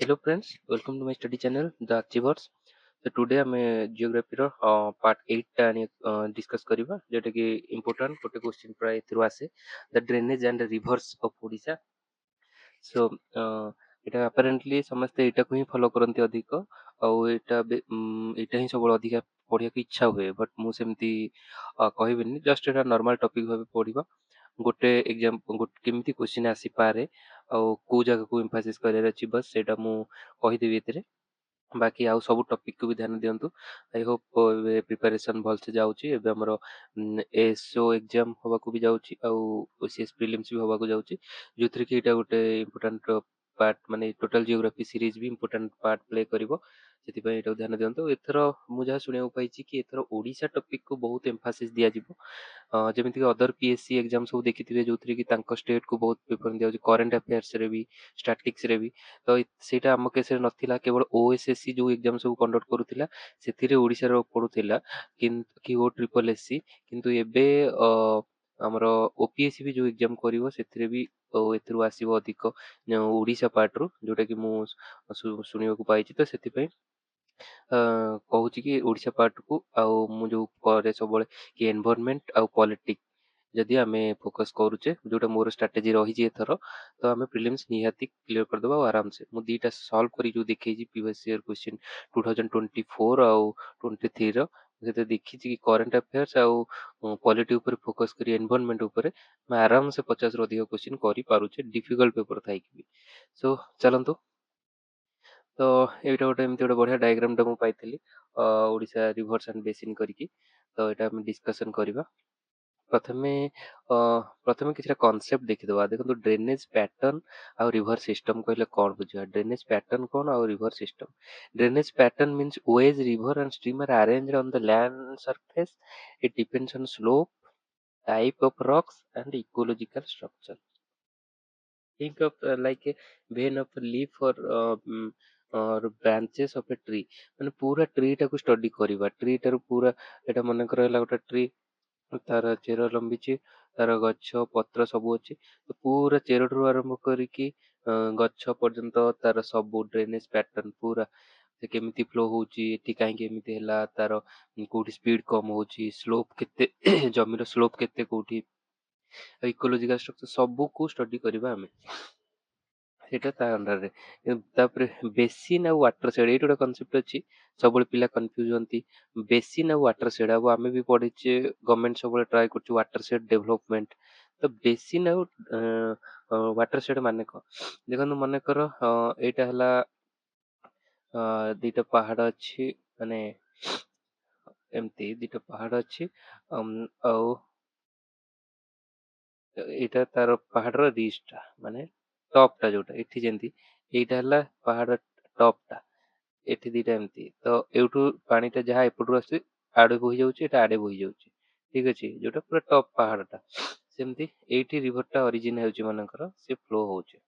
Hello friends, welcome to my study channel, The Achievers. So today ଆମେ geography ର part 8 ଟା discuss କରିବା ଯୋଉଟା କି important ଗୋଟେ question ପ୍ରାୟ ଏଥିରୁ ଆସେ the drainage and rivers of Odisha. So ଏଇଟା apparently ସମସ୍ତେ ଏଇଟାକୁ ହିଁ follow କରନ୍ତି ଅଧିକ ଆଉ ଏଇଟା ହିଁ ସବୁବେଳେ ଅଧିକା ପଢିବାକୁ ଇଚ୍ଛା ହୁଏ ବଟ୍ ମୁଁ ସେମିତି କହିବିନି ଜଷ୍ଟ ଏଇଟା ନର୍ମାଲ ଟପିକ ଭାବେ ପଢିବା ଗୋଟେ ଏକ୍ସାମ କେମିତି କ୍ୱେଶ୍ଚିନ୍ ଆସିପାରେ ଆଉ କୋଉ ଜାଗାକୁ ଏମ୍ଫାସିସ୍ କରିବାର ଅଛି ବସ୍ ସେଇଟା ମୁଁ କହିଦେବି ଏଥିରେ ବାକି ଆଉ ସବୁ ଟପିକକୁ ବି ଧ୍ୟାନ ଦିଅନ୍ତୁ ଆଇ ହୋପ ଏବେ ପ୍ରିପାରେସନ ଭଲସେ ଯାଉଛି ଏବେ ଆମର ଏସଓ ଏକ୍ସାମ ହବାକୁ ବି ଯାଉଛି ଆଉ ଓସିଏସ୍ ପ୍ରିଲିମ୍ସ ବି ହବାକୁ ଯାଉଛି ଯୋଉଥିରେ କି ଏଇଟା ଗୋଟେ ଇମ୍ପୋର୍ଟାଣ୍ଟ ପାର୍ଟ ମାନେ ଟୋଟାଲ ଜିଓଗ୍ରାଫି ସିରିଜ ବି ଇମ୍ପୋର୍ଟାଣ୍ଟ ପାର୍ଟ ପ୍ଲେ କରିବ ସେଥିପାଇଁ ଏଇଟାକୁ ଧ୍ୟାନ ଦିଅନ୍ତୁ ଏଥର ମୁଁ ଯାହା ଶୁଣିବାକୁ ପାଇଛି କି ଏଥର ଓଡ଼ିଶା ଟପିକକୁ ବହୁତ ଏମ୍ଫାସିସ୍ ଦିଆଯିବ ଯେମିତିକି ଅଦର ପିଏସସି ଏକ୍ଜାମ ସବୁ ଦେଖିଥିବେ ଯୋଉଥିରେ କି ତାଙ୍କ ଷ୍ଟେଟକୁ ବହୁତ ପ୍ରିଫରେନ୍ସ ଦିଆଯାଉଛି କରେଣ୍ଟ ଆଫେୟାର୍ସରେ ବି ଷ୍ଟାଟିକ୍ସରେ ବି ତ ସେଇଟା ଆମ କେସରେ ନଥିଲା କେବଳ ଓଏସଏସସି ଯୋଉ ଏକ୍ଜାମ ସବୁ କଣ୍ଡକ୍ଟ କରୁଥିଲା ସେଥିରେ ଓଡ଼ିଶାର ପଡୁଥିଲା କି ଓ ଟ୍ରିପଲ ଏସସି କିନ୍ତୁ ଏବେ ଆମର ଓପିଏସସି ବି ଯୋଉ ଏକ୍ଜାମ କରିବ ସେଥିରେ ବି ଏଥିରୁ ଆସିବ ଅଧିକ ଓଡ଼ିଶା ପାର୍ଟରୁ ଯୋଉଟା କି ମୁଁ ଶୁଣିବାକୁ ପାଇଛି ତ ସେଥିପାଇଁ କହୁଛି କି ଓଡ଼ିଶା ପାର୍ଟକୁ ଆଉ ମୁଁ ଯୋଉ କରେ ସବୁବେଳେ କି ଏନଭାରନମେଣ୍ଟ ଆଉ ପଲିଟିକ୍ସ ଯଦି ଆମେ ଫୋକସ୍ କରୁଛେ ଯୋଉଟା ମୋର ଷ୍ଟ୍ରାଟେଜି ରହିଛି ଏଥର ତ ଆମେ ପ୍ରିଲିମ୍ସ ନିହାତି କ୍ଲିୟର କରିଦେବା ଆଉ ଆରାମସେ ମୁଁ ଦିଟା ସଲ୍ଭ କରି ଯୋଉ ଦେଖେଇଛି ପ୍ରିଭିୟସ୍ ଇୟର କ୍ୱେଶ୍ଚିନ୍ 2024 ଆଉ 23ର ସେଥିରେ ଦେଖିଛି କି କରେଣ୍ଟ ଆଫେୟାର୍ସ ଆଉ ପଲିଟି ଉପରେ ଫୋକସ୍ କରି ଏନଭାରନମେଣ୍ଟ ଉପରେ ଆମେ ଆରାମସେ 50ରୁ ଅଧିକ କ୍ୱେଶ୍ଚିନ୍ କରିପାରୁଛେ ଡିଫିକଲ୍ଟ ପେପର ଥାଇକି ବି ସୋ ଚାଲନ୍ତୁ ତ ଏଇଟା ଗୋଟେ ଏମିତି ଗୋଟେ ବଢିଆ ଡାଇଗ୍ରାମଟା ମୁଁ ପାଇଥିଲି ଓଡ଼ିଶା ରିଭର୍ସ ଆଣ୍ଡ ବେସିନ୍ କରିକି ତ ଏଇଟା ଆମେ ଡିସ୍କସନ୍ କରିବା ପ୍ରଥମେ ପ୍ରଥମେ କିଛିଟା କନସେପ୍ଟ ଦେଖିଦେବା ଦେଖନ୍ତୁ ଡ୍ରେନେଜ ପ୍ୟାଟର୍ନ ଆଉ ରିଭର ସିଷ୍ଟମ କହିଲେ କଣ ବୁଝିବା ଡ୍ରେନେଜ ପ୍ୟାଟର୍ନ କଣ ଆଉ river system drainage pattern means ways river and stream R arranged on the land surface it depends on slope type of rocks and ecological structure think of like a vein of a leaf or branches of a tree ମାନେ ପୁରା tree ଟାକୁ study କରିବା tree ଟାରୁ ପୁରା ଏଟା ମନେକର ହେଲା ଗୋଟେ ଟ୍ରି ତାର ଚେର ଲମ୍ବିଛି ତାର ଗଛ ପତ୍ର ସବୁ ଅଛି ତ ପୁରା ଚେରଠୁ ଆରମ୍ଭ କରିକି ଗଛ ପର୍ଯ୍ୟନ୍ତ ତାର ସବୁ ଡ୍ରେନେଜ ପ୍ୟାଟର୍ନ ପୁରା ସେ କେମିତି ଫ୍ଲୋ ହଉଛି ଏଠି କାହିଁକି ଏମିତି ହେଲା ତାର କୋଉଠି ସ୍ପିଡ କମ ହଉଛି ସ୍ଲୋପ କେତେ ଜମିର ସ୍ଲୋପ କେତେ କୋଉଠି ଇକୋଲୋଜିକାଲ ଷ୍ଟ୍ରକ୍ଚର ସବୁକୁ ଷ୍ଟଡି କରିବା ଆମେ ସେଇଟା ତା ଅଣ୍ଡରରେ ତାପରେ ବେସିନ୍ ଆଉ ୱାଟର ସେଡ୍ ଏଇଠି ଗୋଟେ କନସେପ୍ଟ ଅଛି ସବୁବେଳେ ପିଲା କନଫ୍ୟୁଜ ହୁଅନ୍ତି ବେସିନ୍ ଆଉ ୱାଟର ସେଡ୍ ଆଉ ଆମେ ବି ପଢିଛେ ଗଭର୍ଣ୍ଣମେଣ୍ଟ ସବୁବେଳେ ଟ୍ରାଏ କରୁଛି ୱାଟର ସେଡ୍ ଡେଭଲପମେଣ୍ଟ ତ ବେସିନ୍ ଆଉ ୱାଟର ସେଡ୍ ମାନେ କଣ ଦେଖନ୍ତୁ ମନେକର ଏଇଟା ହେଲା ଦିଟା ପାହାଡ ଅଛି ମାନେ ଏମିତି ଦିଟା ପାହାଡ ଅଛି ଆଉ ଏଇଟା ତାର ପାହାଡର ରିଚ୍ ଟା ମାନେ ଟପ୍ ଟା ଯୋଉଟା ଏଠି ଯେମିତି ଏଇଟା ହେଲା ପାହାଡ ଟପ୍ ଟା ଏଠି ଦିଟା ଏମିତି ତ ଏଇଠୁ ପାଣି ଟା ଯାହା ଏପଟରୁ ଆସୁଛି ଆଡେ ବୋହି ଯାଉଛି ଏଟା ଆଡେ ବୋହି ଯାଉଛି ଠିକ ଅଛି ଯୋଉଟା ପୁରା ଟପ୍ ପାହାଡ ଟା ସେମିତି ଏଇଠି ରିଭର ଟା ଅରିଜିନ୍ ହେଉଛି ମନେକର ସେ ଫ୍ଲୋ ହଉଛି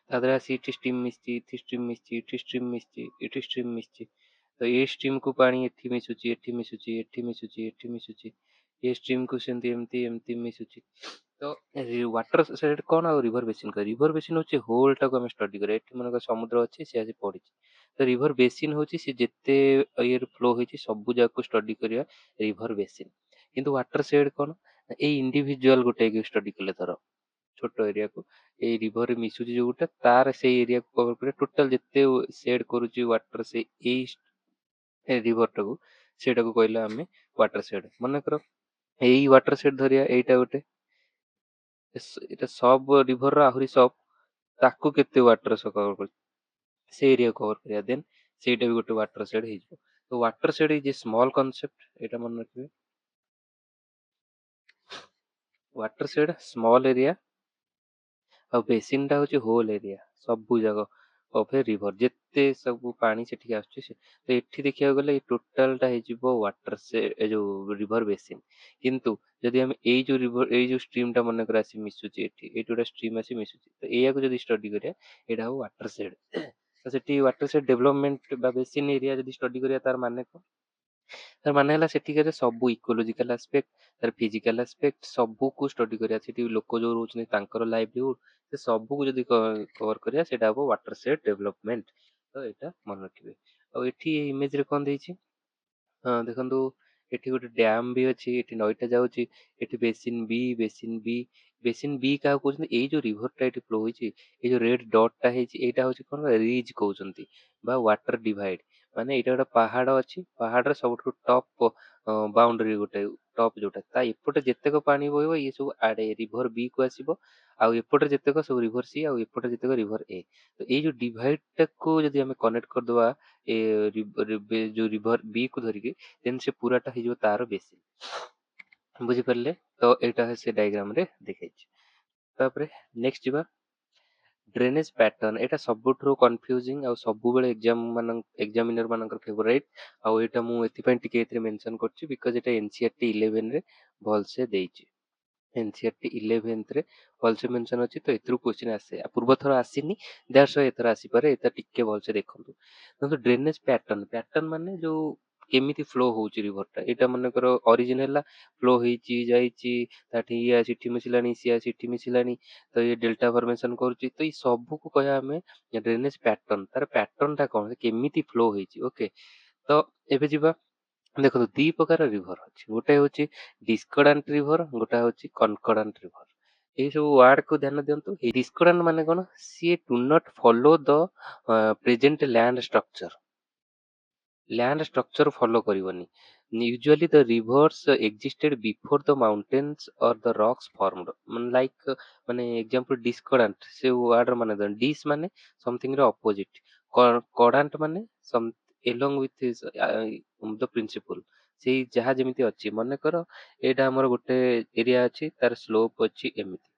ତା ଦେହରେ ଆସି ଏଠି ଷ୍ଟ୍ରିମ୍ ମିଶିଛି ଏଠି ଷ୍ଟ୍ରିମ୍ ମିଶିଛି ଏଠି ଷ୍ଟ୍ରିମ୍ ମିଶିଛି ଏଠି ଷ୍ଟ୍ରିମ୍ ମିଶିଛି ତ ଏ ଷ୍ଟ୍ରିମ୍ କୁ ପାଣି ଏଠି ମିଶୁଛି ଏଠି ମିଶୁଛି ଏଠି ମିଶୁଛି ଏଠି ମିଶୁଛି ଏ ଷ୍ଟ୍ରିମ୍ କୁ ସେମିତି ଏମିତି ଏମିତି ମିଶୁଛି ତ ୱାଟର ସେଟା କଣ ଆଉ ରିଭର ବେସିନ୍ ରିଭର ବେସିନ୍ ହଉଛି ହୋଲ ଟାକୁ ଆମେ ଷ୍ଟଡି କରିବା ଏଠି ମନେକର ସମୁଦ୍ର ଅଛି ସେ ଆସି ପଡିଛି ତ ରିଭର ବେସିନ୍ ହଉଛି ସେ ଯେତେ ଇଏରେ ଫ୍ଲୋ ହେଇଛି ସବୁ ଯାକୁ ଷ୍ଟଡି କରିବା ରିଭର ବେସିନ୍ କିନ୍ତୁ ୱାଟର ସେଡ୍ କଣ ଏଇ ଇଣ୍ଡିଭିଜୁଆଲ ଗୋଟେ ଷ୍ଟଡି କଲେ ଧର ଛୋଟ ଏରିଆକୁ ଏଇ ରିଭରରେ ମିଶୁଛି ଯୋଉଟା ତାର ସେଇ ଏରିଆକୁ କଭର କରିବା ଟୋଟାଲ ଯେତେ ସେଡ୍ କରୁଛି ୱାଟର ସେ ଏଇ ରିଭର ଟାକୁ ସେଇଟାକୁ କହିଲେ ଆମେ ୱାଟର ସେଡ୍ ମନେକର ଏଇ ୱାଟର ସେଡ୍ ଧରିବା ଏଇଟା ଗୋଟେ ଏଇଟା ସବ ରିଭର ଆହୁରି ସବ ତାକୁ କେତେ ୱାଟର କଭର କରୁଛି ସେ ଏରିଆ କଭର କରିବା ଦେନ୍ ସେଇଟା ବି ଗୋଟେ ୱାଟର ସେଡ୍ ହେଇଯିବ ତ watershed is a small concept ଏଇଟା ମନେ ରଖିବେ ୱାଟର ସେଡ୍ ସ୍ମଲ୍ ଏରିଆ ଆଉ ବେସିନ୍ ଟା ହଉଛି ହୋଲ ଏରିଆ ସବୁ ଜାଗ ଅଫ୍ ଏ ରିଭର ଯେତେ ସବୁ ପାଣି ସେଠିକି ଆସୁଛି ତ ଏଠି ଦେଖିବାକୁ ଗଲେ ଏଇ ଟୋଟାଲ ଟା ହେଇଯିବ ୱାଟର ସେ ଏ ଯୋଉ ରିଭର ବେସିନ୍ କିନ୍ତୁ ଯଦି ଆମେ ଏଇ ଯୋଉ ରିଭର ଏଇ ଯୋଉ ଷ୍ଟ୍ରିମ୍ ଟା ମନେକର ଆସି ମିଶୁଛି ଏଠି ଏଇଠି ଗୋଟେ ଷ୍ଟ୍ରିମ୍ ଆସି ମିଶୁଛି ତ ଏଇଆକୁ ଯଦି ଷ୍ଟଡି କରିବା ଏଇଟା ହବ ୱାଟର ସେଡ୍ ତ ସେଠି ୱାଟର ସେଡ୍ ଡେଭଲପମେଣ୍ଟ ବା ବେସିନ୍ ଏରିଆ ଯଦି ଷ୍ଟଡି କରିବା ତାର ମାନେ କଣ ତାର ମାନେ ହେଲା ସେଠିକାର ସବୁ ଇକୋଲୋଜିକାଲ ଆସ୍ପେକ୍ଟ, ତାର ଫିଜିକାଲ ଆସ୍ପେକ୍ଟ ସବୁକୁ ଷ୍ଟଡି କରିବା। ସେଠି ଲୋକ ଯୋଉ ରହୁଛନ୍ତି ତାଙ୍କର ଲାଇଭଲିହୁଡ, ସେ ସବୁକୁ ଯଦି କଭର କରିବା ସେଇଟା ହବ ୱାଟର ସେଟ ଡେଭଲପମେଣ୍ଟ। ତ ଏଇଟା ମନେ ରଖିବେ। ଆଉ ଏଠି ଇମେଜରେ କଣ ଦେଇଛି, ହଁ ଦେଖନ୍ତୁ ଏଠି ଗୋଟେ ଡ୍ୟାମ ବି ଅଛି, ଏଠି ନଈଟା ଯାଉଛି, ଏଠି ବେସିନ ବି କାହାକୁ କହୁଛନ୍ତି, ଏଇ ଯୋଉ ରିଭରଟା ଏଠି ଫ୍ଲୋ ହେଇଛି, ଏଇ ଯୋଉ ରେଡ ଡଟଟା ହେଇଛି, ଏଇଟା ହଉଛି କଣ ରିଜ କହୁଛନ୍ତି ବା ୱାଟର ଡିଭାଇଡ। ମାନେ ଏଇଟା ଗୋଟେ ପାହାଡ ଅଛି, ପାହାଡର ସବୁଠୁ ଟପ ବାଉଣ୍ଡରୀ, ଗୋଟେ ଟପ ଯୋଉଟା, ତା ଏପଟେ ଯେତେକ ପାଣି ବହିବ ଇଏ ସବୁ ଆଡେ ରିଭର ବି କୁ ଆସିବ, ଆଉ ଏପଟେ ଯେତେକ ସବୁ ରିଭର ସି, ଆଉ ଏପଟେ ଯେତେକ ରିଭର ଏ। ତ ଏଇ ଯୋଉ ଡିଭାଇଡ ଟାକୁ ଯଦି ଆମେ କନେକ୍ଟ କରିଦବା ଏ ଯୋଉ ରିଭର ବି କୁ ଧରିକି, ଦେନ୍ ସେ ପୁରାଟା ହେଇଯିବ ତାର ବେସିନ। ବୁଝିପାରିଲେ? ତ ଏଇଟା ସେ ଡାଇଗ୍ରାମ ରେ ଦେଖେଇଛି। ତାପରେ ନେକ୍ସଟ ଯିବା, ଡ୍ରେନେଜ ପ୍ୟାଟର୍ନ। ଏଇଟା ସବୁଠୁ କନଫ୍ୟୁଜିଂ ଆଉ ସବୁବେଳେ ଏକ୍ସାମିନର ମାନଙ୍କର ଫେଭରାଇଟ। ଆଉ ଏଇଟା ମୁଁ ଏଥିପାଇଁ ଟିକେ ଏଥିରେ ମେନସନ କରୁଛି ବିକଜ ଏଇଟା ଏନସିଆରଟି 11 ରେ ଭଲସେ ଦେଇଛି। ଏନସିଆରଟି 11 ରେ ଭଲସେ ମେନସନ ଅଛି, ତ ଏଥିରୁ କ୍ୱେଶ୍ଚିନ ଆସେ। ପୂର୍ବ ଥର ଆସିନି, ଦ୍ୟାଟ୍ସ ହ୍ୱାଇ ଏଥର ଆସିପାରେ। ଏଟା ଟିକେ ଭଲସେ ଦେଖନ୍ତୁ। ଦେଖନ୍ତୁ ଡ୍ରେନେଜ ପ୍ୟାଟର୍ନ, ପ୍ୟାଟର୍ନ ମାନେ ଯୋଉ କେମିତି ଫ୍ଲୋ ହଉଛି ରିଭରଟା। ଏଇଟା ମନେକର ଅରିଜିନ ହେଲା, ଫ୍ଲୋ ହେଇଛି ଯାଇଛି, ତାଠି ଇଏ ସେଠି ମିଶିଲାଣି, ସିଏ ସେଠି ମିଶିଲାଣି, ତ ଇଏ ଡେଲ୍ଟା ଫର୍ମେସନ କରୁଛି। ତ ଏଇ ସବୁକୁ କହିବା ଆମେ ଡ୍ରେନେଜ ପ୍ୟାଟର୍ନ। ତାର ପ୍ୟାଟର୍ନ ଟା କଣ, କେମିତି ଫ୍ଲୋ ହେଇଛି। ଓକେ, ତ ଏବେ ଯିବା। ଦେଖନ୍ତୁ ଦି ପ୍ରକାର ରିଭର ଅଛି, ଗୋଟେ ହଉଛି ଡିସ୍କର୍ଡାଣ୍ଟ ରିଭର, ଗୋଟେ ହଉଛି କନକର୍ଡାଣ୍ଟ ରିଭର। ଏଇ ସବୁ ୱାର୍ଡ କୁ ଧ୍ୟାନ ଦିଅନ୍ତୁ। ଏଇ ଡିସ୍କର୍ଡାଣ୍ଟ ମାନେ କଣ, ସିଏ do not follow the present land structure follow କରିବନି। Usually the rivers existed before the mountains or the rocks formed. ମାନେ ଲାଇକ, ମାନେ ଏକ୍ସାମ୍ପଲ ଡିସ୍କର୍ଡାଣ୍ଟ, ସେ ୱାର୍ଡର ମାନେ ଡିସ୍ ମାନେ ସମଥିଙ୍ଗ ର ଅପୋଜିଟ, କର୍ଡାଣ୍ଟ ମାନେ along with his the principle, ସେଇ ଯାହା ଯେମିତି ଅଛି। ମନେକର ଏଇଟା ଆମର ଗୋଟେ ଏରିଆ ଅଛି, ତାର ସ୍ଲୋପ ଅଛି ଏମିତି,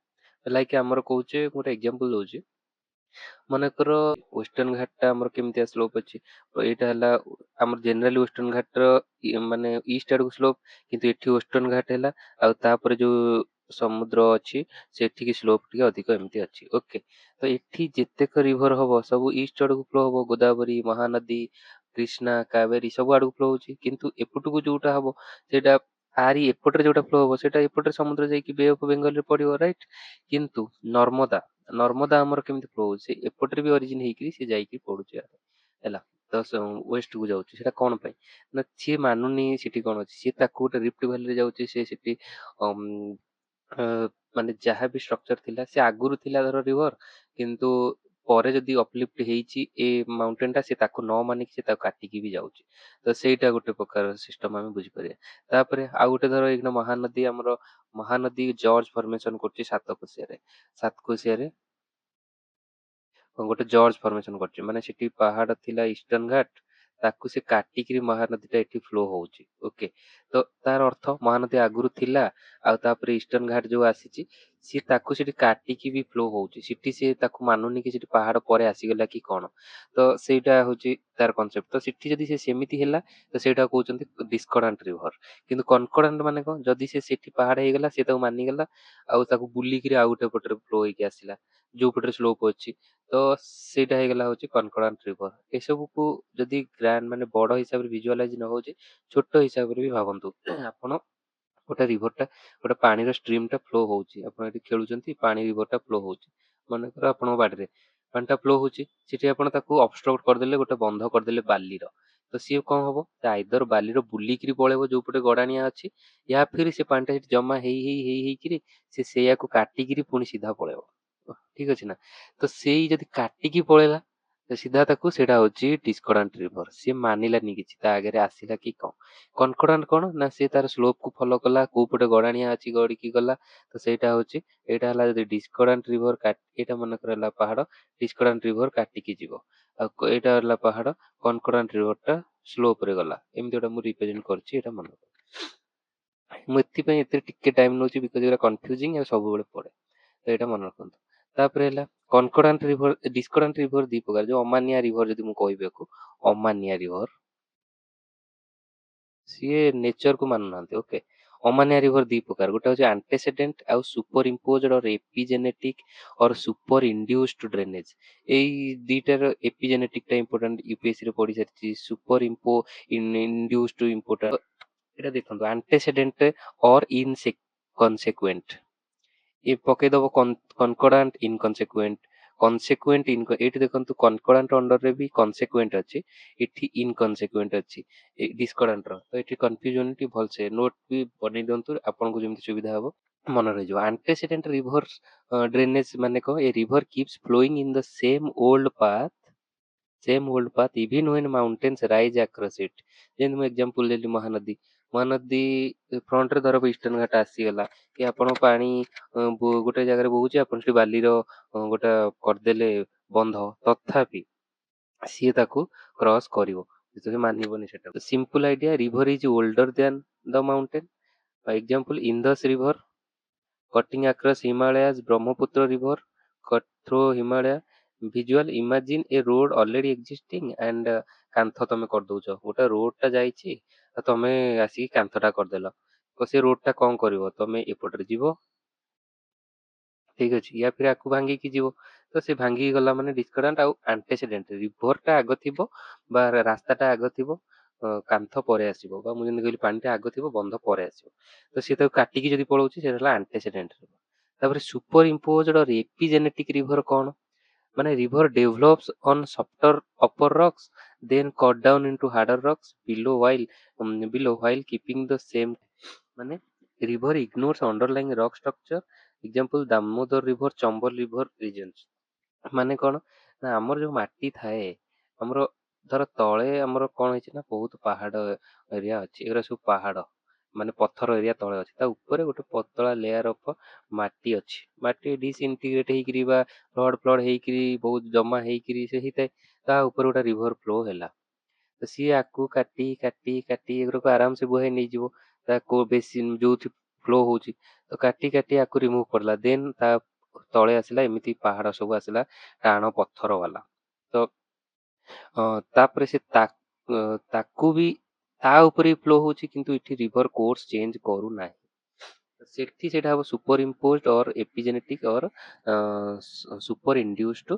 ଲାଇକ ଆମର କହୁଛେ, ଗୋଟେ ଏକ୍ସାମ୍ପଲ ଦଉଛି। ମନେକର ୱେଷ୍ଟର୍ଣ୍ଣ ଘାଟଟା ଆମର କେମିତିଆ ସ୍ଲୋପ ଅଛି, ଏଇଟା ହେଲା ଆମର ଜେନେରାଲି ୱେଷ୍ଟର୍ଣ୍ଣ ଘାଟର ମାନେ ଇଷ୍ଟ ଆଡକୁ ସ୍ଲୋପ, କିନ୍ତୁ ଏଠି ୱେଷ୍ଟର୍ଣ୍ଣ ଘାଟ ହେଲା, ଆଉ ତାପରେ ଯୋଉ ସମୁଦ୍ର ଅଛି ସେଠିକି ସ୍ଲୋପ ଟିକେ ଅଧିକ ଏମିତି ଅଛି। ଓକେ, ତ ଏଠି ଯେତେକ ରିଭର ହବ ସବୁ ଇଷ୍ଟ ଆଡକୁ ଫ୍ଲୋ ହବ, ଗୋଦାବରୀ, ମହାନଦୀ, କୃଷ୍ଣା, କାବେରୀ ସବୁ ଆଡକୁ ଫ୍ଲୋ ହଉଛି। କିନ୍ତୁ ଏପଟକୁ ଯୋଉଟା ହବ ସେଇଟା ଆରି ଏପଟରେ ଯୋଉଟା ଫ୍ଲୋ ହବ ସେଇଟା ଏପଟରେ ସମୁଦ୍ର ଯାଇକି ବେ ଅଫ ବେଙ୍ଗଲ ରେ ପଡିବ, ରାଇଟ। କିନ୍ତୁ ନର୍ମଦା, ନର୍ମଦା ଆମର କେମିତି ଫ୍ଲୋ ହଉଛି, ସେ ଏପଟରେ ବି ଅରିଜିନ ହେଇକିରି ସେ ଯାଇକି ପଡୁଛି ହେଲା। ତ ୱେଷ୍ଟ କୁ ଯାଉଛି, ସେଟା କଣ ପାଇଁ ନା ସିଏ ମାନୁନି ସେଠି କଣ ଅଛି, ସିଏ ତାକୁ ଗୋଟେ ରିଫ୍ଟ ଭ୍ୟାଲିରେ ଯାଉଛି, ସେ ସେଠି ଅ, ମାନେ ଯାହା ବି ଷ୍ଟ୍ରକ୍ଚର ଥିଲା ସେ ଆଗରୁ ଥିଲା ଧର ରିଭର, କିନ୍ତୁ ପରେ ଯଦି ଅପଲିଫ୍ଟ ହେଇଛି ଏ ମାଉଣ୍ଟେନ ଟା, ସେ ତାକୁ ନ ମାନିକି ସେ ତାକୁ କାଟିକି ବି ଯାଉଛି। ତ ସେଇଟା ଗୋଟେ ପ୍ରକାର ସିଷ୍ଟମ ଆମେ ବୁଝିପାରିବା। ତାପରେ ଆଉ ଗୋଟେ ଧର ଏଇଖିନା ମହାନଦୀ, ଆମର ମହାନଦୀ ଜର୍ଜ ଫର୍ମେସନ କରୁଛି ସାତକୋଶିଆରେ ଗୋଟେ ଜର୍ଜ ଫର୍ମେସନ କରୁଛି। ମାନେ ସେଠି ପାହାଡ ଥିଲା ଇଷ୍ଟର୍ଣ୍ଣ ଘାଟ, ତାକୁ ସେ କାଟିକିରି ମହାନଦୀ ଟା ଏଠି ଫ୍ଲୋ ହଉଛି। ଓକେ, ତ ତାର ଅର୍ଥ ମହାନଦୀ ଆଗରୁ ଥିଲା, ଆଉ ତାପରେ ଇଷ୍ଟର୍ଣ୍ଣ ଘାଟ ଯୋଉ ଆସିଛି ସିଏ ତାକୁ ସେଠି କାଟିକି ବି ଫ୍ଲୋ ହଉଛି। ସେଠି ସିଏ ତାକୁ ମାନୁନି କି ସେଠି ପାହାଡ ପରେ ଆସିଗଲା କି କଣ। ତ ସେଇଟା ହଉଛି ତାର କନସେପ୍ଟ। ତ ସେଠି ଯଦି ସେ ସେମିତି ହେଲା ତ ସେଇଟା କହୁଛନ୍ତି ଡିସ୍କର୍ଡାଣ୍ଟ ରିଭର। କିନ୍ତୁ କନକର୍ଡାଣ୍ଟ ମାନେ କଣ, ଯଦି ସେ ସେଠି ପାହାଡ ହେଇଗଲା ସେ ତାକୁ ମାନିଗଲା, ଆଉ ତାକୁ ବୁଲିକିରି ଆଉ ଗୋଟେ ପଟରେ ଫ୍ଲୋ ହେଇକି ଆସିଲା ଯୋଉ ପଟରେ ସ୍ଲୋପ ଅଛି, ତ ସେଇଟା ହେଇଗଲା ହଉଛି କନକର୍ଡାଣ୍ଟ ରିଭର। ଏସବୁକୁ ଯଦି ଗ୍ରାଣ୍ଡ ମାନେ ବଡ ହିସାବରେ ଭିଜୁଆଲାଇଜ ନ ହଉଛି, ଛୋଟ ହିସାବରେ ବି ଭାବନ୍ତୁ। ଆପଣ ଗୋଟେ ରିଭରଟା, ଗୋଟେ ପାଣିର ଷ୍ଟ୍ରିମ ଟା ଫ୍ଲୋ ହଉଛି, ଆପଣ ଏଠି ଖେଳୁଛନ୍ତି, ପାଣି ରିଭରଟା ଫ୍ଲୋ ହଉଛି, ମନେକର ଆପଣଙ୍କ ବାଡିରେ ପାଣିଟା ଫ୍ଲୋ ହଉଛି, ସେଠି ଆପଣ ତାକୁ ଅବଷ୍ଟ୍ରକ୍ଟ କରିଦେଲେ, ଗୋଟେ ବନ୍ଧ କରିଦେଲେ ବାଲିର, ତ ସିଏ କଣ ହବ, ଆଇଦର ବାଲିର ବୁଲିକିରି ପଳେଇବ ଯୋଉ ପଟେ ଗଡାଣିଆ ଅଛି, ୟା ଫିର ସେ ପାଣିଟା ସେଠି ଜମା ହେଇକିରି ସେ ସେଇଆକୁ କାଟିକିରି ପୁଣି ସିଧା ପଳେଇବ। ଠିକ ଅଛି ନା। ତ ସେଇ ଯଦି କାଟିକି ପଳେଇଲା ତ ସିଧା ତାକୁ, ସେଇଟା ହଉଛି ଡିସ୍କର୍ଡାଣ୍ଟ ରିଭର। ସିଏ ମାନିଲାନି କିଛି, ତା ଆଗରେ ଆସିଲା କି କଣ। କନକର୍ଡାଣ୍ଟ କଣ ନା, ସେ ତାର ସ୍ଲୋପ କୁ ଫଲୋ କଲା, କୋଉ ପଟେ ଗଡାଣିଆ ଅଛି ଗଡିକି ଗଲା। ତ ସେଇଟା ହଉଛି, ଏଇଟା ହେଲା ଯଦି ଡିସ୍କର୍ଡାଣ୍ଟ ରିଭର, ଏଇଟା ମନେକର ହେଲା ପାହାଡ, ଡିସ୍କର୍ଡାଣ୍ଟ ରିଭର କାଟିକି ଯିବ। ଆଉ ଏଇଟା ହେଲା ପାହାଡ, କନକର୍ଡାଣ୍ଟ ରିଭର ଟା ସ୍ଲୋପ ରେ ଗଲା। ଏମିତି ଗୋଟେ ମୁଁ ରିପ୍ରେଜେଣ୍ଟ କରିଛି, ଏଇଟା ମନେ ରଖ। ମୁଁ ଏଥିପାଇଁ ଏଥିରେ ଟିକେ ଟାଇମ ନଉଛି ବିକଜ ଏଇଟା କନଫ୍ୟୁଜିଂ ଆଉ ସବୁବେଳେ ପଡେ, ତ ଏଇଟା ମନେ ରଖନ୍ତୁ। ତାପରେ ହେଲା କନକର୍ଡାଣ୍ଟ ରିଭର, ଡିସ୍କର୍ଡାଣ୍ଟ ରିଭର ଦି ପ୍ରକାର। ଯୋଉ ଅମାନିଆ ରିଭର ଯଦି ମୁଁ କହିବାକୁ, ଅମାନିଆ ରିଭର ସିଏ ନେଚର କୁ ମାନୁନାହାନ୍ତି। ଓକେ, अमानिया रिवर दी प्रकार गोटे हूँ आंटेसेडेंट आउ सुपर इम्पोज्ड और एपिजेनेटिक और सुपर इंड्यूस्ड ड्रेनेज एई दीटार एपिजेनेटिक टा इंपोर्टेंट यूपीएससी रे पढ़ी सारी सुपर इम्पो इंड्यूस्ड इंपोर्टेंट एटा देखंतु आंटेसेडेंट और इनकन्सेक्वेंट ये पकेदब कनकॉर्डांट इनकन्सेक्वेंट कन्सेक्वेंट इन एठी देखंतु कनकॉर्डांट अंडर रे भी कन्सेक्वेंट अछि एठी इनकन्सेक्वेंट अछि डिस्कॉर्डांट रो तो एठी कंफ्यूजन टी भलसे नोट भी बनै दंतु आपन को जेमति सुविधा हबो मन रहि जो आंटेसेडेंट रिवर ड्रेनेज माने को a river keeps flowing in the same old path even when mountains rise across it जेन मैं एग्जांपल देली महानदी महानदी फ्रंट रे धर ईस्टर्न घाट आसी गला कि आपण पानी गोटे जगह बहुचे आपण से बाली रो गोटे करदेले बंध तथापि सी ताको क्रॉस करिवो से मानिबोनी सेटा simple idea river is older than the mountain example Indus river cutting across Himalayas, Brahmaputra River cut through Himalaya. Visual imagine a road already existing and କାନ୍ଥ ତମେ କରିଦଉଛ ଗୋଟେ ରୋଡ ଟା ଯାଇଛି ତମେ ଆସିକି କାନ୍ଥ ଟା କରିଦେଲ ତ ସେ ରୋଡ ଟା କଣ କରିବ ତମେ ଏପଟରେ ଯିବ ଠିକ ଅଛି ୟା ଫିର ଆକୁ ଭାଙ୍ଗିକି ଯିବ ତ ସେ ଭାଙ୍ଗିକି ଗଲା ମାନେ ଡିସକର୍ଡାଣ୍ଟ ଆଉ ଆଣ୍ଟିସିଡେଣ୍ଟ ରିଭର ଟା ଆଗ ଥିବ ବା ରାସ୍ତା ଟା ଆଗ ଥିବ କାନ୍ଥ ପରେ ଆସିବ ବା ମୁଁ ଯେମିତି କହିଲି ପାଣି ଟା ଆଗ ଥିବ ବନ୍ଧ ପରେ ଆସିବ ତ ସେ ତାକୁ କାଟିକି ଯଦି ପଳଉଛି ସେଟା ହେଲା ଆଣ୍ଟିସିଡେଣ୍ଟ ତାପରେ ସୁପର ଇମ୍ପୋଜ୍ଡ ଅର ଏପିଜେନେଟିକ ରିଭର କଣ ମାନେ river develops on softer upper rocks then cut down into harder rocks below while keeping the same ମାନେ river ignores underlying rock structure example damodar river chambal river regions ମାନେ କଣ ନା ଆମର ଯୋଉ ମାଟି ଥାଏ ଆମର ଧର ତଳେ ଆମର କଣ ହେଇଛି ନା ବହୁତ ପାହାଡ ଏରିଆ ଅଛି ଏଗୁରା ସବୁ ପାହାଡ ମାନେ ପଥର ଏରିଆ ତଳେ ଅଛି ତା ଉପରେ ଗୋଟେ ପତଳା ଲେୟାର ଅଫ ମାଟି ଅଛି ମାଟି ଡିସଇଣ୍ଟିଗ୍ରେଟ ହେଇକିରି ବା ଫ୍ଲଡ ହେଇକିରି ବହୁତ ଜମା ହେଇକିରି ସେ ହେଇଥାଏ ତା ଉପରେ ଗୋଟେ ରିଭର ଫ୍ଲୋ ହେଲା ତ ସିଏ ଆକୁ କାଟି କାଟି କାଟି ଏଗୁଡାକୁ ଆରାମସେ ବୁହାଇ ନେଇଯିବ ତା ବେଶୀ ଯୋଉଠି ଫ୍ଲୋ ହଉଛି ତ କାଟି କାଟି ଆକୁ ରିମୁଭ କରିଲା ଦେନ୍ ତା ତଳେ ଆସିଲା ଏମିତି ପାହାଡ ସବୁ ଆସିଲା ଟାଣ ପଥର ବାଲା ତ ତାପରେ ସେ ତାକୁ ବି ତା ଉପରେ ଫ୍ଲୋ ହଉଛି କିନ୍ତୁ ଏଠି ରିଭର କୋର୍ସ ଚେଞ୍ଜ କରୁନାହିଁ ସେଠି ସେଇଟା ହବ ସୁପର ଇମ୍ପୋଜ୍ଡ ଅର ଏପିଜେନେଟିକ ଅର ସୁପର ଇଣ୍ଡ୍ୟୁସ୍ଡ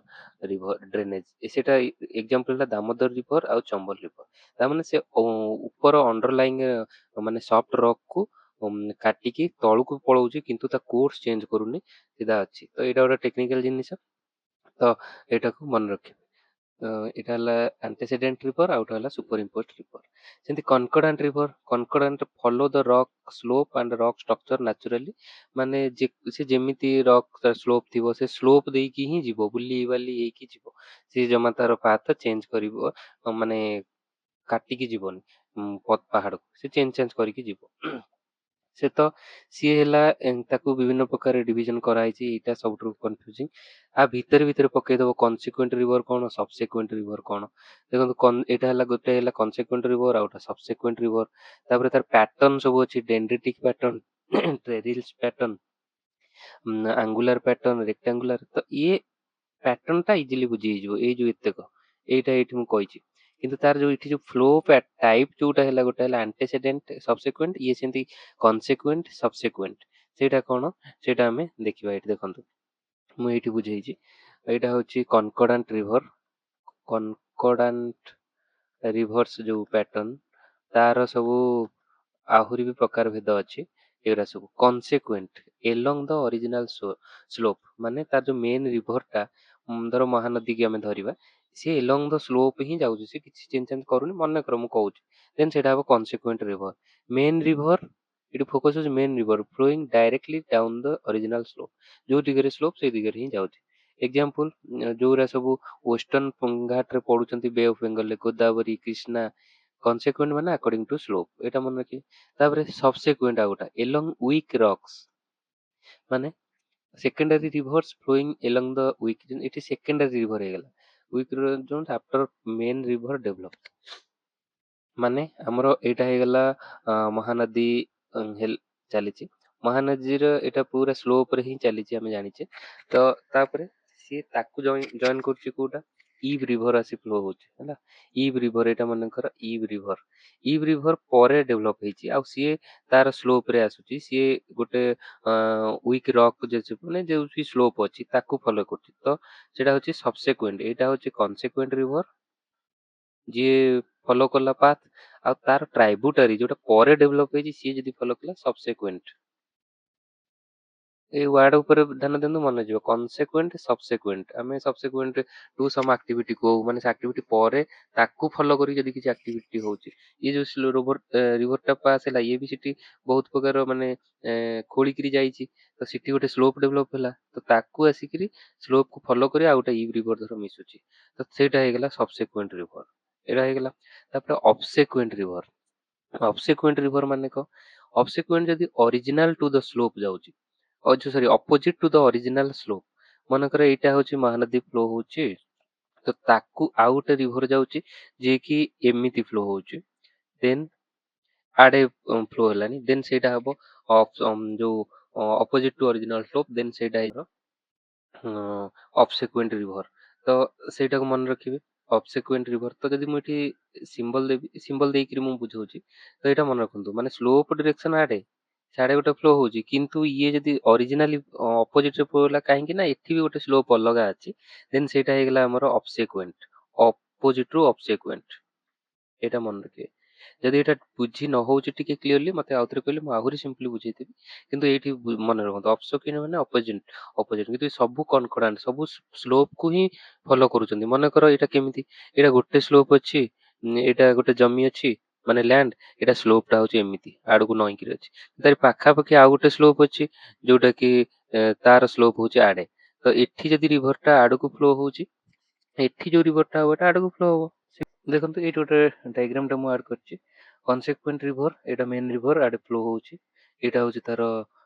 ରିଭର ଡ୍ରେନେଜ ସେଟା ଏକ୍ଜାମ୍ପଲ ହେଲା ଦାମୋଦର ରିଭର ଆଉ ଚମ୍ବଲ ରିଭର ତାମାନେ ସେ ଉପର ଅଣ୍ଡରଲାଇଂ ମାନେ ସଫ୍ଟ ରକ୍ କୁ କାଟିକି ତଳକୁ ପଳଉଛି କିନ୍ତୁ ତା କୋର୍ସ ଚେଞ୍ଜ କରୁନି ସିଧା ଅଛି ତ ଏଇଟା ଗୋଟେ ଟେକ୍ନିକାଲ ଜିନିଷ ତ ଏଇଟାକୁ ମନେ ରଖିବେ ଏଇଟା ହେଲା ଆଣ୍ଟିସିଡେଣ୍ଟ ରିଭର ଆଉ ଗୋଟେ ହେଲା ସୁପର ଇମ୍ପୋଜ୍ଡ ରିଭର ସେମିତି concordant follow the rock slope and rock structure naturally ମାନେ ସେ ଯେମିତି ରକ୍ ସ୍ଲୋପ ଥିବ ସେ ସ୍ଲୋପ ଦେଇକି ହିଁ ଯିବ ବୁଲି ବାଲି ହେଇକି ଯିବ ସେ ଜମା ତାର ପାଥ ଚେଞ୍ଜ କରିବ ମାନେ କାଟିକି ଯିବନି ପାହାଡକୁ ସେ ଚେଞ୍ଜ କରିକି ଯିବ ସେ ତ ସିଏ ହେଲା ତାକୁ ବିଭିନ୍ନ ପ୍ରକାର ଡିଭିଜନ କରାହେଇଛି ଏଇଟା ସବୁଠୁ କନଫ୍ୟୁଜିଂ ଭିତରେ ପକେଇଦବ କନସିକ୍ୱେଣ୍ଟ ରିଭର କଣ ସବସିକ୍ୱେଣ୍ଟ ରିଭର କଣ ଦେଖନ୍ତୁ ଏଇଟା ହେଲା ଗୋଟେ ହେଲା କନସିକ୍ୱେଣ୍ଟ ରିଭର ଆଉ ଗୋଟେ ସବସିକ୍ୱେଣ୍ଟ ରିଭର ତାପରେ ତାର ପ୍ୟାଟର୍ନ ସବୁ ଅଛି dendritic pattern trellis pattern angular pattern rectangular ତ ଇଏ ପ୍ୟାଟର୍ନ ଟା ଇଜିଲି ବୁଝି ହେଇଯିବ ଏଇ ଯୋଉ ଏତେକ ଏଇଟା ଏଇଠି ମୁଁ କହିଛି କିନ୍ତୁ ତାର ଯୋଉ ଏଠି ଯୋଉ ଫ୍ଲୋ ଟାଇପ ଯୋଉଟା ହେଲା ଗୋଟେ ହେଲା ଆଣ୍ଟିସିଡେଣ୍ଟ ସବସିକ୍ୱେଣ୍ଟ ଇଏ ସେମିତି କନସିକ୍ୱେଣ୍ଟ ସବସିକ୍ୱେଣ୍ଟ ସେଇଟା କଣ ସେଇଟା ଆମେ ଦେଖିବା ଏଇଠି ଦେଖନ୍ତୁ ମୁଁ ଏଇଠି ବୁଝେଇଛି ଏଇଟା ହଉଛି କନକର୍ଡାଣ୍ଟ ରିଭର୍ସ ଯୋଉ ପ୍ୟାଟର୍ନ ତାର ସବୁ ଆହୁରି ବି ପ୍ରକାର ଭେଦ ଅଛି ଏଗୁରା ସବୁ କନସିକ୍ୱେଣ୍ଟ ଏଲଙ୍ଗ ଦ ଅରିଜିନାଲ ସ୍ଲୋପ ମାନେ ତାର ଯୋଉ ମେନ୍ ରିଭର ଟା ଧର ମହାନଦୀ କି ଆମେ ଧରିବା ସେ ଏଲଙ୍ଗ ଦ ସ୍ଲୋପ ହିଁ ଯାଉଛି ସେ କିଛି ଚେଞ୍ଜ କରୁନି ମନେକର ମୁଁ କହୁଛି ଦେନ୍ ସେଇଟା ହବ କନସିକ୍ୱେଣ୍ଟ ରିଭର ମେନ୍ ରିଭର ଏଠି ଫୋକସ ହଉଛି main river flowing directly down the original slope ଯୋଉ ଦିଗରେ ସ୍ଲୋପ ସେଇ ଦିଗରେ ହିଁ ଯାଉଛି ଏକ୍ଜାମ୍ପଲ ଯୋଉରା ସବୁ ୱେଷ୍ଟର୍ଣ୍ଣ ଘାଟରେ ପଡୁଛନ୍ତି ବେ ଅଫ ବେଙ୍ଗଲରେ ଗୋଦାବରୀ କ୍ରିଷ୍ଣା କନସିକ୍ୱେଣ୍ଟ ମାନେ ଆକର୍ଡିଂ ଟୁ ସ୍ଲୋପ ଏଇଟା ମନେ ରଖିବେ ତାପରେ ସବସିକ୍ୱେଣ୍ଟ ଆଉ ଗୋଟେ ଏଲଙ୍ଗ ୱିକ୍ ରକ୍ସ ମାନେ ସେକେଣ୍ଡାରୀ ରିଭର୍ସ ଫ୍ଲୋଇଂ ଏଲଙ୍ଗ ଦ ୱିକ୍ ଏଠି ସେକେଣ୍ଡାରୀ ରିଭର ହେଇଗଲା ୱିକ୍ ଯୋଉଟା ଆଫ୍ଟର ମେନ୍ ରିଭର ଡେଭଲପ ମାନେ ଆମର ଏଇଟା ହେଇଗଲା ମହାନଦୀ ଚାଲିଛି ମହାନଦୀର ଏଇଟା ପୁରା ସ୍ଲୋପ ରେ ହିଁ ଚାଲିଛି ଆମେ ଜାଣିଛେ ତ ତାପରେ ସିଏ ତାକୁ ଜଏନ କରୁଛି କୋଉଟା ଇଭ୍ ରିଭର ଆସି ଫ୍ଲୋ ହଉଛି ହେଲା। ଇଭ୍ ରିଭର ଏଇଟା ମନେକର ଇଭ୍ ରିଭର ପରେ ଡେଭଲପ ହେଇଛି ଆଉ ସିଏ ତାର ସ୍ଲୋପ ରେ ଆସୁଛି। ସିଏ ଗୋଟେ ୱିକ୍ ରକ୍ ମାନେ ଯୋଉ ସ୍ଲୋପ ଅଛି ତାକୁ ଫଲୋ କରୁଛି। ତ ସେଇଟା ହଉଛି ସବସିକ୍ୱେଣ୍ଟ, ଏଇଟା ହଉଛି କନସିକ୍ୱେଣ୍ଟ ରିଭର ଯିଏ ଫଲୋ କଲା ପାଥ, ଆଉ ତାର ଟ୍ରାଇବୁଟାରି ଯୋଉଟା ପରେ ଡେଭଲପ ହେଇଛି ସିଏ ଯଦି ଫଲୋ କଲା ସବସିକ୍ୱେଣ୍ଟ। ଏଇ ୱାର୍ଡ ଉପରେ ଧ୍ୟାନ ଦିଅନ୍ତୁ, ମନେ ଯିବ କନସିକ୍ୱେଣ୍ଟ ସବସିକ୍ୱେଣ୍ଟ। ଆମେ ସବସିକ୍ୱେଣ୍ଟ ଟୁ ସମ୍ ଆକ୍ଟିଭିଟି କହୁ, ମାନେ ସେ ଆକ୍ଟିଭିଟି ପରେ ତାକୁ ଫଲୋ କରି ଯଦି କିଛି ଆକ୍ଟିଭିଟି ହଉଛି। ଇଏ ଯୋଉ ସ୍ଲୋ ରିଭରଟା ପାସ୍ ହେଲା, ଇଏ ବି ସେଠି ବହୁତ ପ୍ରକାର ମାନେ ଖୋଳିକିରି ଯାଇଛି, ତ ସେଠି ଗୋଟେ ସ୍ଲୋପ ଡେଭଲପ ହେଲା, ତ ତାକୁ ଆସିକିରି ସ୍ଲୋପ କୁ ଫଲୋ କରି ଆଉ ଗୋଟେ ଇଭ୍ ରିଭର ଧର ମିଶୁଛି, ତ ସେଇଟା ହେଇଗଲା ସବସିକ୍ୱେଣ୍ଟ ରିଭର। ଏଇଟା ହେଇଗଲା। ତାପରେ ଅବସିକ୍ୱେଣ୍ଟ ରିଭର। ଅବସିକ୍ୱେଣ୍ଟ ରିଭର ମାନେ କଣ? ଅବସିକ୍ୱେଣ୍ଟ ଯଦି ଅରିଜିନାଲ ଟୁ ଦ ସ୍ଲୋପ ଯାଉଛି, sorry opposite to the original slope. ମନେକର ଏଇଟା ହଉଛି ମହାନଦୀ ଫ୍ଲୋ ହଉଛି, ତ ତାକୁ ଆଉ ଗୋଟେ ରିଭର ଯାଉଛି ଯିଏକି ଏମିତି ଫ୍ଲୋ ହଉଛି, ଦେନ୍ ଆଡେ ଫ୍ଲୋ ହେଲାନି, ଦେନ୍ ସେଇଟା ହବ ଯୋଉ ଅପୋଜିଟ ଟୁ ଅରିଜିନାଲ ସ୍ଲୋପ, ଦେନ୍ ସେଇଟା ହେଇଯିବ ଅବସିକ୍ୱେଣ୍ଟ ରିଭର। ତ ସେଇଟାକୁ ମନେ ରଖିବେ ଅବସିକ୍ୱେଣ୍ଟ ରିଭର। ତ ଯଦି ମୁଁ ଏଠି ସିମ୍ବଲ ଦେବି, ସିମ୍ବଲ ଦେଇକିରି ମୁଁ ବୁଝଉଛି, ତ ଏଇଟା ମନେ ରଖନ୍ତୁ, ମାନେ ସ୍ଲୋପ ଡିରେକ୍ସନ ଆଡେ ସାଡେ ଗୋଟେ ଫ୍ଲୋ ହଉଛି, କିନ୍ତୁ ଇଏ ଯଦି ଅରିଜିନାଲି ଅପୋଜିଟ ରେ ଫ୍ଲୋ ହେଲା, କାହିଁକି ନା ଏଠି ବି ଗୋଟେ ସ୍ଲୋପ ଅଲଗା ଅଛି, ଦେନ୍ ସେଇଟା ହେଇଗଲା ଆମର ଅବସିକ୍ୱେଣ୍ଟ, ଅପୋଜିଟ ରୁ ଅବସିକ୍ୱେଣ୍ଟ। ଏଇଟା ମନେ ରଖିବେ। ଯଦି ଏଇଟା ବୁଝି ନ ହଉଛି ଟିକେ କ୍ଲିୟରଲି ମତେ ଆଉଥରେ କହିଲେ ମୁଁ ଆହୁରି ସିମ୍ପଲି ବୁଝେଇଦେବି, କିନ୍ତୁ ଏଇଠି ମନେ ରଖନ୍ତୁ ଅବସିକ୍ୱେଣ୍ଟ ମାନେ ଅପୋଜିଟ ଅପୋଜିଟ, କିନ୍ତୁ ସବୁ କନକର୍ଡାଣ୍ଟ, ସବୁ ସ୍ଲୋପ କୁ ହିଁ ଫଲୋ କରୁଛନ୍ତି। ମନେକର ଏଇଟା କେମିତି, ଏଇଟା ଗୋଟେ ସ୍ଲୋପ ଅଛି, ଏଇଟା ଗୋଟେ ଜମି ଅଛି ମାନେ ଲ୍ୟାଣ୍ଡ, ଏଇଟା ସ୍ଲୋପ ଟା ହଉଛି ଏମିତି ଆଡକୁ ନଇଁକିରି ଅଛି, ତାର ପାଖାପାଖି ଆଉ ଗୋଟେ ସ୍ଲୋପ ଅଛି ଯୋଉଟା କି ତାର ସ୍ଲୋପ ହଉଛି ଆଡେ। ତ ଏଠି ଯଦି ରିଭର ଟା ଆଡକୁ ଫ୍ଲୋ ହଉଛି, ଏଠି ଯୋଉ ରିଭର ଟା ହବ ଏଟା ଆଡକୁ ଫ୍ଲୋ ହବ। ଦେଖନ୍ତୁ ଏଇଠି ଗୋଟେ ଡାଇଗ୍ରାମ ଟା ମୁଁ ଆଡ କରିଛି। କନସିକ୍ୱେଣ୍ଟ ରିଭର, ଏଇଟା ମେନ୍ ରିଭର ଆଡେ ଫ୍ଲୋ ହଉଛି, ଏଇଟା ହଉଛି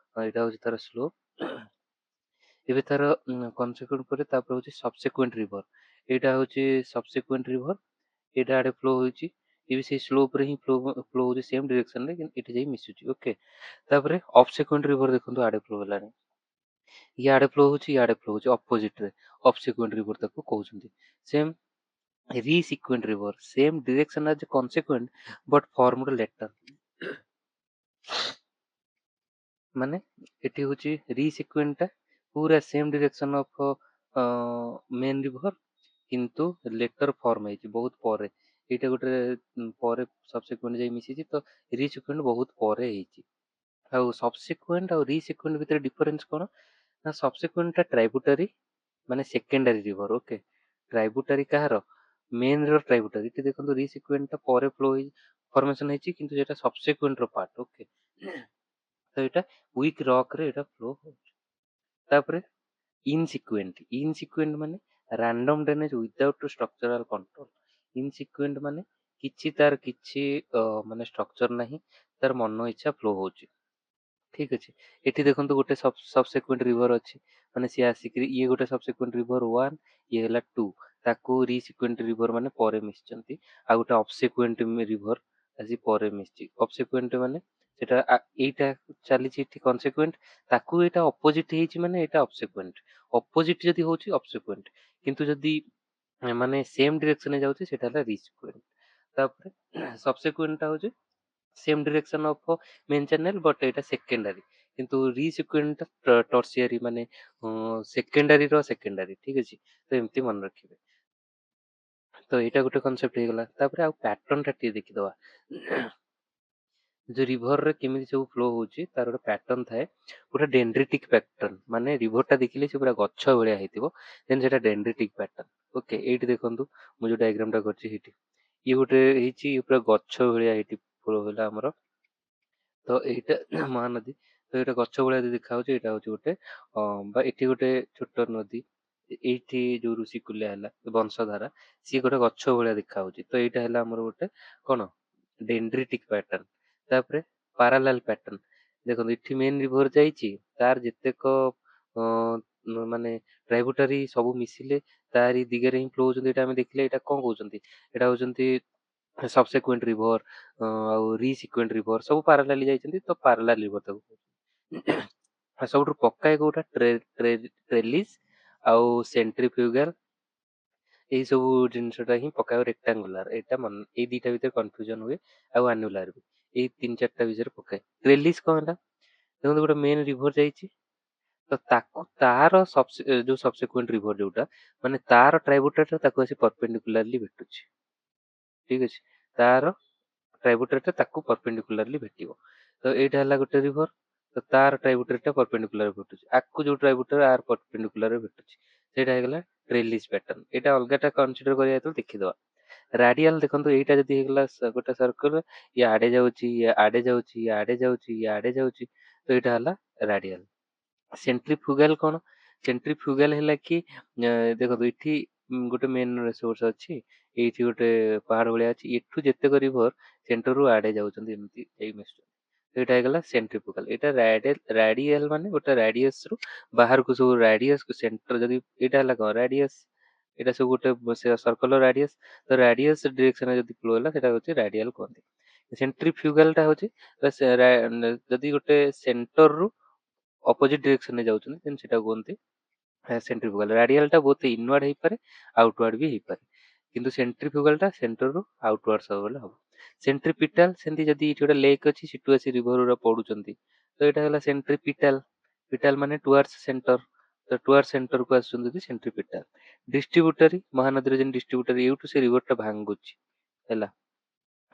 ତାର ସ୍ଲୋପ। ଏବେ ତାର କନସିକ୍ୱେଣ୍ଟ ପରେ ତାପରେ ହଉଛି ସବସିକ୍ୱେଣ୍ଟ ରିଭର, ଏଇଟା ହଉଛି ସବସିକ୍ୱେଣ୍ଟ ରିଭର, ଏଇଟା ଆଡେ ଫ୍ଲୋ ହଉଛି, ଇଏ ବି ସେଇ ସ୍ଲୋପ ରେ ହିଁ ଫ୍ଲୋ ହଉଛି ସେମ ଡିରେକ୍ସନ ରେ, କିନ୍ତୁ ଏଠି ଯାଇ ମିଶୁଛି। ଓକେ, ତାପରେ ଅବସିକ୍ୱେଣ୍ଟ ରିଭର ଦେଖନ୍ତୁ ଆଡେ ଫ୍ଲୋ ହେଲାଣି, ଇଆଡେ ଫ୍ଲୋ ହଉଛି, ଇଆଡେ ଫ୍ଲୋ ହଉଛି ଅପୋଜିଟ ରେ, ଅବସିକ୍ୱେଣ୍ଟ ରିଭର ତାକୁ କହୁଛନ୍ତି। ସେମ ରିସିକ୍ୱେଣ୍ଟ ରିଭର, ସେମ ଡିରେକ୍ସନ ଆଜ କନସିକ୍ୱେଣ୍ଟ ବଟ ଫର୍ମଡ ଲେଟର। ମାନେ ଏଠି ହଉଛି ରିସିକ୍ୱେଣ୍ଟ ଟା ପୁରା same direction of main river, କିନ୍ତୁ ଲେଟର ଫର୍ମ ହେଇଛି ବହୁତ ପରେ। ଏଇଟା ଗୋଟେ ପରେ ସବସିକ୍ୱେଣ୍ଟ ଯାଇ ମିଶିଛି, ତ ରିସିକ୍ୱେଣ୍ଟ ବହୁତ ପରେ ହେଇଛି। ଆଉ ସବସିକ୍ୱେଣ୍ଟ ଆଉ ରିସିକ୍ୱେଣ୍ଟ ଭିତରେ ଡିଫରେନ୍ସ କଣ ନା, ସବସିକ୍ୱେଣ୍ଟ ଟା ଟ୍ରାଇବୁଟାରୀ ମାନେ ସେକେଣ୍ଡାରୀ ରିଭର। ଓକେ, ଟ୍ରାଇବୁଟାରୀ କାହାର? ମେନ୍ ର ଟ୍ରାଇବୁଟାରୀ। ଏଠି ଦେଖନ୍ତୁ ରିସିକ୍ୱେଣ୍ଟ ଟା ପରେ ଫ୍ଲୋ ହେଇ ଫର୍ମେସନ ହେଇଛି, କିନ୍ତୁ ସେଟା ସବସିକ୍ୱେଣ୍ଟ ର ପାର୍ଟ। ଓକେ, ତ ଏଇଟା ୱିକ୍ ରକ୍ ରେ ଏଇଟା ଫ୍ଲୋ ହଉଛି। ତାପରେ ଇନସିକ୍ୱେଣ୍ଟ ମାନେ random drainage without structural control. Insequent ମାନେ କିଛି ମାନେ ଷ୍ଟ୍ରକ୍ଚର ନାହିଁ, ତାର ମନ ଇଚ୍ଛା ଫ୍ଲୋ ହଉଛି। ଠିକ ଅଛି, ଏଠି ଦେଖନ୍ତୁ ଗୋଟେ ସବସିକ୍ୱେଣ୍ଟ ରିଭର ଅଛି, ମାନେ ସିଏ ଆସିକିରି ଇଏ ଗୋଟେ ସବସିକ୍ୱେଣ୍ଟ ରିଭର 1, ଇଏ ହେଲା 2, ତାକୁ ରିସିକ୍ୱେଣ୍ଟ ରିଭର ମାନେ ପରେ ମିଶିଛନ୍ତି। ଆଉ ଗୋଟେ ଅବସିକ୍ୱେଣ୍ଟ ରିଭର ଆସି ପରେ ମିଶିଛି। ଅବସିକ୍ୱେଣ୍ଟ ମାନେ ସେଟା ଏଇଟା ଚାଲିଛି ଏଠି କନସିକ୍ୱେଣ୍ଟ, ତାକୁ ଏଇଟା ଅପୋଜିଟ ହେଇଛି ମାନେ ଏଇଟା ଅବସିକ୍ୱେଣ୍ଟ। ଅପୋଜିଟ ଯଦି ହଉଛି ଅବସିକ୍ୱେଣ୍ଟ, କିନ୍ତୁ ଯଦି ମାନେ ସେମ ଡିରେକ୍ସନ ରେ ଯାଉଛି ସେଟା ହେଲା ରିସିକ୍ୱେଣ୍ଟ। ତାପରେ ସବସିକ୍ୱେଣ୍ଟ ଟା ହଉଛି same direction of main channel but ଏଇଟା ସେକେଣ୍ଡାରୀ, କିନ୍ତୁ ରିସିକ୍ୱେଣ୍ଟ ଟା ଟର୍ସିଆରୀ ମାନେ ସେକେଣ୍ଡାରୀ ର ସେକେଣ୍ଡାରୀ। ଠିକ ଅଛି, ତ ଏମିତି ମନେ ରଖିବେ। ତ ଏଇଟା ଗୋଟେ କନସେପ୍ଟ ହେଇଗଲା। ତାପରେ ଆଉ ପ୍ୟାଟର୍ନ ଟା ଟିକେ ଦେଖିଦବା। ଯୋଉ ରିଭର ରେ କେମିତି ସବୁ ଫ୍ଲୋ ହଉଛି ତାର ଗୋଟେ ପ୍ୟାଟର୍ନ ଥାଏ, ଗୋଟେ ଡେଣ୍ଡ୍ରିଟିକ ପ୍ୟାଟର୍ନ, ମାନେ ରିଭର ଟା ଦେଖିଲେ ସେ ପୁରା ଗଛ ଭଳିଆ ହେଇଥିବ, ଦେନ୍ ସେଟା ଡେଣ୍ଡ୍ରିଟିକ ପ୍ୟାଟର୍ନ। ଓକେ, ଏଇଠି ଦେଖନ୍ତୁ ମୁଁ ଯୋଉ ଡାଇଗ୍ରାମ ଟା କରିଛି ସେଇଠି ଇଏ ଗୋଟେ ହେଇଛି, ପୁରା ଗଛ ଭଳିଆ ଏଇଠି ଫ୍ଲୋ ହେଲା ଆମର। ତ ଏଇଟା ମହାନଦୀ, ତ ଏଇଟା ଗଛ ଭଳିଆ ଯଦି ଦେଖା ହଉଛି, ଏଇଟା ହଉଛି ଗୋଟେ ବା ଏଠି ଗୋଟେ ଛୋଟ ନଦୀ, ଏଇଠି ଯୋଉ ଋଷିକୁଲ୍ୟା ହେଲା ବଂଶଧାରା, ସିଏ ଗୋଟେ ଗଛ ଭଳିଆ ଦେଖା ହଉଛି। ତ ଏଇଟା ହେଲା ଆମର ଗୋଟେ କଣ ଡେଣ୍ଡ୍ରିଟିକ ପ୍ୟାଟର୍ନ। ତାପରେ ପାରାଲାଲ ପ୍ୟାଟର୍ନ, ଦେଖନ୍ତୁ ଏଠି ମେନ୍ ରିଭର ଯାଇଛି, ତାର ଯେତେକ ମାନେ ଟ୍ରାଇବୁଟାରୀ ସବୁ ମିଶିଲେ ତାରି ଦିଗରେ ହିଁ ଫ୍ଲୋ ହଉଛନ୍ତି। ଏଇଟା ଆମେ ଦେଖିଲେ ଏଇଟା କଣ କହୁଛନ୍ତି, ଏଇଟା ହଉଛନ୍ତି ସବସିକ୍ୱେଣ୍ଟ ରିଭର ଆଉ ରିସିକ୍ୱେଣ୍ଟ ରିଭର, ସବୁ ପାରାଲାଲି ଯାଇଛନ୍ତି, ତ ପାରାଲାଲ ରିଭର ତାକୁ ସବୁଠୁ ପକ୍କା କୋଉଟା, ଟ୍ରେଲିସ୍ ଆଉ ସେଣ୍ଟ୍ରିଫ୍ୟୁଗାଲ, ଏଇ ସବୁ ଜିନିଷଟା ହିଁ ପକାଅ ରେକ୍ଟାଙ୍ଗୁଲାର। ଏଇଟା ଏଇ ଦିଟା ଭିତରେ କନଫ୍ୟୁଜନ ହୁଏ, ଆଉ ଆନ୍ୟୁଲାର ବି। ଏଇ 3-4ଟା ଭିତରେ ପକାଏ। ଟ୍ରେଲିସ୍ କଣ ହେଲା? ଦେଖନ୍ତୁ ଗୋଟେ ମେନ୍ ରିଭର ଯାଇଛି, ତ ତାକୁ ତାର ଯୋଉ ସବସିକ୍ୱେଣ୍ଟ ରିଭର ଯୋଉଟା, ମାନେ ତାର ଟ୍ରାଇବୁଟାରିଟା ତାକୁ ଆସି ପରପେଣ୍ଡିକୁଲାରଲି ଭେଟୁଛି। ଠିକ ଅଛି, ତାର ଟ୍ରାଇବୁଟାରିଟା ତାକୁ ପରପେଣ୍ଡିକୁଲାରଲି ଭେଟିବ। ତ ଏଇଟା ହେଲା ଗୋଟେ ରିଭର, ତ ତାର ଟ୍ରାଇବୁଟାରିଟା ପରପେଣ୍ଡିକୁଲାର ଭେଟୁଛି, ଆକୁ ଯୋଉ ଟ୍ରାଇବୁଟାରି ଆର ପରପେଣ୍ଡିକୁଲାର ଭେଟୁଛି, ସେଇଟା ହେଇଗଲା ଟ୍ରେଲିସ୍ ପ୍ୟାଟର୍ନ। ଏଇଟା ଅଲଗାଟା କନସିଡର କରିବା ଯେତେବେଳେ ଦେଖିଦବା। ରାଡିଆଲ ଦେଖନ୍ତୁ, ଏଇଟା ଯଦି ହେଇଗଲା ଗୋଟେ ସର୍କଲ, ଇଏ ଆଡେ ଯାଉଛି, ଇଏ ଆଡେ ଯାଉଛି, ଇଏ ଆଡେ ଯାଉଛି, ଇଏ ଆଡେ ଯାଉଛି, ତ ଏଇଟା ହେଲା ରାଡିଆଲ। ସେଣ୍ଟ୍ରିଫ୍ୟୁଗାଲ କଣ? ସେଣ୍ଟ୍ରିଫ୍ୟୁଗାଲ ହେଲା କି ଦେଖନ୍ତୁ ଏଠି ଗୋଟେ ମେନ୍ ସୋର୍ସ ଅଛି, ଏଇଠି ଗୋଟେ ପାହାଡ ଭଳିଆ ଅଛି, ଏଠୁ ଯେତେକ ରିଭର ସେଣ୍ଟରରୁ ଆଡେ ଯାଉଛନ୍ତି, ଏମିତି ଏଇ ମିଶୁଛନ୍ତି। ଏଇଟା ହେଇଗଲା ସେଣ୍ଟ୍ରିଫ୍ୟୁଗାଲ। ଏଇଟା ରାଡିଆଲ ମାନେ ଗୋଟେ ରାଡିୟସ ରୁ ବାହାରକୁ ସବୁ ରାଡିୟସ ସେଣ୍ଟର, ଯଦି ଏଇଟା ହେଲା କଣ ରାଡିୟସ, ଏଇଟା ସବୁ ଗୋଟେ ସର୍କଲ ରାଡିୟସ, ତ ରାଡିୟସ ଡିରେକ୍ସନରେ ଯଦି ଫ୍ଲୋ ହେଲା ସେଟା ହଉଛି ରାଡିଆଲ କୁହନ୍ତି। ସେଣ୍ଟ୍ରିଫ୍ୟୁଗାଲ ଟା ହଉଛି ଯଦି ଗୋଟେ ସେଣ୍ଟରରୁ ଅପୋଜିଟ ଡିରେକ୍ସନରେ ଯାଉଛନ୍ତି, ଦେନ୍ ସେଟା କୁହନ୍ତି ସେଣ୍ଟ୍ରିଫ୍ୟୁଗାଲ। ରାଡିଆଲ ଟା ବୋଥ ଇନୱାର୍ଡ ହେଇପାରେ, ଆଉଟୱାର୍ଡ ବି ହେଇପାରେ, କିନ୍ତୁ ସେଣ୍ଟ୍ରିଫ୍ୟୁଗାଲ ଟା ସେଣ୍ଟରରୁ ଆଉଟୱାର୍ଡ ସବୁବେଳେ ହବ। ସେଣ୍ଟ୍ରିପିଟାଲ ସେମିତି, ଯଦି ଏଠି ଗୋଟେ ଲେକ୍ ଅଛି, ସେଠୁ ଆସି ରିଭର ଗୁରା ପଡୁଛନ୍ତି, ତ ଏଇଟା ହେଲା ସେଣ୍ଟ୍ରିପିଟାଲ। ପିଟାଲ ମାନେ ଟୁୱାର୍ଡସ ସେଣ୍ଟର, ତ ଟୁୱାର୍ଡ ସେଣ୍ଟରକୁ ଆସୁଛନ୍ତି ଯଦି ସେଣ୍ଟ୍ରିପିଟାଲ। ଡିଷ୍ଟ୍ରିବ୍ୟୁଟାରୀ, ମହାନଦୀର ଯେମିତି ଡିଷ୍ଟ୍ରିବ୍ୟୁଟାରୀ, ଏଇଠୁ ସେ ରିଭରଟା ଭାଙ୍ଗୁଛି ହେଲା,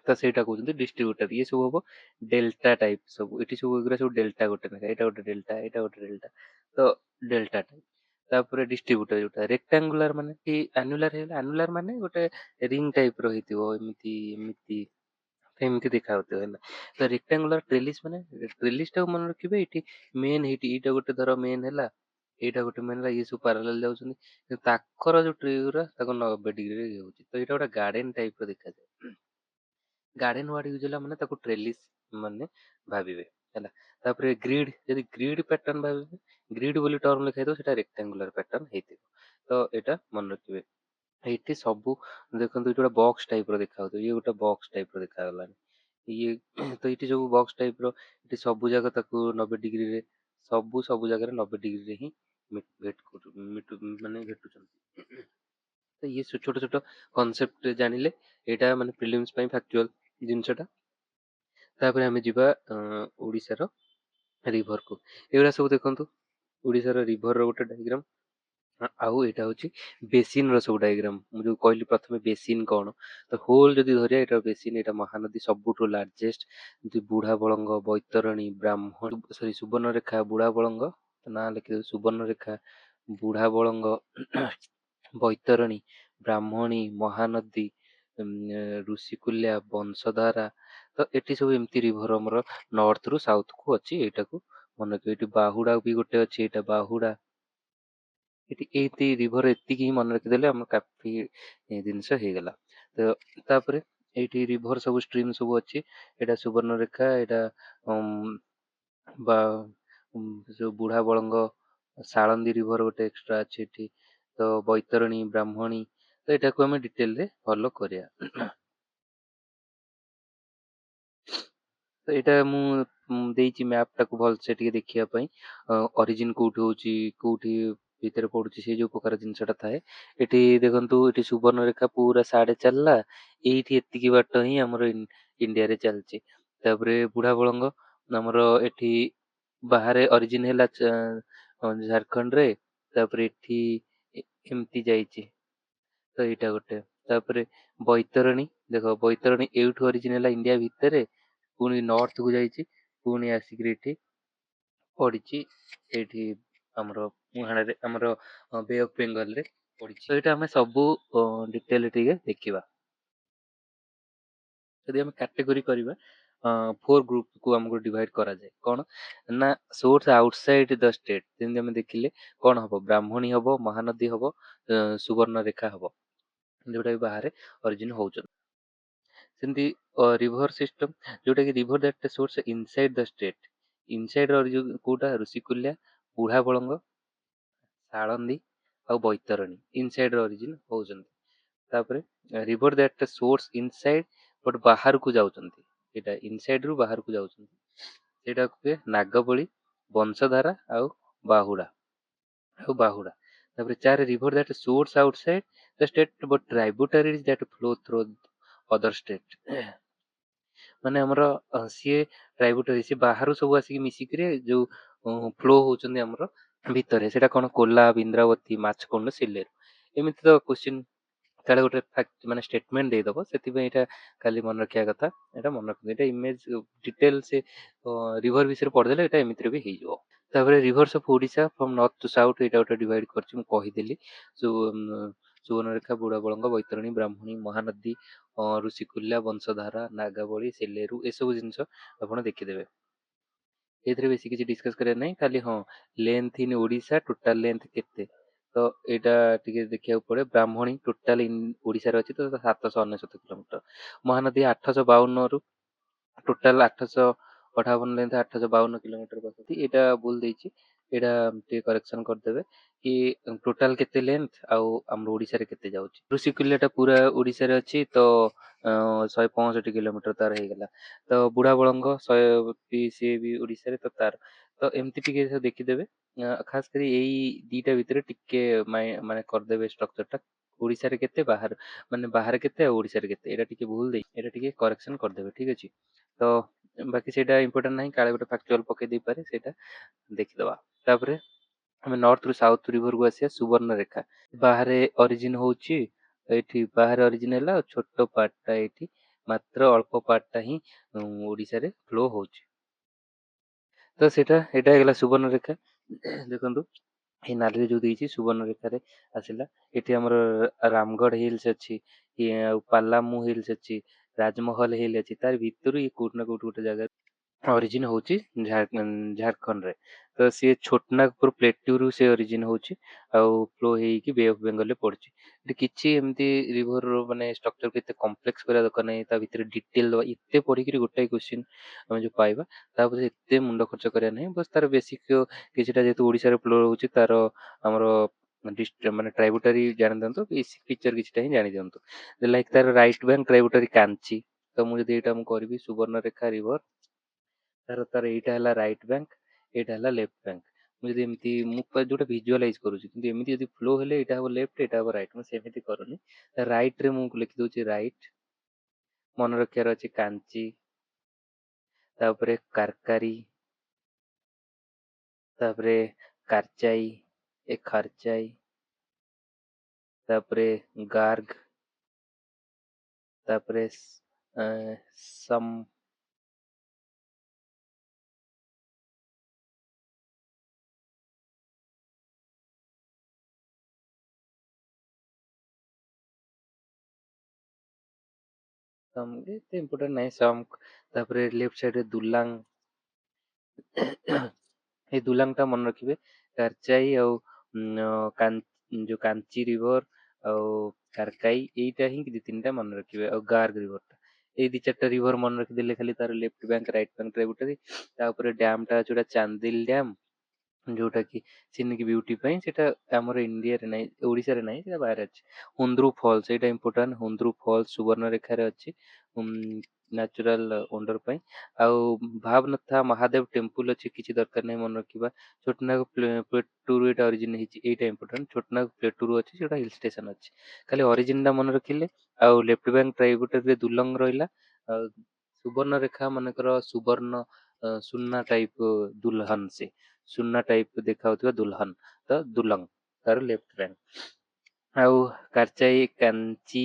ତ ସେଇଟା କହୁଛନ୍ତି ଡିଷ୍ଟ୍ରିବ୍ୟୁଟାରୀ। ଇଏ ସବୁ ହବ ଡେଲ୍ଟା ଟାଇପ ସବୁ, ଏଠି ସବୁ ଏଗୁରା ସବୁ ଡେଲ୍ଟା ଗୋଟେ ଲେଖା, ଏଇଟା ଗୋଟେ ଡେଲ୍ଟା, ଏଇଟା ଗୋଟେ ଡେଲ୍ଟା, ତ ଡେଲ୍ଟା ଟାଇପ। ତାପରେ ଡିଷ୍ଟ୍ରିବ୍ୟୁଟର ଯୋଉଟା ରେକ୍ଟାଙ୍ଗୁଲାର, ମାନେ କି ଆନ୍ୟୁଲାର ହେଇଗଲା। ଆନ୍ୟୁଲାର ମାନେ ଗୋଟେ ରିଙ୍ଗ ଟାଇପ ର ହେଇଥିବ, ଏମିତି ଏମିତି ଏମିତି ଦେଖା ହଉଥିବ ହେଲା। ତ ରେକ୍ଟାଙ୍ଗୁଲାର ଟ୍ରେଲିସ୍ ମାନେ, ଟ୍ରେଲିସ୍ ଟାକୁ ମନେ ରଖିବେ, ଏଇଠି ମେନ୍ ଏଇଟା ଗୋଟେ ଧର ମେନ୍ ହେଲା, ଏଇଟା ଗୋଟେ ମେନ୍ ହେଲା, ଇଏ ସବୁ ପାରାଲାଲ ଯାଉଛନ୍ତି, କିନ୍ତୁ ତାଙ୍କର ଯୋଉ ଟ୍ରି ଗୁରା ତାକୁ 90 ଡିଗ୍ରୀରେ ଯାଉଛି, ତ ଏଇଟା ଗୋଟେ ଗାର୍ଡେନ ଟାଇପ ର ଦେଖାଯାଏ। ଗାର୍ଡେନ ୱାର୍ଡ ୟୁଜ ହେଲା ମାନେ ତାକୁ ଟ୍ରେଲିସ୍ ମାନେ ଭାବିବେ ହେଲା। ତାପରେ ଗ୍ରିଡ, ଯଦି ଗ୍ରିଡ ପ୍ୟାଟର୍ନ ଭାବିବେ, ଗ୍ରିଡ ବୋଲି ଟର୍ମ ଲେଖା ହେଇଥିବ, ସେଟା ରେକ୍ଟାଙ୍ଗୁଲାର ପ୍ୟାଟର୍ନ ହେଇଥିବ, ତ ଏଇଟା ମନେ ରଖିବେ। ଏଇଠି ସବୁ ଦେଖନ୍ତୁ, ଏଇଠି ଗୋଟେ ବକ୍ସ ଟାଇପ ର ଦେଖା ହଉଥିବ, ଇଏ ଗୋଟେ ବକ୍ସ ଟାଇପ ର ଦେଖାଗଲାଣି, ଇଏ ତ ଏଇଠି ସବୁ ବକ୍ସ ଟାଇପ ର, ଏଠି ସବୁ ଜାଗା ତାକୁ 90 ଡିଗ୍ରୀରେ, ସବୁ ଜାଗାରେ 90 ଡିଗ୍ରୀରେ ହିଁ ମାନେ ଭେଟୁଛନ୍ତି। ତ ଇଏ ଛୋଟ ଛୋଟ କନସେପ୍ଟ ଜାଣିଲେ, ଏଇଟା ମାନେ ପ୍ରିଲିମ୍ସ ପାଇଁ ଫ୍ୟାକ୍ଚୁଆଲ ଜିନିଷଟା। ତାପରେ ଆମେ ଯିବା ଓଡ଼ିଶାର ରିଭରକୁ। ଏଗୁଡ଼ା ସବୁ ଦେଖନ୍ତୁ, ଓଡ଼ିଶାର ରିଭରର ଗୋଟେ ଡାଇଗ୍ରାମ, ଆଉ ଏଇଟା ହଉଛି ବେସିନ ର ସବୁ ଡାଇଗ୍ରାମ। ମୁଁ ଯୋଉ କହିଲି ପ୍ରଥମେ ବେସିନ କଣ, ତ ହୋଲ ଯଦି ଧରିବା, ଏଇଟା ବେସିନ, ଏଇଟା ମହାନଦୀ ସବୁଠୁ ଲାର୍ଜେଷ୍ଟ, ବୁଢା ବଳଙ୍ଗ, ବୈତରଣୀ, ବ୍ରାହ୍ମଣୀ, ସରି ସୁବର୍ଣ୍ଣରେଖା, ବୁଢା ବଳଙ୍ଗ, ନାଁ ଲେଖିଦେବି, ସୁବର୍ଣ୍ଣରେଖା, ବୁଢା ବଳଙ୍ଗ, ବୈତରଣୀ, ବ୍ରାହ୍ମଣୀ, ମହାନଦୀ, ଋଷିକୁଲ୍ୟା, ବଂଶଧାରା। ତ ଏଠି ସବୁ ଏମିତି ରିଭର ଆମର ନର୍ଥ ରୁ ସାଉଥ କୁ ଅଛି, ଏଇଟାକୁ ମନେ ରଖିବେ। ଏଠି ବାହୁଡା ବି ଗୋଟେ ଅଛି, ଏଇଟା ବାହୁଡା। ଏଠି ଏଇଟି ରିଭର ଏତିକି ହିଁ ମନେ ରଖିଦେଲେ ଆମର କାଫି ଜିନିଷ ହେଇଗଲା। ତ ତାପରେ ଏଇଠି ରିଭର ସବୁ ଷ୍ଟ୍ରିମ୍ ସବୁ ଅଛି, ଏଇଟା ସୁବର୍ଣ୍ଣରେଖା, ଏଇଟା ବା ଯୋଉ ବୁଢା ବଳଙ୍ଗ, ସାଳନ୍ଦୀ ରିଭର ଗୋଟେ ଏକ୍ସଟ୍ରା ଅଛି ଏଠି, ତ ବୈତରଣୀ, ବ୍ରାହ୍ମଣୀ, ତ ଏଟାକୁ ଆମେ ଡିଟେଲରେ ଫଲୋ କରିବା। ତ ଏଇଟା ମୁଁ ଦେଇଛି ମ୍ୟାପ୍ ଟାକୁ ଭଲସେ ଟିକେ ଦେଖିବା ପାଇଁ, ଅରିଜିନ କୋଉଠି ହଉଛି, କୋଉଠି ଭିତରେ ପଡୁଛି, ସେଇ ଯୋଉ ପ୍ରକାର ଜିନିଷଟା ଥାଏ। ଏଠି ଦେଖନ୍ତୁ, ଏଠି ସୁବର୍ଣ୍ଣରେଖା ପୁରା ସାଡେ ଚାଲିଲା, ଏଇଠି ଏତିକି ବାଟ ହିଁ ଆମର ଇଣ୍ଡିଆରେ ଚାଲିଛି। ତାପରେ ବୁଢା ବଳଙ୍ଗ ଆମର ଏଠି ବାହାରେ ଅରିଜିନ ହେଲା ଝାଡଖଣ୍ଡରେ, ତାପରେ ଏଠି ଏମିତି ଯାଇଛି, ତ ଏଇଟା ଗୋଟେ। ତାପରେ ବୈତରଣୀ, ଦେଖ ବୈତରଣୀ ଏଇଠୁ ଅରିଜିନ ହେଲା ଇଣ୍ଡିଆ ଭିତରେ, ପୁଣି ନର୍ଥ କୁ ଯାଇଛି, ପୁଣି ଆସିକିରି ଏଠି ପଡିଛି, ଏଇଠି ଆମର ମୁହାଣରେ, ଆମର ବେ ଅଫ ବେଙ୍ଗଲ ରେ ପଡିଛି। ତ ଏଇଟା ଆମେ ସବୁ ଡିଟେଲ ଟିକେ ଦେଖିବା। ଯଦି ଆମେ କାଟେଗୋରୀ କରିବା, 4 ଗ୍ରୁପ କୁ ଆମକୁ ଡିଭାଇଡ କରାଯାଏ। କଣ ନା, ସୋର୍ସ ଆଉଟସାଇଡ ଦ ଷ୍ଟେଟ, ଯେମିତି ଆମେ ଦେଖିଲେ କଣ ହବ, ବ୍ରାହ୍ମଣୀ ହବ, ମହାନଦୀ ହବ, ସୁବର୍ଣ୍ଣରେଖା ହବ, ଯୋଉଟା ବି ବାହାରେ ଅରିଜିନ ହଉଛନ୍ତି। ସେମିତି ରିଭର ସିଷ୍ଟମ, ଯୋଉଟା କି river that source inside the state, inside ର କୋଉଟା, ଋଷିକୁଲ୍ୟା, ବୁଢା ବଳଙ୍ଗ, ସାଳନ୍ଦୀ ଆଉ ବୈତରଣୀ ଇନସାଇଡ ର ଅରିଜିନ ହଉଛନ୍ତି। ତାପରେ ରିଭର ଦ୍ୟାଟ ସୋର୍ସ ଇନସାଇଡ ବଟ ବାହାରକୁ ଯାଉଛନ୍ତି, ଏଇଟା ଇନସାଇଡ ରୁ ବାହାରକୁ ଯାଉଛନ୍ତି, ସେଇଟା କୁହେ ନାଗବଳି, ବଂଶଧାରା ଆଉ ବାହୁଡା। ତାପରେ 4 river that source outside the state but tributaries that flow through other state। ମାନେ ଆମର ସିଏ ଟ୍ରାଇବୁଟାରି ସିଏ ବାହାରୁ ସବୁ ଆସିକି ମିଶିକିରି ଯୋଉ ଫ୍ଲୋ ହଉଛନ୍ତି ଆମର ଭିତରେ, ସେଇଟା କଣ କୋଲା, ବିନ୍ଦ୍ରାବତୀ, ମାଛକୁଣ୍ଡ, ସିଲେରୁ। ଏମିତି ତ କୋଶ୍ଚିନ୍ କାଳେ ଗୋଟେ ଫାକ୍ଟ ମାନେ ଷ୍ଟେଟମେଣ୍ଟ ଦେଇଦବ, ସେଥିପାଇଁ ଏଇଟା ଖାଲି ମନେ ରଖିବା କଥା। ଏଇଟା ମନେ ରଖନ୍ତୁ, ଏଇଟା ଇମେଜ ଡିଟେଲ ସେ ରିଭର ବିଷୟରେ ପଢିଦେଲେ ଏଇଟା ଏମିତିରେ ବି ହେଇଯିବ। ତାପରେ rivers of Odisha from north to south, ଏଇଟା ଗୋଟେ ଡିଭାଇଡ କରିଛି, ମୁଁ କହିଦେଲି। ସୁବର୍ଣ୍ଣରେଖା, ବୁଢାବଳଙ୍ଗ, ବୈତରଣୀ, ବ୍ରାହ୍ମଣୀ, ମହାନଦୀ, ଋଷିକୁଲ୍ୟା, ବଂଶଧାରା, ନାଗାବଳୀ, ସେଲେରୁ, ଏସବୁ ଜିନିଷ ଆପଣ ଦେଖିଦେବେ। ଏଥିରେ ବେଶୀ କିଛି ଡିସକସ୍ କରିବାର ନାହିଁ, ଖାଲି ହଁ length in Odisha total length କେତେ, ତ ଏଇଟା ଟିକେ ଦେଖିବାକୁ ପଡେ। ବ୍ରାହ୍ମଣୀ ଟୋଟାଲ ଓଡିଶାରେ ଅଛି ତ 799 କିଲୋମିଟର। ମହାନଦୀ 852ରୁ ଟୋଟାଲ 858 ଲେନ୍ଥ 852 କିଲୋମିଟର ପାଖାପାଖି। ଏଇଟା ଭୁଲ ଦେଇଛି, ଏଇଟା ଟିକେ କରେକ୍ସନ କରିଦେବେ କି ଟୋଟାଲ କେତେ ଲେନ୍ଥ ଆଉ ଆମର ଓଡିଶାରେ କେତେ ଯାଉଛି। ଋଷିକୁଲ୍ୟାଟା ପୁରା ଓଡିଶାରେ ଅଛି ତ 165 କିଲୋମିଟର ତାର ହେଇଗଲା। ତ ବୁଢାବଳଙ୍ଗ 100 ସିଏ ବି ଓଡିଶାରେ, ତ ତାର ତ ଏମିତି ଟିକେ ସବୁ ଦେଖିଦେବେ। ଖାସ କରି ଏଇ ଦିଟା ଭିତରେ ଟିକେ ମାନେ କରିଦେବେ ଷ୍ଟ୍ରକ୍ଚର ଟା, ଓଡିଶାରେ କେତେ ମାନେ ବାହାରେ କେତେ ଆଉ ଓଡିଶାରେ କେତେ, ଏଇଟା ଟିକେ ଭୁଲ ଦେଇ ଏଇଟା ଟିକେ କରେକ୍ସନ କରିଦେବେ, ଠିକ ଅଛି। ତ ବାକି ସେଇଟା ଇମ୍ପୋର୍ଟାଣ୍ଟ ନାହିଁ, କାଳେ ଗୋଟେ ଫାକ୍ଚୁଆଲ ପକେଇ ଦେଇପାରେ, ସେଇଟା ଦେଖିଦବା। ତାପରେ ଆମେ ନର୍ଥ ରୁ ସାଉଥ ରିଭରକୁ ଆସିବା। ସୁବର୍ଣ୍ଣରେଖା ବାହାରେ ଅରିଜିନ ହଉଛି, ଏଇଠି ବାହାରେ ଅରିଜିନ ହେଲା, ଆଉ ଛୋଟ ପାର୍ଟଟା ଏଇଠି, ମାତ୍ର ଅଳ୍ପ ପାର୍ଟଟା ହିଁ ଓଡିଶାରେ ଫ୍ଲୋ ହଉଛି। ତ ଏଇଟା ହେଇଗଲା ସୁବର୍ଣ୍ଣରେଖା। ଦେଖନ୍ତୁ ଏଇ ନାଲିରେ ଯୋଉ ଦେଇଛି ସୁବର୍ଣ୍ଣରେଖାରେ ଆସିଲା। ଏଠି ଆମର ରାମଗଡ଼ ହିଲ୍ସ ଅଛି, ଆଉ ପାଲାମୁ ହିଲ୍ସ ଅଛି, ରାଜମହଲ ହିଲ୍ ଅଛି। ତାର ଭିତରୁ ଇଏ କୋଉଠି ନା କୋଉଠି ଗୋଟେ ଜାଗାରେ ଅରିଜିନ ହଉଛି ଝାଡଖଣ୍ଡରେ। ତ ସିଏ ଛୋଟନାଗପୁର ପ୍ଲେଟ୍ୟୁରୁ ସେ ଅରିଜିନ ହଉଛି, ଆଉ ଫ୍ଲୋ ହେଇକି ବେ ଅଫ୍ ବେଙ୍ଗଲରେ ପଡୁଛି। ଏଠି କିଛି ଏମିତି ରିଭର ମାନେ ଷ୍ଟ୍ରକ୍ଚର ଏତେ କମ୍ପ୍ଲେକ୍ସ କରିବା ଦରକାର ନାହିଁ, ତା ଭିତରେ ଡିଟେଲ ଦେବା। ଏତେ ପଢିକିରି ଗୋଟାଏ କ୍ୱେଶ୍ଚିନ୍ ଆମେ ଯୋଉ ପାଇବା, ତାପରେ ଏତେ ମୁଣ୍ଡ ଖର୍ଚ୍ଚ କରିବା ନାହିଁ। ବସ୍ ତାର ବେସିକ କିଛିଟା ଯେହେତୁ ଓଡିଶାରେ ଫ୍ଲୋ ହଉଛି, ତାର ଆମର ମାନେ ଟ୍ରାଇବୁଟାରୀ ଜାଣି ଦିଅନ୍ତୁ, ବେସିକ ଫିଚର କିଛିଟା ହିଁ ଜାଣି ଦିଅନ୍ତୁ। ଲାଇକ୍ ତାର ରାଇଟ ବ୍ୟାଙ୍କ ଟ୍ରାଇବୁଟାରୀ କାଞ୍ଚି। ତ ମୁଁ ଯଦି ଏଇଟା ମୁଁ କରିବି ସୁବର୍ଣ୍ଣରେଖା ରିଭର, ତାର ଏଇଟା ହେଲା ରାଇଟ ବ୍ୟାଙ୍କ, ଏଇଟା ହେଲା ଲେଫ୍ଟ ବ୍ୟାଙ୍କ। ମୁଁ ଯଦି ଏମିତି ମୁଁ ଯୋଉଟା ଭିଜୁଆଲାଇଜ କରୁଛି, କିନ୍ତୁ ଏମିତି ଯଦି ଫ୍ଲୋ ହେଲେ ଏଇଟା ହବ ଲେଫ୍ଟ, ଏଇଟା ହବ ରାଇଟ, ମୁଁ ସେମିତି କରୁନି। ରାଇଟ ରେ ମୁଁ ଲେଖିଦଉଛି ରାଇଟ, ମନେ ରଖିବାର ଅଛି କାଞ୍ଚି, ତାପରେ କାରକାରି, ତାପରେ କାରଚାଇ, ଏ ଖର୍ଚାଇ, ତାପରେ ଗାର୍ଗ, ତାପରେ ସମ, ଏତେ ଇମ୍ପୋର୍ଟାଣ୍ଟ ନାହିଁ ସମ। ତାପରେ ଲେଫ୍ଟ ସାଇଡରେ ଦୁଲାଙ୍ଗ, ଏଇ ଦୁଲାଙ୍ଗ ଟା ମନେ ରଖିବେ। କାରଚାଇ ଆଉ ଯୋଉ କାଞ୍ଚି ରିଭର ଆଉ କାରକାଇ, ଏଇଟା ହିଁ ଦି ତିନିଟା ମନେ ରଖିବେ। ଆଉ ଗାର୍ଗ ରିଭର ଟା, ଏଇ ଦି ଚାରିଟା ରିଭର ମନେ ରଖିଦେଲେ ଖାଲି ତାର ଲେଫ୍ଟ ବ୍ୟାଙ୍କ ରାଇଟ ବ୍ୟାଙ୍କ ଟ୍ରାଇବୁଟାରୀ। ତାପରେ ଡ୍ୟାମ ଟା ଯୋଉଟା ଚାନ୍ଦିଲ ଡ୍ୟାମ, ଯୋଉଟା କି ସିନିକ ବିୟୁଟି ପାଇଁ, ସେଟା ଆମର ଇଣ୍ଡିଆରେ ନାହିଁ, ଓଡିଶାରେ ନାହିଁ, ସେଟା ବାହାରେ ଅଛି। ହୁନ୍ଦ୍ରୁ ଫଲସ, ଏଇଟା ଇମ୍ପୋର୍ଟାଣ୍ଟ। ହୁନ୍ଦ୍ରୁ ଫଲସ ସୁବର୍ଣ୍ଣରେଖାରେ ଅଛି, ନ୍ୟାଚୁରାଲ ୱଣ୍ଡର ପାଇଁ। ଆଉ ଭାବନଥା ମହାଦେବ ଟେମ୍ପୁଲ ଅଛି, କିଛି ଦରକାର ନାହିଁ ମନେ ରଖିବା। ଛୋଟନାଗ ପ୍ଲେଟୁରୁ ଏଇଟା ଅରିଜିନ ହେଇଛି, ଏଇଟା ଇମ୍ପୋର୍ଟାଣ୍ଟ। ଛୋଟନାଗ ପ୍ଲେଟୁରୁ ଅଛି, ସେଟା ହିଲ ଷ୍ଟେସନ ଅଛି, ଖାଲି ଅରିଜିନ ଟା ମନେ ରଖିଲେ। ଆଉ ଲେଫ୍ଟ ବ୍ୟାଙ୍କ ଟ୍ରାଇବୁଟାରୀରେ ଦୁଲଙ୍ଗ ରହିଲା। ଆଉ ସୁବର୍ଣ୍ଣରେଖା ମନେକର ସୁବର୍ଣ୍ଣ ସୁନା ଟାଇପ ଦୁଲହନ, ସେ ସୁନା ଟାଇପ ଦେଖାଉଥିବା ଦୁଲହନ, ତ ଦୁଲଙ୍ଗ ତାର ଲେଫ୍ଟ ବ୍ୟାଙ୍କ। ଆଉ କାରଚାଇ, କାଞ୍ଚି,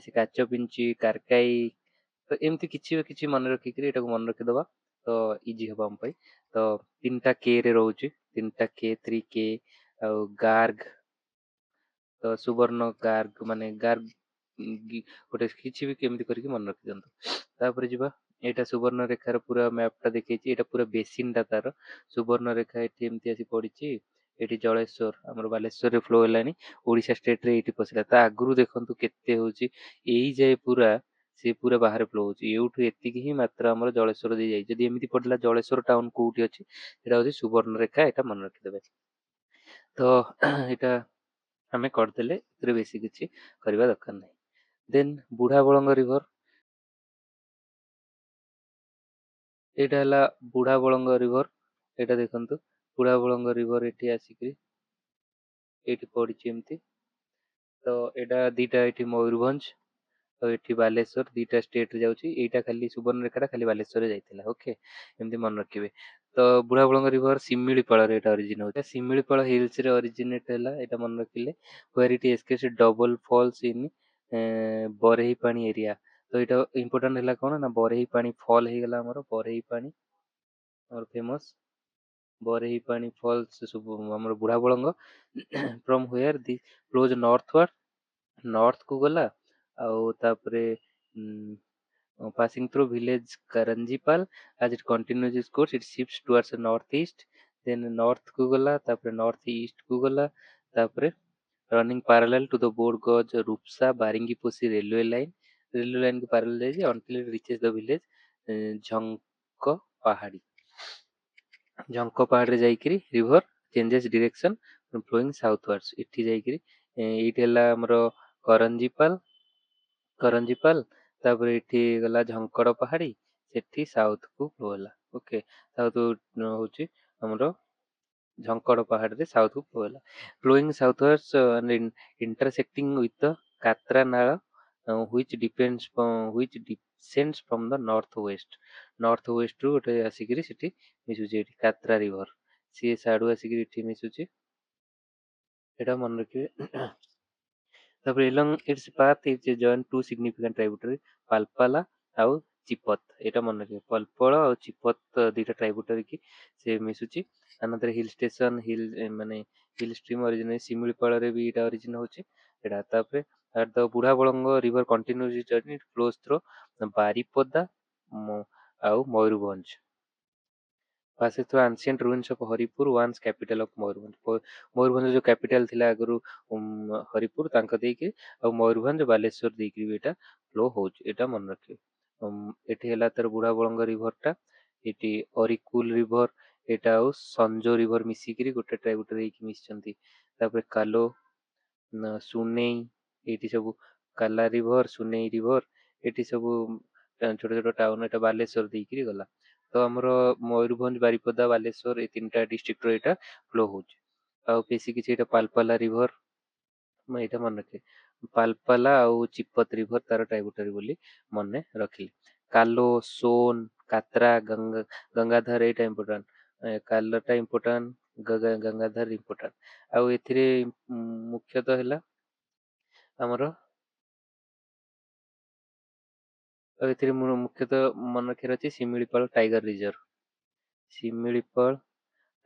ସେ କାଚ ପିଞ୍ଚି, କାରକାଇ, ତ ଏମିତି କିଛି କିଛି ମନେ ରଖିକିରି ଏଟାକୁ ମନେ ରଖିଦବା, ତ ଇଜି ହବ ଆମ ପାଇଁ। ତ ତିନିଟା କେ ରେ ରହୁଛି, ତିନିଟା କେ, 3K। ଆଉ ଗାର୍ଗ, ତ ସୁବର୍ଣ୍ଣ ଗାର୍ଗ ମାନେ ଗାର୍ଗ ଗୋଟେ କିଛି ବି କେମିତି କରିକି ମନେ ରଖିଦିଅନ୍ତୁ। ତାପରେ ଯିବା, ଏଇଟା ସୁବର୍ଣ୍ଣରେଖାର ପୁରା ମ୍ୟାପ ଟା ଦେଖେଇଛି, ଏଇଟା ପୁରା ବେସିନ ଟା ତାର। ସୁବର୍ଣ୍ଣରେଖା ଏଠି ଏମିତି ଆସି ପଡିଛି, ଏଠି ଜଳେଶ୍ଵର ଆମର ବାଲେଶ୍ଵରରେ ଫ୍ଲୋ ହେଲାଣି, ଓଡିଶା ଷ୍ଟେଟ ରେ ଏଇଠି ପଶିଲା। ତା ଆଗରୁ ଦେଖନ୍ତୁ କେତେ ହଉଛି, ଏଇ ଯାଏ ପୁରା ସେ ପୁରା ବାହାରେ ଫ୍ଲୋ ହଉଛି। ଏଇଠୁ ଏତିକି ହିଁ ମାତ୍ର ଆମର ଜଳେଶ୍ଵର ଦେଇ ଯାଇଛି। ଯଦି ଏମିତି ପଡିଲା ଜଳେଶ୍ଵର ଟାଉନ କୋଉଠି ଅଛି, ଏଟା ହଉଛି ସୁବର୍ଣ୍ଣରେଖା, ଏଟା ମନେ ରଖିଦେବେ। ତ ଏଇଟା ଆମେ କରିଦେଲେ, ଏଥିରେ ବେଶୀ କିଛି କରିବା ଦରକାର ନାହିଁ। ଦେନ୍ ବୁଢାବଳଙ୍ଗ ରିଭର, ଏଇଟା ହେଲା ବୁଢାବଳଙ୍ଗ ରିଭର। ଏଇଟା ଦେଖନ୍ତୁ ବୁଢାବଳଙ୍ଗ ରିଭର ଏଠି ଆସିକି ଏଇଠି ପଡିଛି ଏମିତି। ତ ଏଇଟା ଦିଟା ଏଇଠି ମୟୂରଭଞ୍ଜ ଆଉ ଏଠି ବାଲେଶ୍ୱର ଦିଟା ଷ୍ଟେଟ ରେ ଯାଉଛି। ଏଇଟା ଖାଲି ସୁବର୍ଣ୍ଣରେଖାଟା ଖାଲି ବାଲେଶ୍ୱରରେ ଯାଇଥିଲା। ଓକେ, ଏମିତି ମନେ ରଖିବେ। ତ ବୁଢାବଳଙ୍ଗ ରିଭର ଶିମିଳିପାଳରେ ଏଇଟା ଅରିଜିନ ହଉଛି। ଶିମିଳିପାଳ ହିଲ୍ସ ରେ ଅରିଜିନେଟ ହେଲା, ଏଇଟା ମନେ ରଖିଲେ। where it escapes double falls in ବରେହି ପାଣି ଏରିଆ। ତ ଏଇଟା ଇମ୍ପୋର୍ଟାଣ୍ଟ ହେଲା କଣ ନା ବରେହି ପାଣି ଫଲ୍ ହେଇଗଲା ଆମର ବରେହି ପାଣି ଆମର ଫେମସ ବରେହି ପାଣି ଫଲ୍ସ ସବୁ ଆମର ବୁଢାବଳଙ୍ଗ ଫ୍ରମ୍ ହୁଏର ଦି ଫ୍ଲୋଜ ନର୍ଥ କୁ ଗଲା। ଆଉ ତାପରେ passing through village Karanjipal as it continues its course it shifts towards the northeast, then north କୁ ଗଲା, ତାପରେ north east କୁ ଗଲା, ତାପରେ running parallel to the Bodh Gaj Rupsa Baringiposhi railway line କୁ parallel ଯାଇଛି until it reaches the village ଝଙ୍କ ପାହାଡି। ଝଙ୍କ ପାହାଡରେ ଯାଇକିରି ରିଭର ଚେଞ୍ଜେସ୍ ଡିରେକ୍ସନ ଫ୍ଲୋଇଂ ସାଉଥୱାର୍ଡସ୍। ଏଠି ଯାଇକିରି ଏଇଠି ହେଲା ଆମର କରଞ୍ଜିପାଲ କରଞ୍ଜିପାଲ, ତାପରେ ଏଠି ଗଲା ଝଙ୍କଡ ପାହାଡି, ସେଠି ସାଉଥ କୁ ଫ୍ଲୋ ହେଲା। ଓକେ, ସାଉଥ ହଉଛି ଆମର ଝଙ୍କଡ ପାହାଡରେ ସାଉଥ କୁ ଫ୍ଲୋ ହେଲା। ଫ୍ଲୋଇଂ ସାଉଥୱାର୍ଡସ୍ intersecting with the କାତ୍ରା ନାଳ which descends from the north west ରୁ ଗୋଟେ ଆସିକିରି ସେଠି ମିଶୁଛି ଏଠି କାତ୍ରା ରିଭର, ସିଏ ସାଡୁ ଆସିକିରି ଏଠି ମିଶୁଛି। ଏଇଟା ମନେ ରଖିବେ। ତାପରେ along its path is joined two significant tributary ପାଲପାଲା ଆଉ ଚିପତ। ଏଇଟା ମନେ ରଖିବେ, ପଲପଳ ଆଉ ଚିପତ ଦିଟା ଟ୍ରାଇବୁଟାରି କି ସେ ମିଶୁଛି। another hill station ମାନେ ହିଲ୍ ଷ୍ଟ୍ରିମ୍ ଅରିଜିନ ଶିମିଳିପାଳରେ ବି ଏଇଟା ଅରିଜିନ ହଉଛି ଏଇଟା। ତାପରେ at the Budhabalanga river continues its journey, it flows through Baripada ଆଉ Mayurbhanj. passes through ancient ruins of Haripur once capital of Mayurbhanj. Mayurbhanj ଯୋଉ କ୍ୟାପିଟାଲ ଥିଲା ଆଗରୁ ହରିପୁର ତାଙ୍କ ଦେଇକି ଆଉ ମୟୂରଭଞ୍ଜ ବାଲେଶ୍ୱର ଦେଇକି ବି ଏଇଟା ଫ୍ଲୋ ହଉଛି, ଏଇଟା ମନେ ରଖିବେ। ଏଠି ହେଲା ତାର ବୁଢାବଳଙ୍ଗ ରିଭର ଟା, ଏଠି ଅରିକୁଲ ରିଭର ଏଇଟା ଆଉ ସଞ୍ଜୋ ରିଭର ମିଶିକିରି ଗୋଟେ ଟ୍ରାଇବୁଟାରି ହେଇକି ମିଶିଛନ୍ତି। ତାପରେ କାଲୋ ସୁନେଇ ଏଇଠି ସବୁ କାଲା ରିଭର ସୁନେଇ ରିଭର ଏଠି ସବୁ ଛୋଟ ଛୋଟ ଟାଉନ, ଏଇଟା ବାଲେଶ୍ୱର ଦେଇକିରି ଗଲା। ତ ଆମର ମୟୂରଭଞ୍ଜ ବାରିପଦା ବାଲେଶ୍ୱର ଏଇ ତିନିଟା ଡିଷ୍ଟ୍ରିକ୍ଟର ଏଇଟା ଫ୍ଲୋ ହଉଛି। ଆଉ ବେଶୀ କିଛି ଏଇଟା ପାଲପାଲା ରିଭର, ମୁଁ ଏଇଟା ମନେ ରଖିଲି। ପାଲପାଲା ଆଉ ଚିପତ ରିଭର ତାର ଟ୍ରାଇବୁଟାରି ବୋଲି ମନେ ରଖିଲି। କାଲୋ ସୋନ କାତ୍ରା ଗଙ୍ଗାଧର ଏଇଟା ଇମ୍ପୋର୍ଟାଣ୍ଟ। କାଲଟା ଇମ୍ପୋର୍ଟାଣ୍ଟ, ଗଙ୍ଗାଧର ଇମ୍ପୋର୍ଟାଣ୍ଟ। ଆଉ ଏଥିରେ ମୁଖ୍ୟତଃ ହେଲା ଆମର ଆଉ ଏଥିରେ ମୁଖ୍ୟତଃ ମନେ ରଖିବାର ଅଛି Similipal tiger reserve. Similipal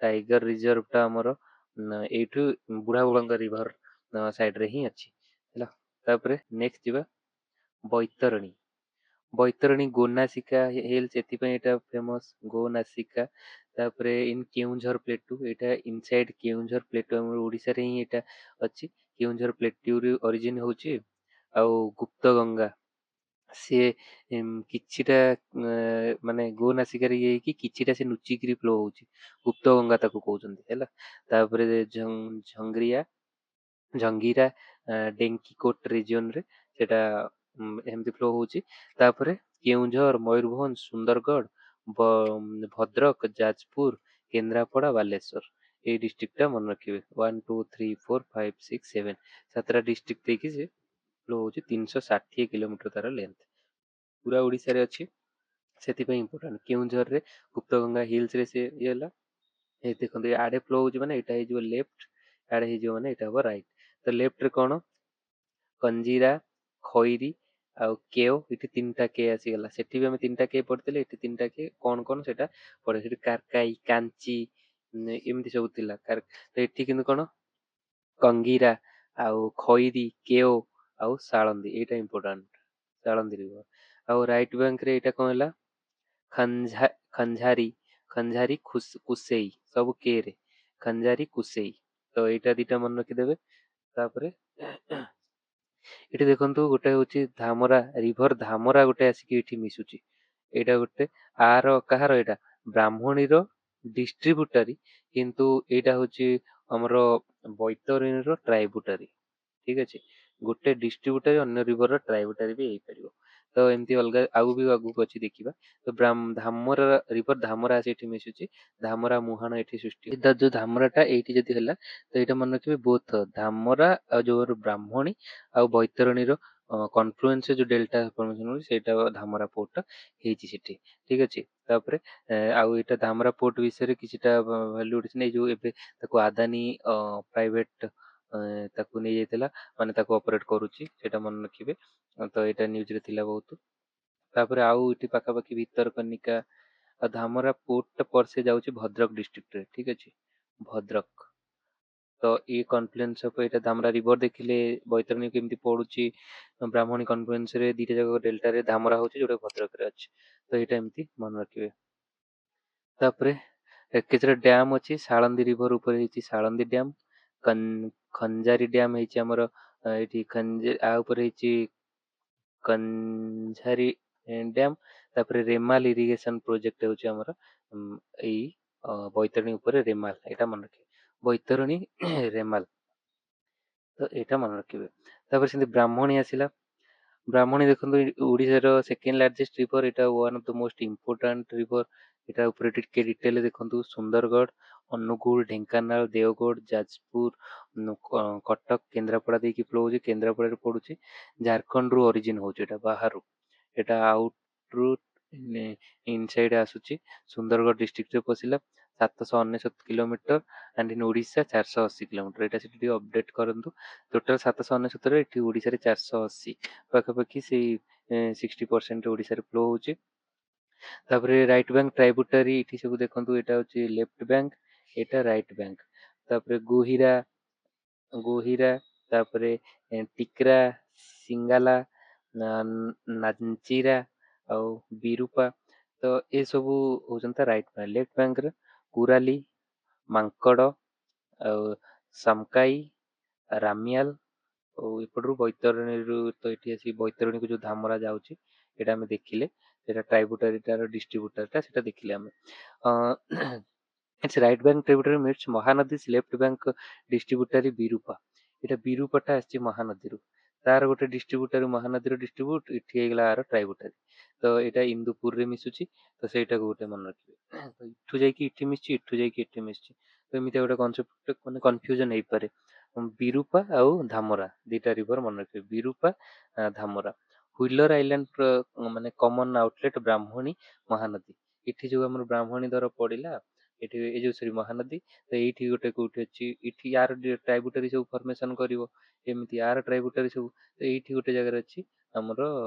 tiger reserve ଟା ଆମର ଏଇଠୁ ବୁଢାବଳଙ୍ଗ ରିଭର ସାଇଡ ରେ ହିଁ ଅଛି ହେଲା। ତାପରେ ନେକ୍ସଟ ଯିବା ବୈତରଣୀ। ବୈତରଣୀ ଗୋନାସିକା ହିଲ୍ସ ଏଥିପାଇଁ ଏଇଟା ଫେମସ ଗୋନାସିକା। ତାପରେ ଇନ କେଉଁଝର ପ୍ଲେଟୁ, ଏଇଟା ଇନସାଇଡ କେଉଁଝର ପ୍ଲେଟୁ ଆମର ଓଡିଶାରେ ହିଁ ଏଇଟା ଅଛି। କେଉଁଝର ପ୍ଲେଟ୍ୟୁରୁ ଅରିଜିନ ହଉଛି। ଆଉ ଗୁପ୍ତ ଗଙ୍ଗା ସିଏ କିଛିଟା ମାନେ ଗୋନାସିକାରେ ଇଏ ହେଇକି କିଛିଟା ସେ ଲୁଚିକିରି ଫ୍ଲୋ ହଉଛି, ଗୁପ୍ତ ଗଙ୍ଗା ତାକୁ କହୁଛନ୍ତି ହେଲା। ତାପରେ ଝଙ୍ଗିରା ଡେଙ୍କିକୋଟ ରିଜିଅନ ରେ ସେଟା ଏମିତି ଫ୍ଲୋ ହଉଛି। ତାପରେ କେଉଁଝର ମୟୂରଭଞ୍ଜ ସୁନ୍ଦରଗଡ଼ ଭଦ୍ରକ ଯାଜପୁର କେନ୍ଦ୍ରାପଡା ବାଲେଶ୍ୱର ଏଇ ଡିଷ୍ଟ୍ରିକ୍ଟ ଟା ମନେ ରଖିବେ। 1 2 3 4 5 6 7 ସାତଟା ଡିଷ୍ଟ୍ରିକ୍ଟ ଦେଇକି ସେ ଫ୍ଲୋ ହଉଛି। 360 କିଲୋମିଟର ତାର ଲେନ୍ଥ, ପୁରା ଓଡିଶାରେ ଅଛି ସେଥିପାଇଁ ଇମ୍ପୋର୍ଟାଣ୍ଟ। କେଉଁଝରରେ ଗୁପ୍ତଗଙ୍ଗା ହିଲ୍ସ ରେ ସେ ଇଏ ହେଲା। ଏଇ ଦେଖନ୍ତୁ ଆଡେ ଫ୍ଲୋ ହଉଛି ମାନେ ଏଇଟା ହେଇଯିବ ଲେଫ୍ଟ, ଆଡେ ହେଇଯିବ ମାନେ ଏଇଟା ହବ ରାଇଟ। ତ ଲେଫ୍ଟ ରେ କଣ କଞ୍ଜିରା ଖଇରୀ ଆଉ କେଓ, ଏଠି ତିନିଟା କେ ଆସିଗଲା। ସେଠି ବି ଆମେ ତିନିଟା କେ ପଢିଥିଲେ, ଏଠି ତିନିଟା କେ କଣ କଣ ସେଟା ପଢେ। ସେଠି କାରକାଇ କାଞ୍ଚି ଏମିତି ସବୁ ଥିଲା। ତ ଏଠି କିନ୍ତୁ କଣ କଙ୍ଗିରା ଆଉ ଖଇରୀ କେଓ ଆଉ ସାଳନ୍ଦୀ, ଏଇଟା ଇମ୍ପୋର୍ଟାଣ୍ଟ ସାଳନ୍ଦୀ ରିଭର। ଆଉ ରାଇଟ ବ୍ୟାଙ୍କ ରେ ଏଇଟା କଣ ହେଲା ଖଞ୍ଝାରୀ ଖଞ୍ଝାରୀ କୁସେଇ ସବୁ କେ ରେ ଖଞ୍ଜାରୀ କୁସେଇ। ତ ଏଇଟା ଦିଟା ମନେ ରଖିଦେବେ। ତାପରେ ଏଠି ଦେଖନ୍ତୁ ଗୋଟେ ହଉଛି ଧାମରା ରିଭର, ଧାମରା ଗୋଟେ ଆସିକି ଏଠି ମିଶୁଛି। ଏଇଟା ଗୋଟେ ଆର କାହାର ଏଇଟା ବ୍ରାହ୍ମଣୀର ଡିଷ୍ଟ୍ରିବ୍ୟୁଟାରୀ, କିନ୍ତୁ ଏଇଟା ହଉଛି ଆମର ବୈତରଣୀର ଟ୍ରାଇବୁଟାରୀ। ଠିକ ଅଛି, ଗୋଟେ ଡିଷ୍ଟ୍ରିବ୍ୟୁଟାରୀ ଅନ୍ୟ ରିଭରର ଟ୍ରାଇବୁଟାରୀ ବି ହେଇପାରିବ। ତ ଏମିତି ଅଲଗା ଆଉ ବି ଆଗକୁ ଅଛି ଦେଖିବା। ତ ଧାମରା ରିଭର ଧାମରା ଆସି ଏଠି ମିଶୁଛି, ଧାମରା ମୁହାଣ ଏଠି ସୃଷ୍ଟି ଯୋଉ ଧାମରାଟା ଏଇଠି ଯଦି ହେଲା ତ ଏଇଟା ମନେ ରଖିବେ ବୋଥ ଧାମରା ଆଉ ଯୋଉ ବ୍ରାହ୍ମଣୀ ଆଉ ବୈତରଣୀର କନଫ୍ଲୁଏନ୍ସ ଯୋଉ ଡେଲ୍ଟା ଫର୍ମେସନ ହଉଛି ସେଇଟା ଧାମରା ପୋର୍ଟ ହେଇଛି ସେଠି। ଠିକ ଅଛି। ତାପରେ ଆଉ ଏଇଟା ଧାମରା ପୋର୍ଟ ବିଷୟରେ କିଛିଟା ଭାଲ୍ୟୁ ଉଠିଛି, ଯୋଉ ଏବେ ତାକୁ ଆଦାନୀ ପ୍ରାଇଭେଟ ତାକୁ ନେଇଯାଇଥିଲା, ମାନେ ତାକୁ ଅପରେଟ କରୁଛି, ସେଇଟା ମନେ ରଖିବେ। ତ ଏଇଟା ନ୍ୟୁଜରେ ଥିଲା ବହୁତ। ତାପରେ ଆଉ ଏଠି ପାଖାପାଖି ଭିତରକନିକା ଆଉ ଧାମରା ପୋର୍ଟ ପର୍ସେ ଯାଉଛି ଭଦ୍ରକ ଡିଷ୍ଟ୍ରିକ୍ଟରେ। ଠିକ ଅଛି, ଭଦ୍ରକ। ତ ଏଇ କନଫ୍ଲୁଏନ୍ସ ଅଫ ଏଇଟା ଧାମରା ରିଭର ଦେଖିଲେ ବୈତରଣୀ କେମିତି ପଡୁଛି ବ୍ରାହ୍ମଣୀ କନଫ୍ଲୁଏନ୍ସ ରେ, ଦିଟା ଯାକ ଡେଲ୍ଟାରେ ଧାମରା ହଉଛି ଯୋଉଟା ଭଦ୍ରକରେ ଅଛି। ତ ଏଇଟା ଏମିତି ମନେ ରଖିବେ। ତାପରେ କେତେଟା ଡ୍ୟାମ ଅଛି, ସାଳନ୍ଦୀ ରିଭର ଉପରେ ହେଇଛି ସାଳନ୍ଦୀ ଡ୍ୟାମ, ଖଞ୍ଜାରୀ ଡ୍ୟାମ ହେଇଛି ଆମର ଏଇଠି ଆ ଉପରେ ହେଇଛି କଞ୍ଝାରୀ ଡ୍ୟାମ। ତାପରେ ରେମାଲ ଇରିଗେସନ ପ୍ରୋଜେକ୍ଟ ହେଉଛି ଆମର ଏଇ ବୈତରଣୀ ଉପରେ ରେମାଲ, ଏଇଟା ମନେ ରଖିବେ, ବୈତରଣୀ ରେମାଲ। ତ ଏଇଟା ମନେ ରଖିବେ। ତାପରେ ସେମିତି ବ୍ରାହ୍ମଣୀ ଆସିଲା। ବ୍ରାହ୍ମଣୀ ଦେଖନ୍ତୁ ଓଡ଼ିଶାର ସେକେଣ୍ଡ ଲାର୍ଜେଷ୍ଟ ରିଭର, ଏଇଟା one of the most important river. ଏଟା ଉପରେ ଟିକେ ଡିଟେଲ ଦେଖନ୍ତୁ, ସୁନ୍ଦରଗଡ଼, ଅନୁଗୁଳ, ଢେଙ୍କାନାଳ, ଦେଓଗଡ଼, ଯାଜପୁର, କଟକ, କେନ୍ଦ୍ରାପଡ଼ା ଦେଇକି ଫ୍ଲୋ ହଉଛି, କେନ୍ଦ୍ରାପଡ଼ାରେ ପଡୁଛି। ଝାରଖଣ୍ଡରୁ ଅରିଜିନ ହଉଛି, ଏଟା ବାହାରୁ, ଏଟା ଆଉଟରୁ ଇନସାଇଡ୍ ଆସୁଛି। ସୁନ୍ଦରଗଡ଼ ଡିଷ୍ଟ୍ରିକ୍ଟରେ ପଶିଲା, 799 kilometre, and in Odisha 480 kilometre. ଏଇଟା ସେଠି ଟିକେ ଅପଡେଟ୍ କରନ୍ତୁ। ଟୋଟାଲ 799, ଏଠି ଓଡ଼ିଶାରେ 480, ପାଖାପାଖି ସେଇ 60% ଓଡ଼ିଶାରେ ଫ୍ଲୋ ହଉଛି। ତାପରେ ରାଇଟ ବ୍ୟାଙ୍କ ଟ୍ରାଇବୁଟାରୀ ଏଠି ସବୁ ଦେଖନ୍ତୁ, ଏଇଟା ହଉଛି ଲେଫ୍ଟ ବ୍ୟାଙ୍କ, ଏଇଟା ରାଇଟ ବ୍ୟାଙ୍କ। ତାପରେ ଗୋହିରା, ତାପରେ ଟିକରା, ସିଙ୍ଗାଲା, ନାଞ୍ଚିରା ଆଉ ବିରୁପା। ତ ଏସବୁ ହଉଛନ୍ତି ତା ରାଇଟ ବ୍ୟାଙ୍କ। ଲେଫ୍ଟ ବ୍ୟାଙ୍କରେ କୁରାଲି, ମାଙ୍କଡ ଆଉ ସାମକାଇ, ରାମିଆଲ, ଆଉ ଏପଟରୁ ବୈତରଣୀରୁ ତ ଏଠି ଆସି ବୈତରଣୀକୁ ଯୋଉ ଧାମରା ଯାଉଛି ଏଇଟା ଆମେ ଦେଖିଲେ, ସେଇଟା ଟ୍ରାଇବୁଟାରୀଟାର ଡିଷ୍ଟ୍ରିବ୍ୟୁଟରଟା ସେଟା ଦେଖିଲେ ଆମେ। Its right bank tributary meets Mahanadi's left bank distributary Birupa. ଏଇଟା ବିରୁପାଟା ଆସିଛି ମହାନଦୀରୁ, ତାର ଗୋଟେ ଡିଷ୍ଟ୍ରିବ୍ୟୁଟର ମହାନଦୀର ଡିଷ୍ଟ୍ରିବ୍ୟୁଟ, ଏଠି ହେଇଗଲା ଆର ଟ୍ରାଇବୁଟାରୀ। ତ ଏଇଟା ଇନ୍ଦୁପୁରରେ ମିଶୁଛି, ତ ସେଇଟାକୁ ଗୋଟେ ମନେ ରଖିବେ। ତ ଏଠୁ ଯାଇକି ଏଠି ମିଶିଛି, ଏଠୁ ଯାଇକି ଏଠି ମିଶିଛି, ତ ଏମିତି ଗୋଟେ କନସେପ୍ଟ ମାନେ କନଫ୍ୟୁଜନ ହେଇପାରେ। ବିରୁପା ଆଉ ଧାମରା ଦିଟା ରିଭର ମନେ ରଖିବେ, ବିରୁପା ଧାମରା। ହୁଇଲର ଆଇଲାଣ୍ଡ ମାନେ କମନ ଆଉଟଲେଟ ବ୍ରାହ୍ମଣୀ ମହାନଦୀ। ଏଠି ଯୋଉ ଆମର ବ୍ରାହ୍ମଣୀ ଧର ପଡିଲା, ଏଠି ଏଇ ଯୋଉ ସରି ମହାନଦୀ, ତ ଏଇଠି ଗୋଟେ କୋଉଠି ଅଛି, ଏଠି ୟାର ଟ୍ରାଇବୁଟାରୀ ସବୁ ଫର୍ମେସନ କରିବ, ଏମିତି ୟାର ଟ୍ରାଇବୁଟାରୀ ସବୁ। ତ ଏଇଠି ଗୋଟେ ଜାଗାରେ ଅଛି ଆମର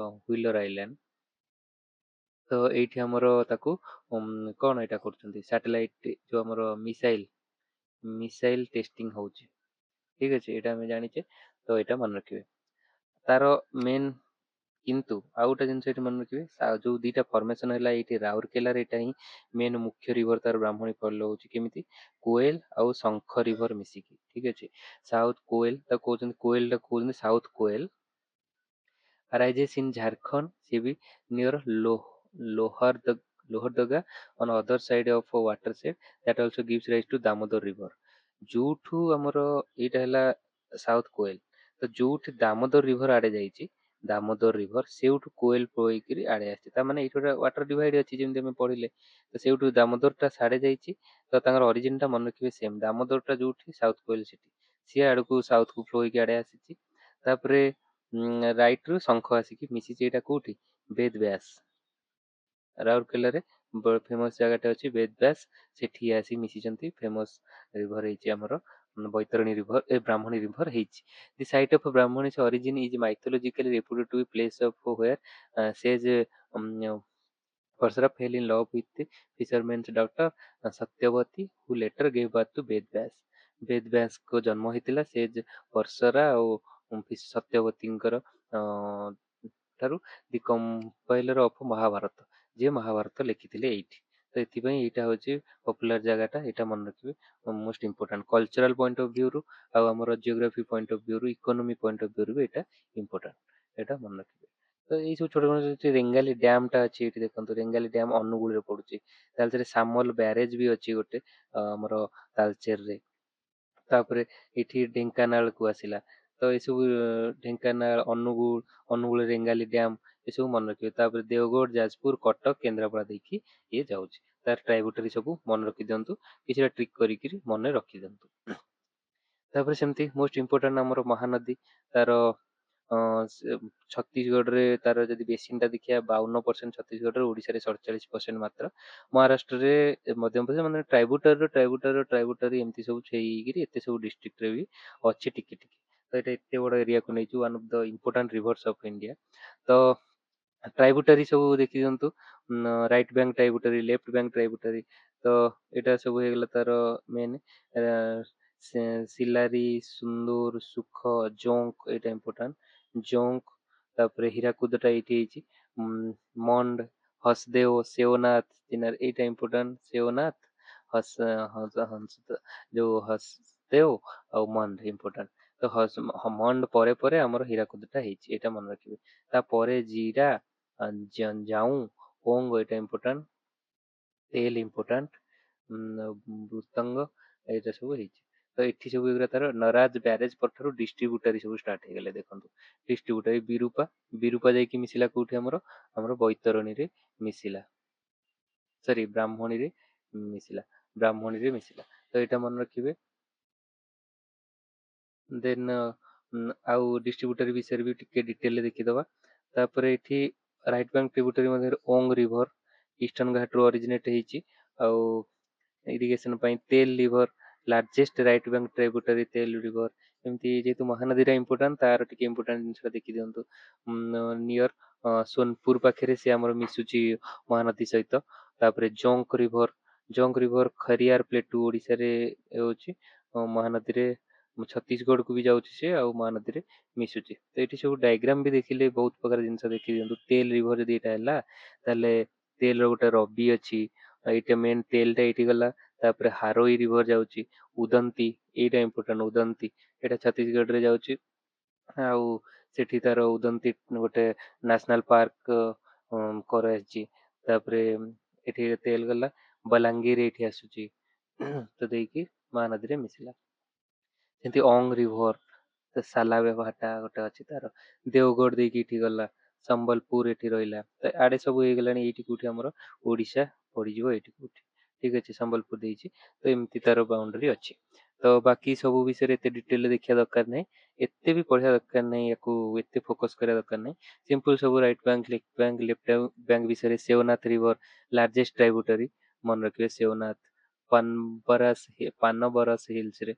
ହୁଇଲର ଆଇଲାଣ୍ଡ। ତ ଏଇଠି ଆମର ତାକୁ କଣ ଏଇଟା କରୁଛନ୍ତି, ସାଟେଲାଇଟ ଯୋଉ ଆମର ମିସାଇଲ ଟେଷ୍ଟିଂ ହଉଛି। ଠିକ ଅଛି, ଏଇଟା ଆମେ ଜାଣିଛେ, ତ ଏଇଟା ମନେ ରଖିବେ। ତାର ମେନ୍ କିନ୍ତୁ ଆଉ ଗୋଟେ ଜିନିଷ ଏଠି ମନେ ରଖିବେ, ଯୋଉ ଦିଟା ଫର୍ମେସନ ହେଲା ଏଇଠି ରାଉରକେଲାରେ, ଏଇଟା ହିଁ ମେନ୍ ମୁଖ୍ୟ ରିଭର ତାର ବ୍ରାହ୍ମଣୀ ଫଲୋ ହଉଛି। କେମିତି, କୋଏଲ ଆଉ ଶଙ୍ଖ ରିଭର ମିଶିକି। ଠିକ ଅଛି, ସାଉଥ କୋଏଲ ତାକୁ କହୁଛନ୍ତି, କୋଏଲ ଟା କହୁଛନ୍ତି south Koel, arises in Jharkhand, ସେ ବି near Lohardaga on other side of a watershed that also gives rise to Damodar river। ଯୋଉଠୁ ଆମର ଏଇଟା ହେଲା ସାଉଥ କୋଏଲ, ତ ଯୋଉଠି ଦାମୋଦର ରିଭର ଆଡେ ଯାଇଛି, ଦାମୋଦର ରିଭର ସେଇଠୁ କୋଏଲ ଫ୍ଲୋ ହେଇକିରି ଆଡେ ଆସିଛି। ତା ମାନେ ଏଇଠି ଗୋଟେ ୱାଟର ଡିଭାଇଡ ଅଛି, ଯେମିତି ଆମେ ପଢିଲେ। ତ ସେଇଠୁ ଦାମୋଦରଟା ସାଡେ ଯାଇଛି, ତ ତାଙ୍କର ଅରିଜିନ ଟା ମନେ ରଖିବେ ସେମ, ଦାମୋଦରଟା ଯୋଉଠି ସାଉଥ କୋଏଲ ସେଠି, ସିଏ ଆଡକୁ ସାଉଥକୁ ଫ୍ଲୋ ହେଇକି ଆଡେ ଆସିଛି। ତାପରେ ରାଇଟ ରୁ ଶଙ୍ଖ ଆସିକି ମିଶିଛି, ଏଇଟା କୋଉଠି, ବେଦ ବ୍ୟାସ, ରାଉରକେଲାରେ ଫେମସ ଜାଗାଟେ ଅଛି ବେଦ ବ୍ୟାସ, ସେଠି ଆସି ମିଶିଛନ୍ତି। ଫେମସ ରିଭର ହେଇଛି ଆମର ବୈତରଣୀ ରିଭର, ବ୍ରାହ୍ମଣୀ ରିଭର ହେଇଛି। The site of Brahmani's origin is mythologically reputed to be place of where says Parshurama fell in love with the fisherman's daughter Satyavati, who later gave birth to ବେଦ ବ୍ୟାସ। ବେଦ ବ୍ୟାସଙ୍କ ଜନ୍ମ ହେଇଥିଲା ସେ ବର୍ଷରା ଆଉ ସତ୍ୟବତୀଙ୍କର ଠାରୁ ଦି କମ୍ପାଇଲର ଅଫ ମହାଭାରତ, ଯିଏ ମହାଭାରତ ଲେଖିଥିଲେ ଏଇଠି। ତ ଏଥିପାଇଁ ଏଇଟା ହଉଛି ପପୁଲାର ଜାଗାଟା, ଏଇଟା ମନେ ରଖିବେ, most important cultural point of ଭ୍ୟୁରୁ, ଆଉ ଆମର ଜିଓଗ୍ରାଫି ପଏଣ୍ଟ ଅଫ ଭ୍ୟୁରୁ, ଇକୋନୋମି ପଏଣ୍ଟ ଅଫ ଭ୍ୟୁରୁ ବି ଏଇଟା ଇମ୍ପୋର୍ଟାଣ୍ଟ, ଏଇଟା ମନେ ରଖିବେ। ତ ଏଇ ସବୁ ଛୋଟ ଛୋଟ ରେଙ୍ଗାଲି ଡ୍ୟାମ ଟା ଅଛି, ଏଇଠି ଦେଖନ୍ତୁ ରେଙ୍ଗାଲି ଡ୍ୟାମ ଅନୁଗୁଳରେ ପଡୁଛି। ତାଲଚେର ସାମଲ ବ୍ୟାରେଜ ବି ଅଛି ଗୋଟେ, ଆମର ତାଲଚେରରେ। ତାପରେ ଏଠି ଢେଙ୍କାନାଳକୁ ଆସିଲା, ତ ଏସବୁ ଢେଙ୍କାନାଳ, ଅନୁଗୁଳ ରେଙ୍ଗାଲି ଡ୍ୟାମ ଏସବୁ ମନେ ରଖିବେ। ତାପରେ ଦେଓଗଡ଼, ଯାଜପୁର, କଟକ, କେନ୍ଦ୍ରାପଡ଼ା ଦେଇକି ଇଏ ଯାଉଛି। ତାର ଟ୍ରାଇବୁଟାରି ସବୁ ମନେ ରଖି ଦିଅନ୍ତୁ, କିଛିଟା ଟ୍ରିକ୍ କରିକିରି ମନେ ରଖି ଦିଅନ୍ତୁ। ତାପରେ ସେମିତି ମୋଷ୍ଟ ଇମ୍ପୋର୍ଟାଣ୍ଟ ଆମର ମହାନଦୀ, ତାର ଛତିଶଗଡ଼ରେ ତାର ଯଦି ବେସିନଟା ଦେଖିବା 52%, ଛତିଶଗଡ଼ରେ, ଓଡ଼ିଶାରେ 47% ମାତ୍ର, ମହାରାଷ୍ଟ୍ରରେ ମଧ୍ୟପ୍ରଦେଶ, ମାନେ ଟ୍ରାଇବୁଟାରି ଏମିତି ସବୁ ହେଇକିରି ଏତେ ସବୁ ଡିଷ୍ଟ୍ରିକ୍ଟରେ ବି ଅଛି ଟିକେ ଟିକେ। ତ ଏଇଟା ଏତେ ବଡ଼ ଏରିଆକୁ ନେଇଛୁ, one of the important reverse of India. ତ ଟ୍ରାଇବୁଟାରି ସବୁ ଦେଖି ଦିଅନ୍ତୁ, ରାଇଟ୍ ବ୍ୟାଙ୍କ ଟ୍ରାଇବୁଟାରି, ଲେଫ୍ଟ ବ୍ୟାଙ୍କ ଟ୍ରାଇବୁଟାରି। ତ ଏଇଟା ସବୁ ହେଇଗଲା ତାର ମେନ୍। ସିଲାରି, ସୁନ୍ଦର, ସୁଖ, ଜୋଙ୍କ ଏଇଟା ଇମ୍ପୋର୍ଟାଣ୍ଟ। ଜୋଙ୍କ, ତାପରେ ହୀରାକୁଦଟା ଏଇଠି ହେଇଛି। ମଣ୍ଡ, ହସଦେଓ, ସେଓନାଥ, ଚିନାର ଏଇଟା ଇମ୍ପୋର୍ଟାଣ୍ଟ। ସେଓନାଥ, ଯୋଉ ହସଦେଓ ଆଉ ମଣ୍ଡ ଇମ୍ପୋର୍ଟାଣ୍ଟ। ତ ମଣ୍ଡ ପରେ ପରେ ଆମର ହୀରାକୁଦଟା ହେଇଛି, ଏଇଟା ମନେ ରଖିବେ। ତାପରେ ଜିରା, ଜାଉଁ, ଓଙ୍ଗ ଏଇଟା ଇମ୍ପୋର୍ଟାଣ୍ଟ। ତେଲ ଇମ୍ପୋର୍ଟାଣ୍ଟ, ମୃତଙ୍ଗ ଏଇଟା ସବୁ ହେଇଛି। ତ ଏଠି ସବୁ ଏଗୁରା ତାର ନରାଜ ବ୍ୟାରେଜ ପରଠାରୁ ଡିଷ୍ଟ୍ରିବ୍ୟୁଟାରି ସବୁ ଷ୍ଟାର୍ଟ ହେଇଗଲେ। ଦେଖନ୍ତୁ ଡିଷ୍ଟ୍ରିବ୍ୟୁଟାରି, ବିରୁପା ଯାଇକି ମିଶିଲା କୋଉଠି ଆମର ବୈତରଣୀରେ ମିଶିଲା, ସରି ବ୍ରାହ୍ମଣୀରେ ମିଶିଲା। ତ ଏଇଟା ମନେ ରଖିବେ। ଦେନ୍ ଆଉ ଡିଷ୍ଟ୍ରିବ୍ୟୁଟାରି ବିଷୟରେ ବି ଟିକେ ଡିଟେଲରେ ଦେଖିଦବା। ତାପରେ ଏଠି ରାଇଟ୍ ବ୍ୟାଙ୍କ ଟ୍ରିବ୍ୟୁଟାରି ମଧ୍ୟରେ ଓଙ୍ଗ ରିଭର ଇଷ୍ଟର୍ଣ୍ଣ ଘାଟରୁ ଅରିଜିନେଟ୍ ହେଇଛି। ଆଉ ଇରିଗେସନ ପାଇଁ ତେଲ river, largest right bank tributary ତେଲ ରିଭର। ଏମିତି ଯେହେତୁ ମହାନଦୀଟା ଇମ୍ପୋର୍ଟାଣ୍ଟ, ତାର ଟିକେ ଇମ୍ପୋର୍ଟାଣ୍ଟ ଜିନିଷଟା ଦେଖିଦିଅନ୍ତୁ। ନିୟର ସୋନପୁର ପାଖରେ ସେ ଆମର ମିଶୁଛି ମହାନଦୀ ସହିତ। ତାପରେ ଜୋଙ୍କ ରିଭର ଖରିଆର ପ୍ଲେଟୁ ଓଡ଼ିଶାରେ ହେଉଛି, ମହାନଦୀରେ ଛତିଶଗଡ଼କୁ ବି ଯାଉଛି ସେ, ଆଉ ମହାନଦୀରେ ମିଶୁଛି। ତ ଏଠି ସବୁ ଡାଇଗ୍ରାମ ବି ଦେଖିଲେ ବହୁତ ପ୍ରକାର ଜିନିଷ ଦେଖି ଦିଅନ୍ତୁ। ତେଲ ରିଭର ଯଦି ଏଇଟା ହେଲା, ତାହେଲେ ତେଲର ଗୋଟେ ରବି ଅଛି, ଏଇଟା ମେନ୍ ତେଲଟା ଏଇଠି ଗଲା। ତାପରେ ହାରୋଇ ରିଭର ଯାଉଛି, ଉଦନ୍ତୀ ଏଇଟା ଇମ୍ପୋର୍ଟାଣ୍ଟ, ଉଦନ୍ତୀ ଏଇଟା ଛତିଶଗଡ଼ରେ ଯାଉଛି। ଆଉ ସେଠି ତାର ଉଦନ୍ତୀ ଗୋଟେ ନ୍ୟାସନାଲ ପାର୍କ କରାଯାଇଛି। ତାପରେ ଏଠି ତେଲ ଗଲା, ବଲାଙ୍ଗୀର ଏଇଠି ଆସୁଛି। ତ ଦେଇକି ମହାନଦୀରେ ମିଶିଲା। ସେମିତି ଅଙ୍ଗ ରିଭର, ସାଲାବେଭାଟା ଗୋଟେ ଅଛି ତାର, ଦେଓଗଡ଼ ଦେଇକି ଏଠି ଗଲା, ସମ୍ବଲପୁର ଏଠି ରହିଲା। ତ ଆଡେ ସବୁ ହେଇଗଲାଣି। ଏଇଠି କୋଉଠି ଆମର ଓଡ଼ିଶା ପଡ଼ିଯିବ ଏଇଠି କୋଉଠି, ଠିକ ଅଛି, ସମ୍ବଲପୁର ଦେଇଛି। ତ ଏମିତି ତାର ବାଉଣ୍ଡରୀ ଅଛି। ତ ବାକି ସବୁ ବିଷୟରେ ଏତେ ଡିଟେଲରେ ଦେଖିବା ଦରକାର ନାହିଁ, ଏତେ ବି ପଢିବା ଦରକାର ନାହିଁ, ୟାକୁ ଏତେ ଫୋକସ କରିବା ଦରକାର ନାହିଁ। ସିମ୍ପଲ ସବୁ ରାଇଟ୍ ବ୍ୟାଙ୍କ, ଲେଫ୍ଟ ବ୍ୟାଙ୍କ ବିଷୟରେ, ସେଓନାଥ ରିଭର ଲାର୍ଜେଷ୍ଟ ଟ୍ରାଇବୁଟାରି ମନେ ରଖିବେ, ସେଓନାଥ ପାନବରସ ହିଲ୍ସରେ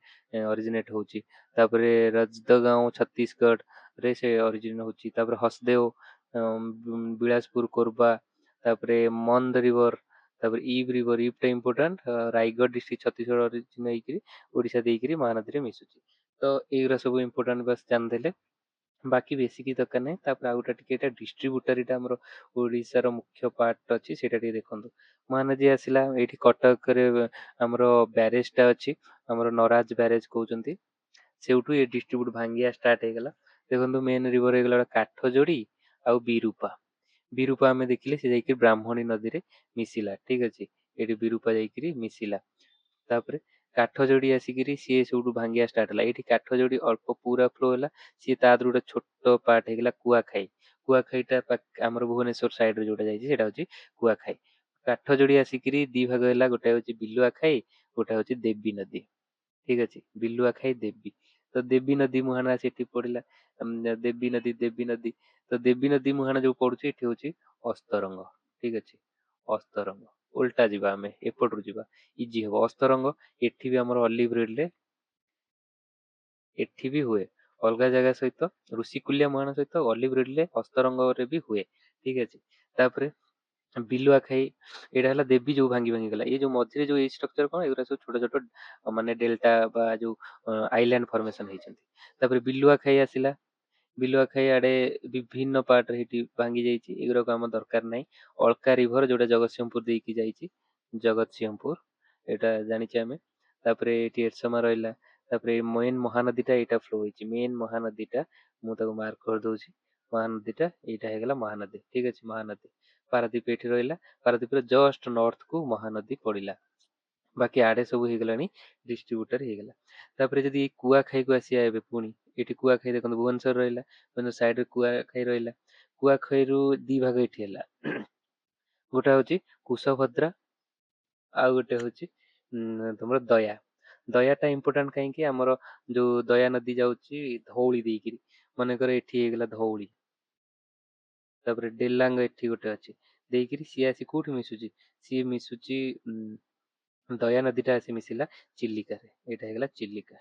ଅରିଜିନେଟ୍ ହଉଛି। ତାପରେ ରଜଦଗାଓଁ ଛତିଶଗଡ଼ରେ ସେ ଅରିଜିନ ହଉଛି। ତାପରେ ହସଦେଓ ବିଳାସପୁର କୋରବା। ତାପରେ ମନ୍ଦ ରିଭର, ତାପରେ ଇବ୍ ଟା important, Rayagada district Chhattisgarh origin ହେଇକିରି ଓଡ଼ିଶା ଦେଇକିରି ମହାନଦୀରେ ମିଶୁଛି। ତ ଏଇଗୁରା ସବୁ ଇମ୍ପୋର୍ଟାଣ୍ଟ ବାସ୍ ଜାଣିଦେଲେ, ବାକି ବେଶୀ କିଛି ଦରକାର ନାହିଁ। ତାପରେ ଆଉ ଗୋଟେ ଟିକେ, ଏଇଟା ଡିଷ୍ଟ୍ରିବ୍ୟୁଟାରିଟା ଆମର ଓଡ଼ିଶାର ମୁଖ୍ୟ ପାର୍ଟ ଅଛି, ସେଇଟା ଟିକେ ଦେଖନ୍ତୁ। ମହାନଦୀ ଆସିଲା ଏଇଠି କଟକରେ, ଆମର ବ୍ୟାରେଜଟା ଅଛି, ଆମର ନରାଜ ବ୍ୟାରେଜ କହୁଛନ୍ତି। ସେଇଠୁ ଏ ଡିଷ୍ଟ୍ରିବ୍ୟୁଟ ଭାଙ୍ଗିବା ଷ୍ଟାର୍ଟ ହେଇଗଲା। ଦେଖନ୍ତୁ ମେନ୍ ରିଭର ହେଇଗଲା ଗୋଟେ କାଠଯୋଡି ଆଉ ବିରୁପା ଆମେ ଦେଖିଲେ, ସେ ଯାଇକି ବ୍ରାହ୍ମଣୀ ନଦୀରେ ମିଶିଲା, ଠିକ ଅଛି। ଏଠି ବିରୁପା ଯାଇକିରି ମିଶିଲା। ତାପରେ କାଠଯୋଡି ଆସିକିରି ସିଏ ସବୁଠୁ ଭାଙ୍ଗିବା ଷ୍ଟାର୍ଟ ହେଲା। ଏଇଠି କାଠଯୋଡି ଅଳ୍ପ ପୁରା ଫ୍ଲୋ ହେଲା, ସିଏ ତା ଦେହରୁ ଗୋଟେ ଛୋଟ ପାର୍ଟ ହେଇଗଲା କୁଆଖାଇଟା ଆମର ଭୁବନେଶ୍ୱର ସାଇଡରେ ଯୋଉଟା ଯାଇଛି ସେଇଟା ହଉଛି କୁଆଖାଇ। କାଠଯୋଡି ଆସିକିରି ଦି ଭାଗ ହେଲା, ଗୋଟେ ହଉଛି ବିଲୁଆଖାଇ, ଗୋଟେ ହଉଛି ଦେବୀ ନଦୀ, ଠିକ ଅଛି। ବିଲୁଆଖାଇ, ଦେବୀ। ତ ଦେବୀ ନଦୀ ମୁହାଣ ସେଠି ପଡିଲା। ଦେବୀ ନଦୀ ତ ଦେବୀ ନଦୀ ମୁହାଣ ଯୋଉ ପଡୁଛି ଏଠି ହଉଛି ଅସ୍ତରଙ୍ଗ, ଠିକ ଅଛି। ଅସ୍ତରଙ୍ଗ ଓଲଟା ଯିବା, ଆମେ ଏପଟରୁ ଯିବା, ଇଜି ହବ। ଅସ୍ତରଙ୍ଗ ଏଠି ବି ଆମର ଅଲିଭ ରିଡଲେ ଏଠି ବି ହୁଏ, ଅଲଗା ଜାଗା ସହିତ, ଋଷିକୁଲ୍ୟା ମୁହାଣ ସହିତ ଅଲିଭ ରିଡଲେ ଅସ୍ତରଙ୍ଗରେ ବି ହୁଏ, ଠିକ ଅଛି। ତାପରେ ବିଲୁଆଖାଇ, ଏଇଟା ହେଲା ଦେବୀ ଯୋଉ ଭାଙ୍ଗି ଭାଙ୍ଗି ଗଲା। ଏଇ ଯୋଉ ମଝିରେ ଯୋଉ ଏଇ ଷ୍ଟ୍ରକ୍ଚର କଣ, ଏଗୁରା ସବୁ ଛୋଟ ଛୋଟ ମାନେ ଡେଲ୍ଟା ବା ଯୋଉ ଆଇଲାଣ୍ଡ ଫର୍ମେସନ ହେଇଛନ୍ତି। ତାପରେ ବିଲୁଆଖାଇ ଆସିଲା, ବିଲୁଆଖାଇ ଆଡେ ବିଭିନ୍ନ ପାର୍ଟରେ ଏଠି ଭାଙ୍ଗି ଯାଇଛି, ଏଗୁଡାକ ଆମ ଦରକାର ନାହିଁ। ଅଳକା ରିଭର ଯୋଉଟା ଜଗତସିଂହପୁର ଦେଇକି ଯାଇଛି, ଜଗତସିଂହପୁର ଏଇଟା ଜାଣିଛେ ଆମେ। ତାପରେ ଏଠି ଏରସମା ରହିଲା। ତାପରେ ମେନ୍ ମହାନଦୀଟା ଏଇଟା ଫ୍ଲୋ ହେଇଛି, ମେନ୍ ମହାନଦୀଟା ମୁଁ ତାକୁ ମାର୍କ କରିଦଉଛି। ମହାନଦୀଟା ଏଇଟା ହେଇଗଲା ମହାନଦୀ, ଠିକ ଅଛି। ମହାନଦୀ ପାରାଦୀପ ଏଠି ରହିଲା, ପାରାଦୀପର ଜଷ୍ଟ ନର୍ଥ କୁ ମହାନଦୀ ପଡିଲା। ବାକି ଆଡେ ସବୁ ହେଇଗଲାଣି ଡିଷ୍ଟ୍ରିବ୍ୟୁଟର ହେଇଗଲା। ତାପରେ ଯଦି କୁଆଖାଇକୁ ଆସିବା ଏବେ ପୁଣି, ଏଠି କୁଆଖାଇ ଦେଖନ୍ତୁ ଭୁବନେଶ୍ୱର ରହିଲା, ଭୁବନେଶ୍ୱର ସାଇଡରେ କୁଆଖାଇ ରହିଲା। କୁଆଖାଇରୁ ଦି ଭାଗ ଏଠି ହେଲା। ଗୋଟେ ହଉଛି କୁଶଭଦ୍ରା, ଆଉ ଗୋଟେ ହଉଛି ତମର ଦୟା। ଦୟାଟା ଇମ୍ପୋର୍ଟାଣ୍ଟ କାହିଁକି, ଆମର ଯୋଉ ଦୟା ନଦୀ ଯାଉଛି ଧଉଳି ଦେଇକିରି, ମନେକର ଏଠି ହେଇଗଲା ଧଉଳି, ତାପରେ ଡେଲାଙ୍ଗ ଏଠି ଗୋଟେ ଅଛି ଦେଇକିରି ସିଏ ଆସି କୋଉଠି ମିଶୁଛି, ସିଏ ମିଶୁଛି ଦୟା ନଦୀଟା ଆସି ମିଶିଲା ଚିଲିକାରେ, ଏଇଟା ହେଇଗଲା ଚିଲିକା।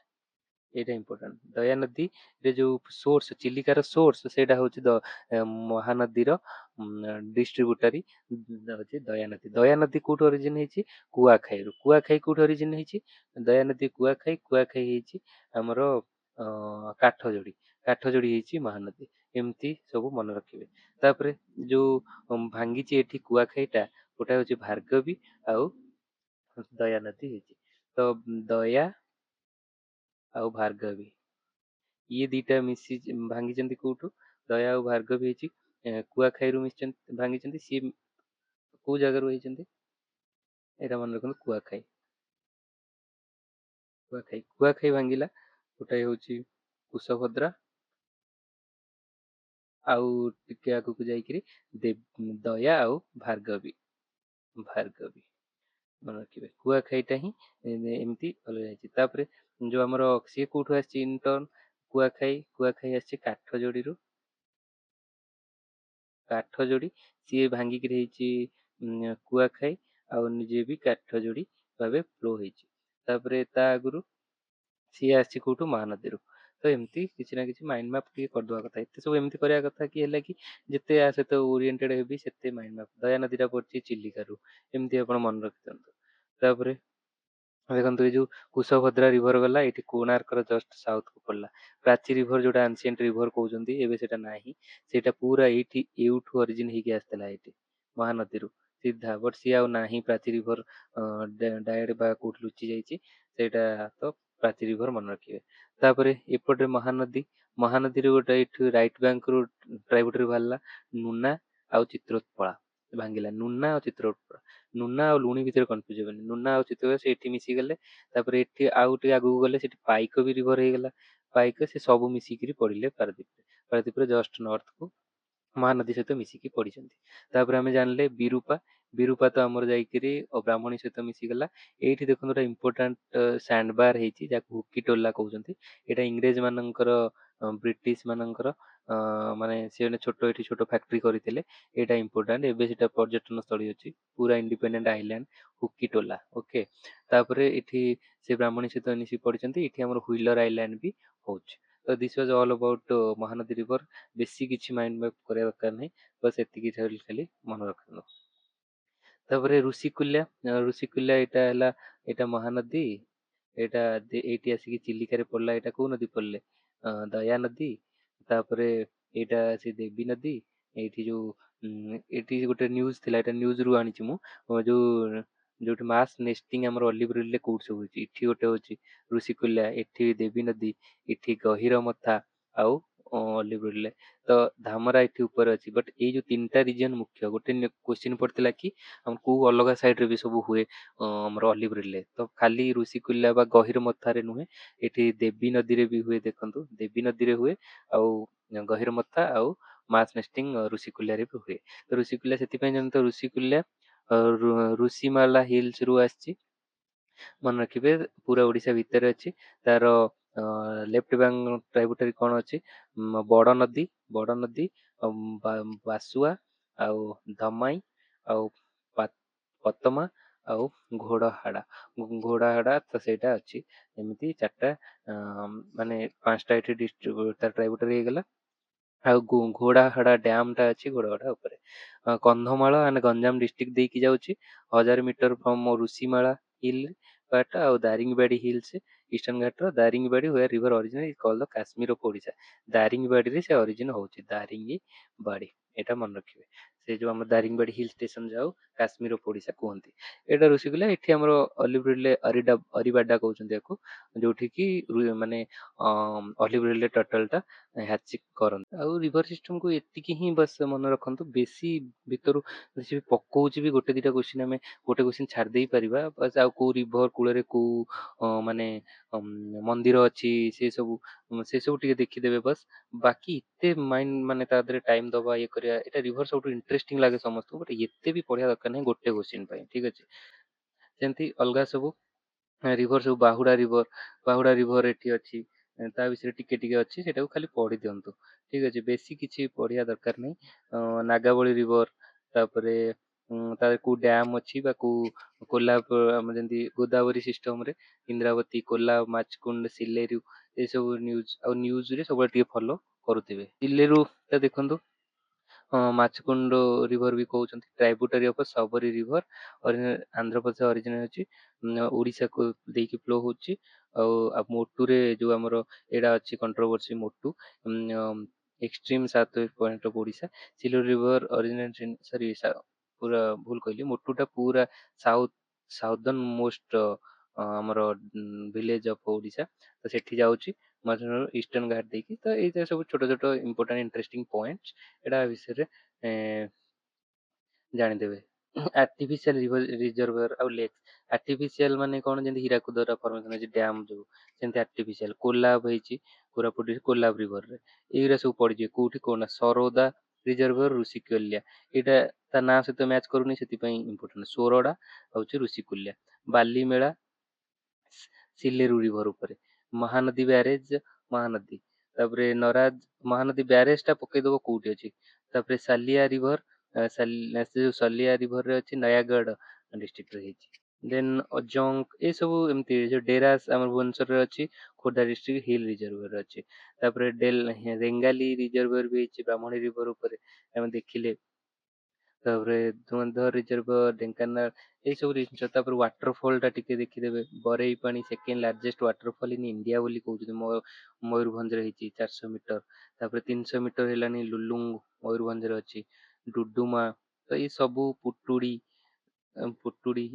ଏଇଟା ଇମ୍ପୋର୍ଟାଣ୍ଟ। ଦୟା ନଦୀରେ ଯୋଉ ସୋର୍ସ, ଚିଲିକାର ସୋର୍ସ ସେଇଟା ହଉଛି ମହାନଦୀର ଡିଷ୍ଟ୍ରିବ୍ୟୁଟାରୀ ହଉଛି ଦୟା ନଦୀ। ଦୟା ନଦୀ କୋଉଠୁ ଅରିଜିନ ହେଇଛି, କୁଆଖାଇରୁ। କୁଆଖାଇ କୋଉଠି ଅରିଜିନ ହେଇଛି, ଦୟା ନଦୀ କୁଆଖାଇ, କୁଆଖାଇ ହେଇଛି ଆମର କାଠଯୋଡି, କାଠଯୋଡି ହେଇଛି ମହାନଦୀ। ଏମିତି ସବୁ ମନେ ରଖିବେ। ତାପରେ ଯୋଉ ଭାଙ୍ଗିଛି ଏଠି କୁଆଖାଇଟା, ଗୋଟା ହଉଛି ଭାର୍ଗବୀ ଆଉ ଦୟା ନଦୀ ହେଇଛି। ତ ଦୟା ଆଉ ଭାର୍ଗବୀ ଇଏ ଦିଟା ମିଶି ଭାଙ୍ଗିଛନ୍ତି କୋଉଠୁ, ଦୟା ଆଉ ଭାର୍ଗବୀ ହେଇଛି କୁଆଖାଇରୁ ମିଶିଛନ୍ତି, ଭାଙ୍ଗିଛନ୍ତି। ସିଏ କୋଉ ଜାଗାରୁ ହେଇଛନ୍ତି, ଏଇଟା ମନେ ରଖନ୍ତୁ, କୁଆଖାଇ। କୁଆଖାଇ, କୁଆଖାଇ ଭାଙ୍ଗିଲା, ଗୋଟାଏ ହଉଛି କୁଶଭଦ୍ରା, ଆଉ ଟିକେ ଆଗକୁ ଯାଇକିରି ଦୟା ଆଉ ଭାର୍ଗବୀ। ଭାର୍ଗବୀ ମନେ ରଖିବେ, କୁଆଖାଇଟା ହିଁ ଏମିତି ଅଲଗା ହେଇଛି। ତାପରେ ଯୋଉ ଆମର ସିଏ କୋଉଠୁ ଆସିଛି ଇନଟର୍ନ, କୁଆଖାଇ, କୁଆଖାଇ ଆସିଛି କାଠଯୋଡିରୁ। କାଠଯୋଡି ସିଏ ଭାଙ୍ଗିକିରି ହେଇଛି କୁଆଖାଇ, ଆଉ ନିଜେ ବି କାଠଯୋଡି ଭାବେ ଫ୍ଲୋ ହେଇଛି। ତାପରେ ତା ଆଗରୁ ସିଏ ଆସିଛି କୋଉଠୁ, ମହାନଦୀରୁ। ତ ଏମିତି କିଛି ନା କିଛି ମାଇଣ୍ଡ ମ୍ୟାପ ଟିକେ କରିଦବା କଥା। ଏତେ ସବୁ ଏମିତି କରିବା କଥା କି ହେଲା କି ଯେତେ ଆ ସହିତ ଓରିଏଣ୍ଟେଡ ହେବି ସେତେ ମାଇଣ୍ଡ ମ୍ୟାପ। ଦୟା ନଦୀଟା ପଡିଛି ଚିଲିକାରୁ, ଏମିତି ଆପଣ ମନେ ରଖିଥାନ୍ତୁ। ତାପରେ ଦେଖନ୍ତୁ ଏଇ ଯୋଉ କୁଶଭଦ୍ରା ରିଭର ଗଲା ଏଇଠି କୋଣାର୍କର ଜଷ୍ଟ ସାଉଥ କୁ ପଡିଲା। ପ୍ରାଚୀ ରିଭର ଯୋଉଟା ଆନ୍ସିଏଣ୍ଟ ରିଭର କହୁଛନ୍ତି, ଏବେ ସେଟା ନାହିଁ। ସେଇଟା ପୁରା ଏଇଠି ଏଇଠୁ ଅରିଜିନ ହେଇକି ଆସିଥିଲା, ଏଇଠି ମହାନଦୀରୁ ସିଧା। ବଟ ସିଏ ଆଉ ନାହିଁ, ପ୍ରାଚୀ ରିଭର ଡାଇରେକ୍ଟ ବା କୋଉଠି ଲୁଚି ଯାଇଛି ସେଇଟା। ତ ପ୍ରାଚୀ ରିଭର ମନେ ରଖିବେ। ତାପରେ ଏପଟେ ମହାନଦୀ, ମହାନଦୀରୁ ଗୋଟେ ଏଇଠୁ ରାଇଟ ବ୍ୟାଙ୍କ ରୁ ଟ୍ରାଇବୁଟାରୀ ବାହାରିଲା ନୁନା ଆଉ ଚିତ୍ରୋତ୍ପଳା, ଭାଙ୍ଗିଲା ନୁନା ଆଉ ଚିତ୍ରୋତ୍ପଳା। ନୁନା ଆଉ ଲୁଣି ଭିତରେ କନଫ୍ୟୁଜ ହେବେନି, ନୁନା ଆଉ ଚିତ୍ରୋତ୍ପଳା ସେ ଏଠି ମିଶିଗଲେ। ତାପରେ ଏଠି ଆଉ ଟିକେ ଆଗକୁ ଗଲେ ସେଠି ପାଇକ ବି ରିଭର ହେଇଗଲା। ପାଇକ ସେ ସବୁ ମିଶିକିରି ପଡିଲେ ପାରାଦୀପରେ। ପାରାଦୀପରେ ଜଷ୍ଟ ନର୍ଥ କୁ ମହାନଦୀ ସହିତ ମିଶିକି ପଡିଛନ୍ତି। ତାପରେ ଆମେ ଜାଣିଲେ ବିରୁପା, ବିରୁପା ତ ଆମର ଯାଇକିରି ବ୍ରାହ୍ମଣୀ ସହିତ ମିଶିଗଲା। ଏଇଠି ଦେଖନ୍ତୁ ଗୋଟେ ଇମ୍ପୋର୍ଟାଣ୍ଟ ସ୍ୟାଣ୍ଡ ବାର ହେଇଛି, ଯାହାକୁ ହୁକିଟୋଲା କହୁଛନ୍ତି। ଏଇଟା ଇଂରେଜ ମାନଙ୍କର ବ୍ରିଟିଶ ମାନଙ୍କର ମାନେ ସେ ଛୋଟ ଏଠି ଛୋଟ ଫ୍ୟାକ୍ଟ୍ରି କରିଥିଲେ। ଏଇଟା ଇମ୍ପୋର୍ଟାଣ୍ଟ, ଏବେ ସେଟା ପର୍ଯ୍ୟଟନ ସ୍ଥଳୀ ଅଛି, ପୁରା ଇଣ୍ଡିପେଣ୍ଡେଣ୍ଟ ଆଇଲାଣ୍ଡ ହୁକିଟୋଲା। ଓକେ, ତାପରେ ଏଠି ସେ ବ୍ରାହ୍ମଣୀ ସହିତ ମିଶି ପଡିଛନ୍ତି। ଏଠି ଆମର ହୁଇଲର ଆଇଲାଣ୍ଡ ବି ହଉଛି। ତ this was all about Mahanadi river. ବେଶୀ କିଛି ମାଇଣ୍ଡ ମ୍ୟାପ କରିବା ଦରକାର ନାହିଁ, ବସ୍ ଏତିକି ଖାଲି ମନେ ରଖନ୍ତୁ। ତାପରେ ଋଷିକୁଲ୍ୟା, ଋଷିକୁଲ୍ୟା ଏଇଟା ହେଲା, ଏଇଟା ମହାନଦୀ। ଏଇଟା ଏଇଠି ଆସିକି ଚିଲିକାରେ ପଡିଲା। ଏଇଟା କୋଉ ନଦୀ ପଡିଲେ, ଦୟା ନଦୀ। ତାପରେ ଏଇଟା ସେ ଦେବୀ ନଦୀ। ଏଇଠି ଯୋଉ ଏଠି ଗୋଟେ ନ୍ୟୁଜ ଥିଲା, ଏଇଟା ନ୍ୟୁଜ ରୁ ଆଣିଛି ମୁଁ। ଯୋଉ ଯୋଉଠି ମାସ୍ ନେଷ୍ଟିଂ ଆମର ଅଲିଭ ରିଡଲେ କୋଉଠି ସବୁ ହେଇଛି, ଏଠି ଗୋଟେ ହଉଛି ଋଷିକୁଲ୍ୟା, ଏଠି ଦେବୀ ନଦୀ, ଏଠି ଗହିର ମଥା ଆଉ ଅଲିଭ ରିଡଲେ। ତ ଧାମରା ଏଠି ଉପରେ ଅଛି। ବଟ ଏଇ ଯୋଉ ତିନିଟା ରିଜିଅନ ମୁଖ୍ୟ। ଗୋଟେ କ୍ୱେଶ୍ଚିନ୍ ପଡିଥିଲା କି ଆମ କୋଉ ଅଲଗା ସାଇଡ ରେ ବି ସବୁ ହୁଏ ଆମର ଅଲିଭ ରିଡଲେ, ତ ଖାଲି ଋଷିକୁଲ୍ୟା ବା ଗହିର ମଥାରେ ନୁହେଁ, ଏଠି ଦେବୀ ନଦୀରେ ବି ହୁଏ। ଦେଖନ୍ତୁ ଦେବୀ ନଦୀରେ ହୁଏ, ଆଉ ଗହିର ମଥା ଆଉ ମାସ୍ ନେଷ୍ଟିଂ ଋଷିକୁଲ୍ୟାରେ ବି ହୁଏ। ତ ଋଷିକୁଲ୍ୟା ସେଥିପାଇଁ ଜାଣନ୍ତୁ, ଋଷିକୁଲ୍ୟା ଋଷିମାଲା ହିଲ୍ସ ରୁ ଆସିଛି, ମନେ ରଖିବେ। ପୁରା ଓଡିଶା ଭିତରେ ଅଛି। ତାର ଲେଫ୍ଟ ବ୍ୟାଙ୍କ ଟ୍ରାଇବୁଟାରୀ କଣ ଅଛି, ବଡ ନଦୀ, ବଡ ନଦୀ, ବାସୁଆ ଆଉ ଧମାଇ ଆଉ ପତମା ଆଉ ଘୋଡହାଡା। ଘୋଡାହାଡା ତ ସେଇଟା ଅଛି। ଏମିତି ଚାରିଟା ମାନେ ପାଞ୍ଚଟା ଏଠି ଡିଷ୍ଟ୍ରିକ୍ଟ ତାର ଟ୍ରାଇବୁଟାରୀ ହେଇଗଲା। ଆଉ ଘୋଡାହାଡା ଡ୍ୟାମ ଟା ଅଛି ଘୋଡାହାଡା ଉପରେ। କନ୍ଧମାଳ ଆଣ୍ଡ ଗଞ୍ଜାମ ଡିଷ୍ଟ୍ରିକ୍ଟ ଦେଇକି ଯାଉଛି 1000 metre from Rushimala hill part ଆଉ ଦାରିଙ୍ଗବାଡି ହିଲ୍ସ ଇଷ୍ଟର୍ଣ୍ଣ ଘାଟର Daringbadi where river origin is called the Kashmir of Odisha. ଦାରିଙ୍ଗବାଡିରେ ସେ ଅରିଜିନ ହଉଛି, ଦାରିଙ୍ଗବାଡି, ଏଇଟା ମନେ ରଖିବେ। ସେ ଯୋଉ ଆମ ଦାରିଙ୍ଗବାଡି ହିଲ୍ ଷ୍ଟେସନ ଯାଉ କାଶ୍ମୀର ଅଫ୍ ଓଡିଶା କୁହନ୍ତି। ଏଇଟା ଋଷିକୂଲ୍ୟା। ଏଠି ଆମର ଅଲିଭ୍ ରିଡଲେ ଅରିବାଡା କହୁଛନ୍ତି ୟାକୁ, ଯୋଉଠି କି ମାନେ ଅଲିଭ୍ ରିଡଲେ ଟର୍ଟଲ ଟା ହ୍ୟାଚିଂ କରନ୍ତି। ଆଉ ରିଭର ସିଷ୍ଟମ କୁ ଏତିକି ହିଁ ବାସ୍ ମନେ ରଖନ୍ତୁ, ବେଶୀ ଭିତରୁ ସେ ପକଉଛି ବି ଗୋଟେ ଦିଟା କ୍ୱେଶ୍ଚିନ୍ ଆମେ ଗୋଟେ କ୍ୱେଶ୍ଚିନ୍ ଛାଡି ଦେଇ ପାରିବା, ବାସ୍ ଆଉ କୋଉ ରିଭର କୂଳରେ କୋଉ ମାନେ ମନ୍ଦିର ଅଛି ସେ ସବୁ ଟିକେ ଦେଖିଦେବେ ବାସ୍। ବାକି ଏତେ ମାଇଣ୍ଡ ମାନେ ତା ଦେହରେ ଟାଇମ ଦବା ଇଏ କରିବା, ଏଇଟା ରିଭର ସବୁଠୁ ଇଣ୍ଟରେଷ୍ଟିଂ ଲାଗେ ସମସ୍ତଙ୍କୁ, ବଟ୍ ଏତେ ବି ପଢିବା ଦରକାର ନାହିଁ ଗୋଟେ କ୍ୱେଶ୍ଚିନ୍ ପାଇଁ, ଠିକ ଅଛି। ସେମିତି ଅଲଗା ସବୁ ରିଭର ସବୁ ବାହୁଡା ରିଭର ଏଠି ଅଛି, ତା ବିଷୟରେ ଟିକେ ଟିକେ ଅଛି, ସେଟାକୁ ଖାଲି ପଢି ଦିଅନ୍ତୁ, ଠିକ ଅଛି। ବେଶୀ କିଛି ପଢିବା ଦରକାର ନାହିଁ। ନାଗାବଳୀ ରିଭର, ତାପରେ ତାର କୋଉ ଡ୍ୟାମ ଅଛି ବା କୋଉ କୋଲାବ, ଆମର ଯେମିତି ଗୋଦାବରୀ ସିଷ୍ଟମ ରେ ଇନ୍ଦ୍ରାବତୀ, କୋଲାବ, ମାଛକୁଣ୍ଡ, ସିଲେରୁ, ଏସବୁ ନ୍ୟୁଜ, ଆଉ ନ୍ୟୁଜରେ ସବୁବେଳେ ଟିକେ ଫଲୋ କରୁଥିବେ। ସିଲେରୁ ଟା ଦେଖନ୍ତୁ, ମାଛକୁଣ୍ଡ ରିଭର ବି କହୁଛନ୍ତି, ଟ୍ରାଇବୁଟାରୀ of Sabari river, Andhra Pradesh original ଅଛି, ଓଡିଶାକୁ ଦେଇକି ଫ୍ଲୋ ହଉଛି। ଆଉ ମୋଟୁରେ ଯୋଉ ଆମର ଏଇଟା ଅଛି controversy, Motu extreme south west point of Odisha. Sileru river original, sorry ପୁରା ଭୁଲ କହିଲି, ମୋଟୁଟା ପୁରା ସାଉଦର୍ନ ମୋଷ୍ଟ ଆମର ଭିଲେଜ ଅଫ ଓଡିଶା, ତ ସେଠି ଯାଉଛି ଇଷ୍ଟର୍ଣ୍ଣ ଘାଟ ଦେଇକି। ତ ଏଇଟା ସବୁ ଛୋଟ ଛୋଟ ଇମ୍ପୋର୍ଟାଣ୍ଟ ଇଣ୍ଟରେଷ୍ଟିଂ ପଏଣ୍ଟ, ଏଇଟା ବିଷୟରେ ଜାଣିଦେବେ। ଆର୍ଟିଫିସିଆଲ ରିଜର୍ଭର ଆଉ ଲେକ୍, ଆର୍ଟିଫିସିଆଲ ମାନେ କଣ, ଯେମିତି ହୀରାକୁଦର ଫର୍ମେସନ ଅଛି ଡ୍ୟାମ ଯୋଉ, ସେମିତି ଆର୍ଟିଫିସିଆଲ କୋଲାବ ହେଇଛି କୋରାପୁଟ କୋଲାବ ରିଭରରେ, ଏଇଗୁରା ସବୁ ପଡିଯିବେ କୋଉଠି, କଣ ସରୋଦା ରିଜର୍ଭର, ଋଷିକୂଲ୍ୟା, ଏଇଟା ତା ନାଁ ସହିତ ମ୍ୟାଚ୍ କରୁନି, ସେଥିପାଇଁ ଇମ୍ପୋର୍ଟାଣ୍ଟ। ସୋରଡା ହଉଛି ଋଷିକୂଲ୍ୟା। ବାଲିମେଳା ସିଲେରୁ ରିଭର ଉପରେ। ମହାନଦୀ ବ୍ୟାରେଜ, ମହାନଦୀ, ତାପରେ ନରାଜ, ମହାନଦୀ ବ୍ୟାରେଜ ଟା ପକେଇଦବ କୋଉଠି ଅଛି। ତାପରେ ସାଲିଆ ରିଭର, ସଲିଆ ରିଭରରେ ଅଛି, ନୟାଗଡ ଡିଷ୍ଟ୍ରିକ୍ଟରେ ହେଇଛି। ଦେନ୍ ଅଜଙ୍ଗ, ଏ ସବୁ ଏମିତି ଯୋଉ ଡେରାସ ଆମର ଭୁବନେଶ୍ୱରରେ ଅଛି, ଖୋର୍ଦ୍ଧା ଡିଷ୍ଟ୍ରିକ୍ଟ ହିଲ୍ ରିଜର୍ଭର ଅଛି। ତାପରେ ରେଙ୍ଗାଲି ରିଜର୍ଭର ବି ହେଇଛି ବ୍ରାହ୍ମଣୀ ରିଭର ଉପରେ, ଆମେ ଦେଖିଲେ। ତାପରେ ଧୁଆଁଧର ରିଜର୍ଭର ଢେଙ୍କାନାଳ, ଏଇ ସବୁ ଜିନିଷ। ତାପରେ ୱାଟରଫଲ ଟା ଟିକେ ଦେଖିଦେବେ, ବରେଇ ପାଣି second largest waterfall in India ବୋଲି କହୁଛନ୍ତି, ମୟୂରଭଞ୍ଜରେ ହେଇଛି 400 ମିଟର। ତାପରେ 300 ମିଟର ହେଲାନି ଲୁଲୁଙ୍ଗ, ମୟୂରଭଞ୍ଜରେ ଅଛି। ଡୁଡୁମା, ତ ଏଇ ସବୁ ପୁଟୁଡି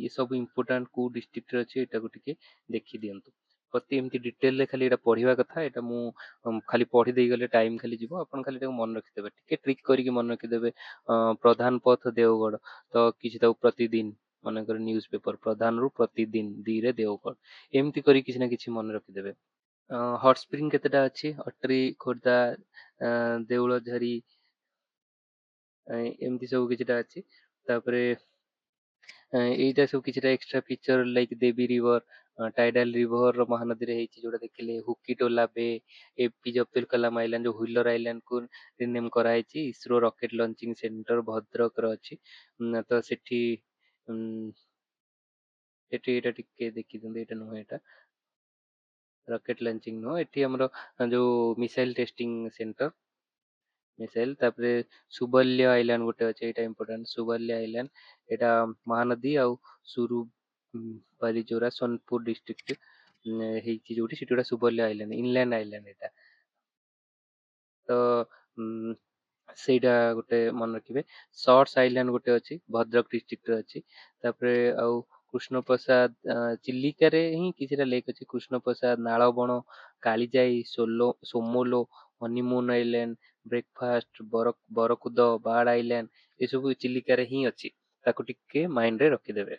ଏ ସବୁ ଇମ୍ପୋର୍ଟାଣ୍ଟ କୋଉ ଡିଷ୍ଟ୍ରିକ୍ଟରେ ଅଛି, ଏଟାକୁ ଟିକେ ଦେଖି ଦିଅନ୍ତୁ। ପ୍ରତି ଏମିତି ଡିଟେଲରେ ଖାଲି ଏଇଟା ପଢିବା କଥା, ଏଇଟା ମୁଁ ଖାଲି ପଢି ଦେଇଗଲେ ଟାଇମ ଖାଲି ଯିବ, ଆପଣ ଖାଲି ତାକୁ ମନେ ରଖିଦେବେ, ଟିକେ ଟ୍ରିକ୍ କରିକି ମନେ ରଖିଦେବେ। ପ୍ରଧାନ ପଥ ଦେଓଗଡ଼, ତ କିଛି ତାକୁ ପ୍ରତିଦିନ, ମନେକର ନ୍ୟୁଜ ପେପର ପ୍ରଧାନରୁ ପ୍ରତିଦିନ 2ରେ ଦେଓଗଡ଼, ଏମିତି କରି କିଛି ନା କିଛି ମନେ ରଖିଦେବେ। ହଟ୍ ସ୍ପ୍ରିଙ୍ଗ କେତେଟା ଅଛି, ଅଟ୍ରି, ଖୋର୍ଦ୍ଧା, ଦେଉଳଝରି, ଏମିତି ସବୁ କିଛିଟା ଅଛି। ତାପରେ ଏଇଟା ସବୁ କିଛିଟା ଏକ୍ସଟ୍ରା ଫିଚର, ଲାଇକ୍ ଦେବୀ ରିଭର, ଟାଇଡାଲ ରିଭର ମହାନଦୀରେ ହେଇଛି, ଯୋଉଟା ଦେଖିଲେ। ହୁକିଟୋଲା ବେ, ଏପିଜେ ଅବଦୁଲ କଲାମ ଆଇଲାଣ୍ଡ, ଯୋଉ ହୁଇଲର ଆଇଲାଣ୍ଡ କୁ ରିନେମ୍ କରାହେଇଛି, ଇସ୍ରୋ ରକେଟ ଲଞ୍ଚିଂ ସେଣ୍ଟର ଭଦ୍ରକର ଅଛି। ତ ସେଠି ଏଇଟା ଟିକେ ଦେଖିଦିଅନ୍ତୁ, ଏଇଟା ନୁହେଁ, ଏଇଟା ରକେଟ ଲଞ୍ଚିଂ ନୁହଁ, ଏଠି ଆମର ଯୋଉ ମିସାଇଲ ଟେଷ୍ଟିଂ ସେଣ୍ଟର, ମିସାଇଲ। ତାପରେ ସୁବଲ୍ୟ ଆଇଲାଣ୍ଡ ଗୋଟେ ଅଛି, ଏଇଟା ଇମ୍ପୋର୍ଟାଣ୍ଟ, ସୁବଲ୍ୟ ଆଇଲାଣ୍ଡ, ଏଇଟା ମହାନଦୀ ଆଉ ସୁରୁ ବାଲିଜୋରା ସୋନପୁର ଡିଷ୍ଟ୍ରିକ୍ଟ ହେଇଛି, ଯୋଉଠି ସେଠି ଗୋଟେ ସୁବଲ୍ୟ ଆଇଲାଣ୍ଡ, ଇନଲ୍ୟାଣ୍ଡ ଆଇଲାଣ୍ଡ ଏଇଟା। ତ ସେଇଟା ଗୋଟେ ମନେ ରଖିବେ। ସର୍ଟସ ଆଇଲାଣ୍ଡ ଗୋଟେ ଅଛି, ଭଦ୍ରକ ଡିଷ୍ଟ୍ରିକ୍ଟରେ ଅଛି। ତାପରେ ଆଉ କୃଷ୍ଣପ୍ରସାଦ, ଚିଲିକାରେ ହିଁ କିଛିଟା ଲେକ୍ ଅଛି, Krishnaprasad, Nalaban, Kalijai, Somolo, honeymoon island, breakfast, Barkuda, bird island, ଏସବୁ ଚିଲିକାରେ ହିଁ ଅଛି, ତାକୁ ଟିକେ ମାଇଣ୍ଡରେ ରଖିଦେବେ।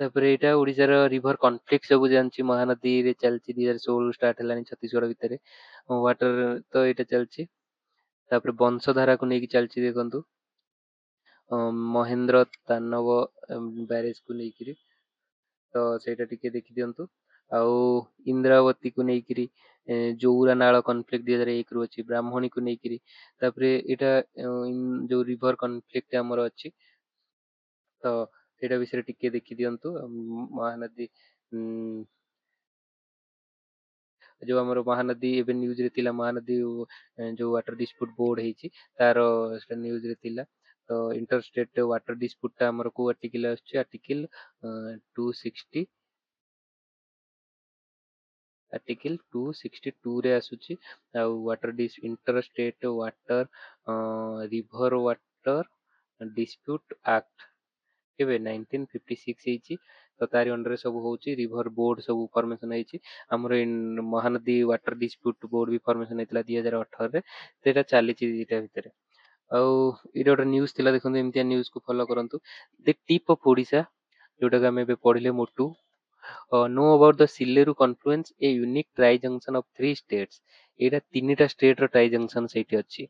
ତାପରେ ଏଇଟା ଓଡିଶାର ରିଭର କନଫ୍ଲିକ୍ଟ ସବୁ ଜାଣିଛି, ମହାନଦୀରେ ଚାଲିଛି 2016 ଷ୍ଟାର୍ଟ ହେଲାଣି ଛତିଶଗଡ ଭିତରେ ୱାଟର, ତ ଏଇଟା ଚାଲିଛି। ତାପରେ ବଂଶଧାରାକୁ ନେଇକି ଚାଲିଛି, ଦେଖନ୍ତୁ ମହେନ୍ଦ୍ର ତାନବ ବ୍ୟାରେଜକୁ ନେଇକିରି, ତ ସେଇଟା ଟିକେ ଦେଖିଦିଅନ୍ତୁ। ଆଉ ଇନ୍ଦ୍ରାବତୀକୁ ନେଇକିରି ଜଉରା ନାଳ କନଫ୍ଲିକ୍ଟ 2001ରୁ ଅଛି, ବ୍ରାହ୍ମଣୀକୁ ନେଇକିରି। ତାପରେ ଏଇଟା ଯୋଉ ରିଭର କନଫ୍ଲିକ୍ଟ ଆମର ଅଛି, ତ ସେଇଟା ବିଷୟରେ ଟିକେ ଦେଖିଦିଅନ୍ତୁ। ମହାନଦୀ ଯୋଉ ଆମର ମହାନଦୀ ଏବେ ନ୍ୟୁଜରେ ଥିଲା, ମହାନଦୀ ଯୋଉ ୱାଟର ଡିସ୍ପ୍ୟୁଟ ବୋର୍ଡ ହେଇଛି, ତାର ସେଟା ନ୍ୟୁଜରେ ଥିଲା। ତ ଇଣ୍ଟରଷ୍ଟେଟ ୱାଟର ଡିସ୍ପ୍ୟୁଟ ଟା ଆମର କୋଉ ଆର୍ଟିକଲ ଆସୁଛି, ଆର୍ଟିକଲ 260 आर्टिकल 262 ରେ ଆସୁଛି। ଆଉ water interstate water river water dispute act କେବେ 1956 ହେଇଛି। ତ ତାରି ଅଣ୍ଡରରେ ସବୁ ହଉଛି। ରିଭର ବୋର୍ଡ ସବୁ ଫର୍ମେସନ ହେଇଛି। ଆମର ମହାନଦୀ ୱାଟର ଡିସ୍ପ୍ୟୁଟ ବୋର୍ଡ ବି ଫର୍ମେସନ ହେଇଥିଲା 2018ରେ। ସେଇଟା ଚାଲିଛି ଦିଟା ଭିତରେ। ଆଉ ଏଇଟା ଗୋଟେ ନ୍ୟୁଜ ଥିଲା, ଦେଖନ୍ତୁ ଏମିତିଆ ନ୍ୟୁଜ କୁ ଫଲୋ କରନ୍ତୁ। ଦି ଟିପ୍ ଅଫ ଓଡିଶା, ଯୋଉଟାକୁ ଆମେ ଏବେ ପଢିଲେ Motu. Know about the Silleru confluence, a unique tri-junction of three states। ଏଇଟା ତିନିଟା ଷ୍ଟେଟ ର ଟ୍ରାଇ ଜଙ୍କସନ ସେଇଠି ଅଛି।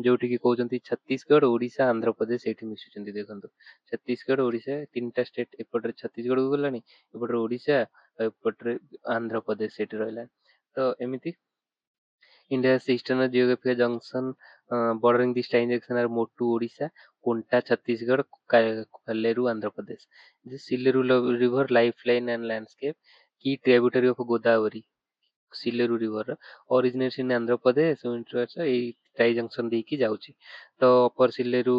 ଯୋଉଠି କି କହୁଛନ୍ତି ଛତିଶଗଡ଼, ଓଡିଶା, ଆନ୍ଧ୍ରପ୍ରଦେଶ ସେଇଠି ମିଶୁଛନ୍ତି। ଦେଖନ୍ତୁ ଛତିଶଗଡ଼, ଓଡିଶା ତିନିଟା ଷ୍ଟେଟ, ଏପଟରେ ଛତିଶଗଡ଼କୁ ଗଲାଣି, ଏପଟରେ ଓଡିଶା, ଆଉ ଏପଟରେ ଆନ୍ଧ୍ରପ୍ରଦେଶ ସେଇଠି ରହିଲା। ତ ଏମିତି India's eastern geographical junction bordering this transaction are Motu, Odisha, Punta, Chhattisgarh, Kalleru, Andhra Pradesh. This Silleru River lifeline and landscape, key tributary of Godavari. Sileru river ଅରିଜିନେଟ୍ସ in Andhra Pradesh, ଏଇ ଟ୍ରାଇ ଜଙ୍କସନ ଦେଇକି ଯାଉଛି। ତ ଅପର ସିଲେରୁ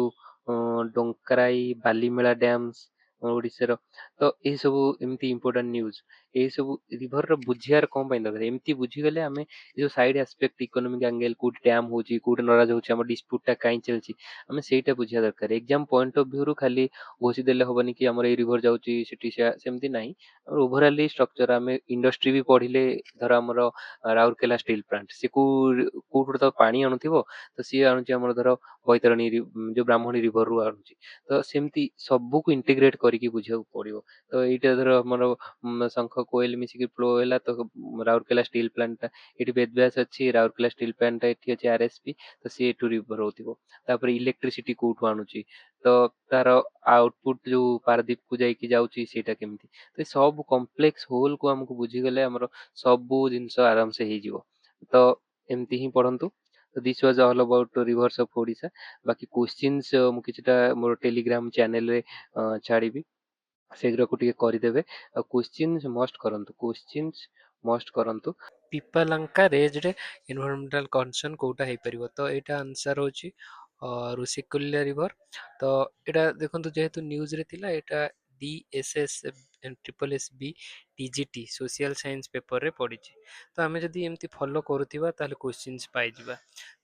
ଡୋଙ୍କରାଇ, ବାଲିମେଳା ଡ୍ୟାମ୍ସ ଓଡ଼ିଶାର। ତ ଏଇ ସବୁ ଏମିତି ଇମ୍ପୋର୍ଟାଣ୍ଟ ନ୍ୟୁଜ। ଏଇ ସବୁ ରିଭରର ବୁଝିବାର କଣ ପାଇଁ ଦରକାର, ଏମିତି ବୁଝିଗଲେ ଆମେ ଏ ଯୋଉ ସାଇଡ ଆସ୍ପେକ୍ଟ ଇକୋନୋମିକ ଆଙ୍ଗେଲ, କୋଉଠି ଡ୍ୟାମ୍ ହଉଛି, କୋଉଠି ନରାଜ ହଉଛି, ଆମ ଡିସ୍ପ୍ୟୁଟଟା କାହିଁ ଚାଲିଛି, ଆମେ ସେଇଟା ବୁଝିବା ଦରକାର। ଏକ୍ସାମ ପଏଣ୍ଟ ଅଫ ଭ୍ୟୁରୁ ଖାଲି ଘୋଷି ଦେଲେ ହବନି କି ଆମର ଏଇ ରିଭର ଯାଉଛି ସେଠି, ସେମିତି ନାହିଁ। ଓଭରାଲି ଷ୍ଟ୍ରକ୍ଚର, ଆମେ ଇଣ୍ଡଷ୍ଟ୍ରି ବି ପଢିଲେ, ଧର ଆମର ରାଉରକେଲା ଷ୍ଟିଲ୍ ପ୍ଲାଣ୍ଟ, ସେ କୋଉଠୁ ତ ପାଣି ଆଣୁଥିବ, ତ ସିଏ ଆଣୁଛି ଆମର ଧର ବୈତରଣୀ ଯୋଉ ବ୍ରାହ୍ମଣୀ ରିଭରରୁ ଆଣୁଛି। ତ ସେମିତି ସବୁକୁ ଇଣ୍ଟିଗ୍ରେଟ କରିକି ବୁଝିବାକୁ ପଡିବ। ତ ଏଇଟା ଧର ଆମର ଶଙ୍ଖ କୋଏଲ ମିଶିକି ଫ୍ଲୋ ହେଲା, ତ ରାଉରକେଲା ଷ୍ଟିଲ୍ ପ୍ଲାଣ୍ଟଟା ଏଠି ବେଦବ୍ୟାସ ଅଛି, ରାଉରକେଲା ଷ୍ଟିଲ୍ ପ୍ଲାଣ୍ଟଟା ଏଠି ଅଛି ଆରଏସପି, ତ ସିଏ ଏଠୁ ରିଭର ହଉଥିବ। ତାପରେ ଇଲେକ୍ଟ୍ରିସିଟି କୋଉଠୁ ଆଣୁଛି, ତ ତାର ଆଉଟପୁଟ ଯୋଉ ପାରାଦୀପକୁ ଯାଇକି ଯାଉଛି ସେଇଟା କେମିତି। ତ ଏ ସବୁ କମ୍ପ୍ଲେକ୍ସ ହୋଲକୁ ଆମକୁ ବୁଝିଗଲେ ଆମର ସବୁ ଜିନିଷ ଆରାମସେ ହେଇଯିବ। ତ ଏମିତି ହିଁ ପଢନ୍ତୁ। This was all about rivers of Odisha. ବାକି କୋଶ୍ଚିନ୍ସ ମୁଁ କିଛିଟା ମୋର ଟେଲିଗ୍ରାମ ଚ୍ୟାନେଲରେ ଛାଡ଼ିବି, ସେଗୁଡ଼ାକୁ ଟିକେ କରିଦେବେ। ଆଉ କୋଶ୍ଚିନ୍ସ ମଷ୍ଟ କରନ୍ତୁ, କୋଶ୍ଚିନ୍ସ ମଷ୍ଟ କରନ୍ତୁ। ପିପାଲାଙ୍କା ରେଞ୍ଜରେ ଏନଭାରମେଣ୍ଟାଲ କନସର୍ନ କୋଉଟା ହେଇପାରିବ, ତ ଏଇଟା ଆନ୍ସର ହଉଛି ଋଷିକୁଲ୍ୟା ରିଭର। ତ ଏଇଟା ଦେଖନ୍ତୁ, ଯେହେତୁ ନ୍ୟୁଜରେ ଥିଲା, ଏଇଟା DSS triple S B TGT social science ପେପରରେ ପଡ଼ିଛି। ତ ଆମେ ଯଦି ଏମିତି ଫଲୋ କରୁଥିବା ତାହେଲେ କୋଶ୍ଚିନ୍ସ ପାଇଯିବା।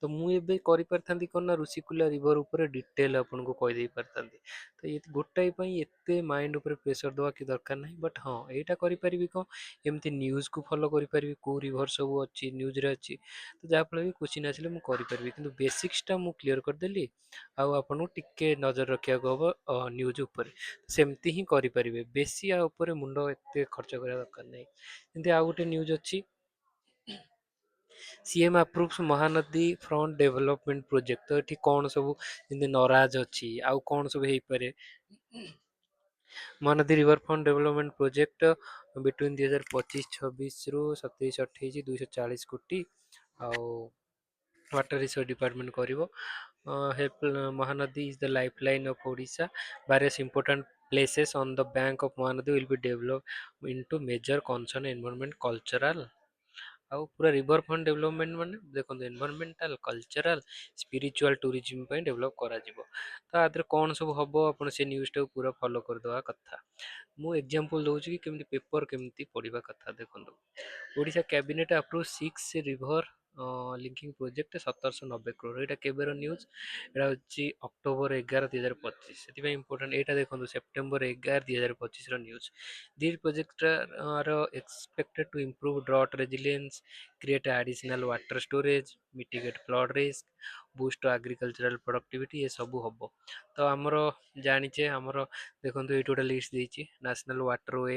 ତ ମୁଁ ଏବେ କରିପାରିଥାନ୍ତି କ'ଣ ନା, ଋଷିକୁଲ୍ୟା ରିଭର ଉପରେ ଡିଟେଲ ଆପଣଙ୍କୁ କହିଦେଇ ପାରିଥାନ୍ତି। ତ ଗୋଟାଏ ପାଇଁ ଏତେ ମାଇଣ୍ଡ ଉପରେ ପ୍ରେସର ଦେବା କି ଦରକାର ନାହିଁ। ବଟ୍ ହଁ, ଏଇଟା କରିପାରିବି କ'ଣ, ଏମିତି ନ୍ୟୁଜକୁ ଫଲୋ କରିପାରିବି, କେଉଁ ରିଭର ସବୁ ଅଛି ନ୍ୟୁଜରେ ଅଛି, ତ ଯାହାଫଳରେ ବି କୋଶ୍ଚିନ୍ ଆସିଲେ ମୁଁ କରିପାରିବି। କିନ୍ତୁ ବେସିକ୍ସଟା ମୁଁ କ୍ଲିୟର କରିଦେଲି, ଆଉ ଆପଣଙ୍କୁ ଟିକେ ନଜର ରଖିବାକୁ ହବ ନ୍ୟୁଜ ଉପରେ। ସେମିତି ହିଁ କରିପାରିବେ, ବେଶୀ ଆ ଉପରେ ମୁଣ୍ଡ ଏତେ ଖର୍ଚ୍ଚ କରିବା ଦରକାର ନାହିଁ। ଯେମିତି ଆଉ ଗୋଟେ ନ୍ୟୁଜ ଅଛି, CM approves Mahanadi front development project. ତ ଏଠି କ'ଣ ସବୁ, ଯେମିତି ନରାଜ ଅଛି, ଆଉ କ'ଣ ସବୁ ହେଇପାରେ। Mahanadi river front development project between 2025-26ରୁ 27-28 240 କୋଟି, ଆଉ ୱାଟର ରିସୋର୍ସ ଡିପାର୍ଟମେଣ୍ଟ କରିବ। Help Mahanadi is the lifeline of Odisha, various important places on the bank of Mahanadi will be developed into major concern environment, cultural, ଆଉ ପୁରା ରିଭର ଫ୍ରଣ୍ଟ ଡେଭଲପମେଣ୍ଟ ମାନେ ଦେଖନ୍ତୁ, environmental, cultural, spiritual tourism ପାଇଁ develop କରାଯିବ। ତ ଆ ଦେହରେ କ'ଣ ସବୁ ହବ, ଆପଣ ସେ ନ୍ୟୁଜଟାକୁ ପୁରା ଫଲୋ କରିଦେବା କଥା। ମୁଁ ଏକ୍ଜାମ୍ପଲ ଦେଉଛି କି କେମିତି ପେପର କେମିତି ପଢ଼ିବା କଥା। ଦେଖନ୍ତୁ, Odisha cabinet approve 6 river linking project 1790 crore। ଏଇଟା କେବେର ନ୍ୟୁଜ୍, ଏଇଟା ହେଉଛି ଅକ୍ଟୋବର 11, 2025। ସେଥିପାଇଁ ଇମ୍ପୋର୍ଟାଣ୍ଟ। ଏଇଟା ଦେଖନ୍ତୁ ସେପ୍ଟେମ୍ବର 11, 2025ର news. This project are expected to improve drought resilience, create additional water storage, mitigate flood risk, boost agricultural productivity, ଏ ସବୁ ହବ। ତ ଆମର ଜାଣିଛେ, ଆମର ଦେଖନ୍ତୁ ଏଇଠି ଗୋଟେ ଲିଷ୍ଟ ଦେଇଛି, ନ୍ୟାସନାଲ ୱାଟର ୱେ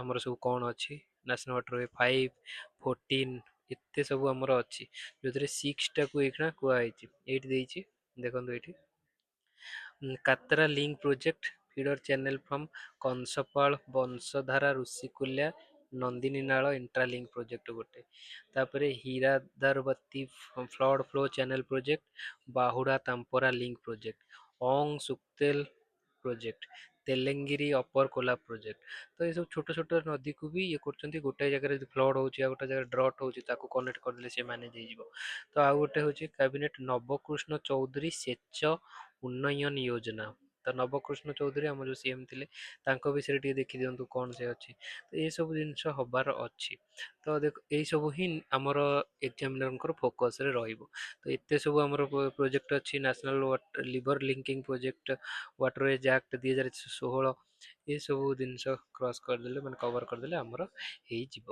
ଆମର ସବୁ କ'ଣ ଅଛି, ନ୍ୟାସନାଲ ୱାଟର ୱେ 5, 14, ଏତେ ସବୁ ଆମର ଅଛି, ଯେଉଁଥିରେ 6ଟାକୁ ଏଇଖିଣା କୁହାହେଇଛି। ଏଇଠି ଦେଇଛି, ଦେଖନ୍ତୁ ଏଇଠି Katra link project, feeder channel from Kansapal, Bansadhara, Rushikulya, Nandini Nala intralink project ଗୋଟେ। ତାପରେ Hiradharbati flood flow channel project, Bahuda Tampara link project, Ang Suktel project, Telengiri upper Kola project. ତ ଏସବୁ ଛୋଟ ଛୋଟ ନଦୀକୁ ବି ଇଏ କରୁଛନ୍ତି। ଗୋଟାଏ ଜାଗାରେ ଯଦି ଫ୍ଲଡ ହେଉଛି, ଆଉ ଗୋଟେ ଜାଗାରେ ଡ୍ରଟ୍ ହେଉଛି, ତାକୁ କନେକ୍ଟ କରିଦେଲେ ସେ ମ୍ୟାନେଜ ହେଇଯିବ। ତ ଆଉ ଗୋଟେ ହେଉଛି କ୍ୟାବିନେଟ ନବକୃଷ୍ଣ ଚୌଧୁରୀ ସେଚ ଉନ୍ନୟନ ଯୋଜନା। ତ ନବକୃଷ୍ଣ ଚୌଧୁରୀ ଆମର ଯେଉଁ CM ଥିଲେ ତାଙ୍କ ବିଷୟରେ ଟିକେ ଦେଖିଦିଅନ୍ତୁ କ'ଣ ସେ ଅଛି। ତ ଏସବୁ ଜିନିଷ ହବାର ଅଛି। ତ ଦେଖ ଏଇସବୁ ହିଁ ଆମର ଏକ୍ଜାମିନରଙ୍କର ଫୋକସ୍‌ରେ ରହିବ। ତ ଏତେ ସବୁ ଆମର ପ୍ରୋଜେକ୍ଟ ଅଛି national liver linking project, waterways act 2016, ଏସବୁ ଜିନିଷ କ୍ରସ୍ କରିଦେଲେ ମାନେ କଭର୍ କରିଦେଲେ ଆମର ହେଇଯିବ।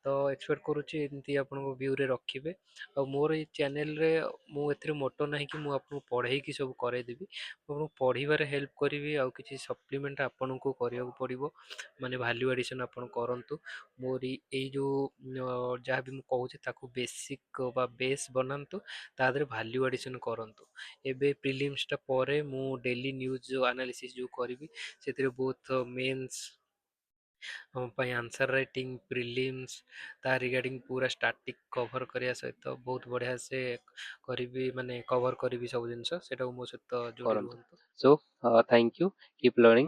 ତ ଏକ୍ସପେକ୍ଟ କରୁଛି ଏମିତି ଆପଣଙ୍କ ଭ୍ୟୁରେ ରଖିବେ। ଆଉ ମୋର ଏଇ ଚ୍ୟାନେଲରେ ମୁଁ ଏଥିରେ ମୋଟୋ ନାହିଁ କି ମୁଁ ଆପଣଙ୍କୁ ପଢ଼େଇକି ସବୁ କରେଇଦେବି, ମୁଁ ଆପଣଙ୍କୁ ପଢ଼ିବାରେ ହେଲ୍ପ କରିବି। ଆଉ କିଛି ସପ୍ଲିମେଣ୍ଟ ଆପଣଙ୍କୁ କରିବାକୁ ପଡ଼ିବ, ମାନେ ଭାଲ୍ୟୁ ଆଡ଼ିସନ୍ ଆପଣ କରନ୍ତୁ। ମୋରି ଏଇ ଯେଉଁ ଯାହା ବି ମୁଁ କହୁଛି ତାକୁ ବେସିକ୍ ବା ବେସ୍ ବନାନ୍ତୁ, ତା ଦେହରେ ଭାଲ୍ୟୁ ଆଡ଼ିସନ୍ କରନ୍ତୁ। ଏବେ ପ୍ରିଲିମ୍ସଟା ପରେ ମୁଁ ଡେଲି ନ୍ୟୁଜ୍ ଆନାଲିସିସ୍ ଯେଉଁ କରିବି ସେଥିରେ ବହୁତ ମେନ୍ସ ପାଇଁ ଆନ୍ସର୍ ରାଇଟିଂ, ପ୍ରିଲିମ୍ସ ତା ରିଗାର୍ଡ଼ିଂ ପୁରା ଷ୍ଟାଟିକ୍ କଭର୍ କରିବା ସହିତ ବହୁତ ବଢ଼ିଆ ସେ କରିବି, ମାନେ କଭର୍ କରିବି ସବୁ ଜିନିଷ। ସେଇଟାକୁ ମୋ ସହିତ ଯୋଡ଼ି କରନ୍ତୁ। ରୁହନ୍ତୁ। So thank you, keep learning.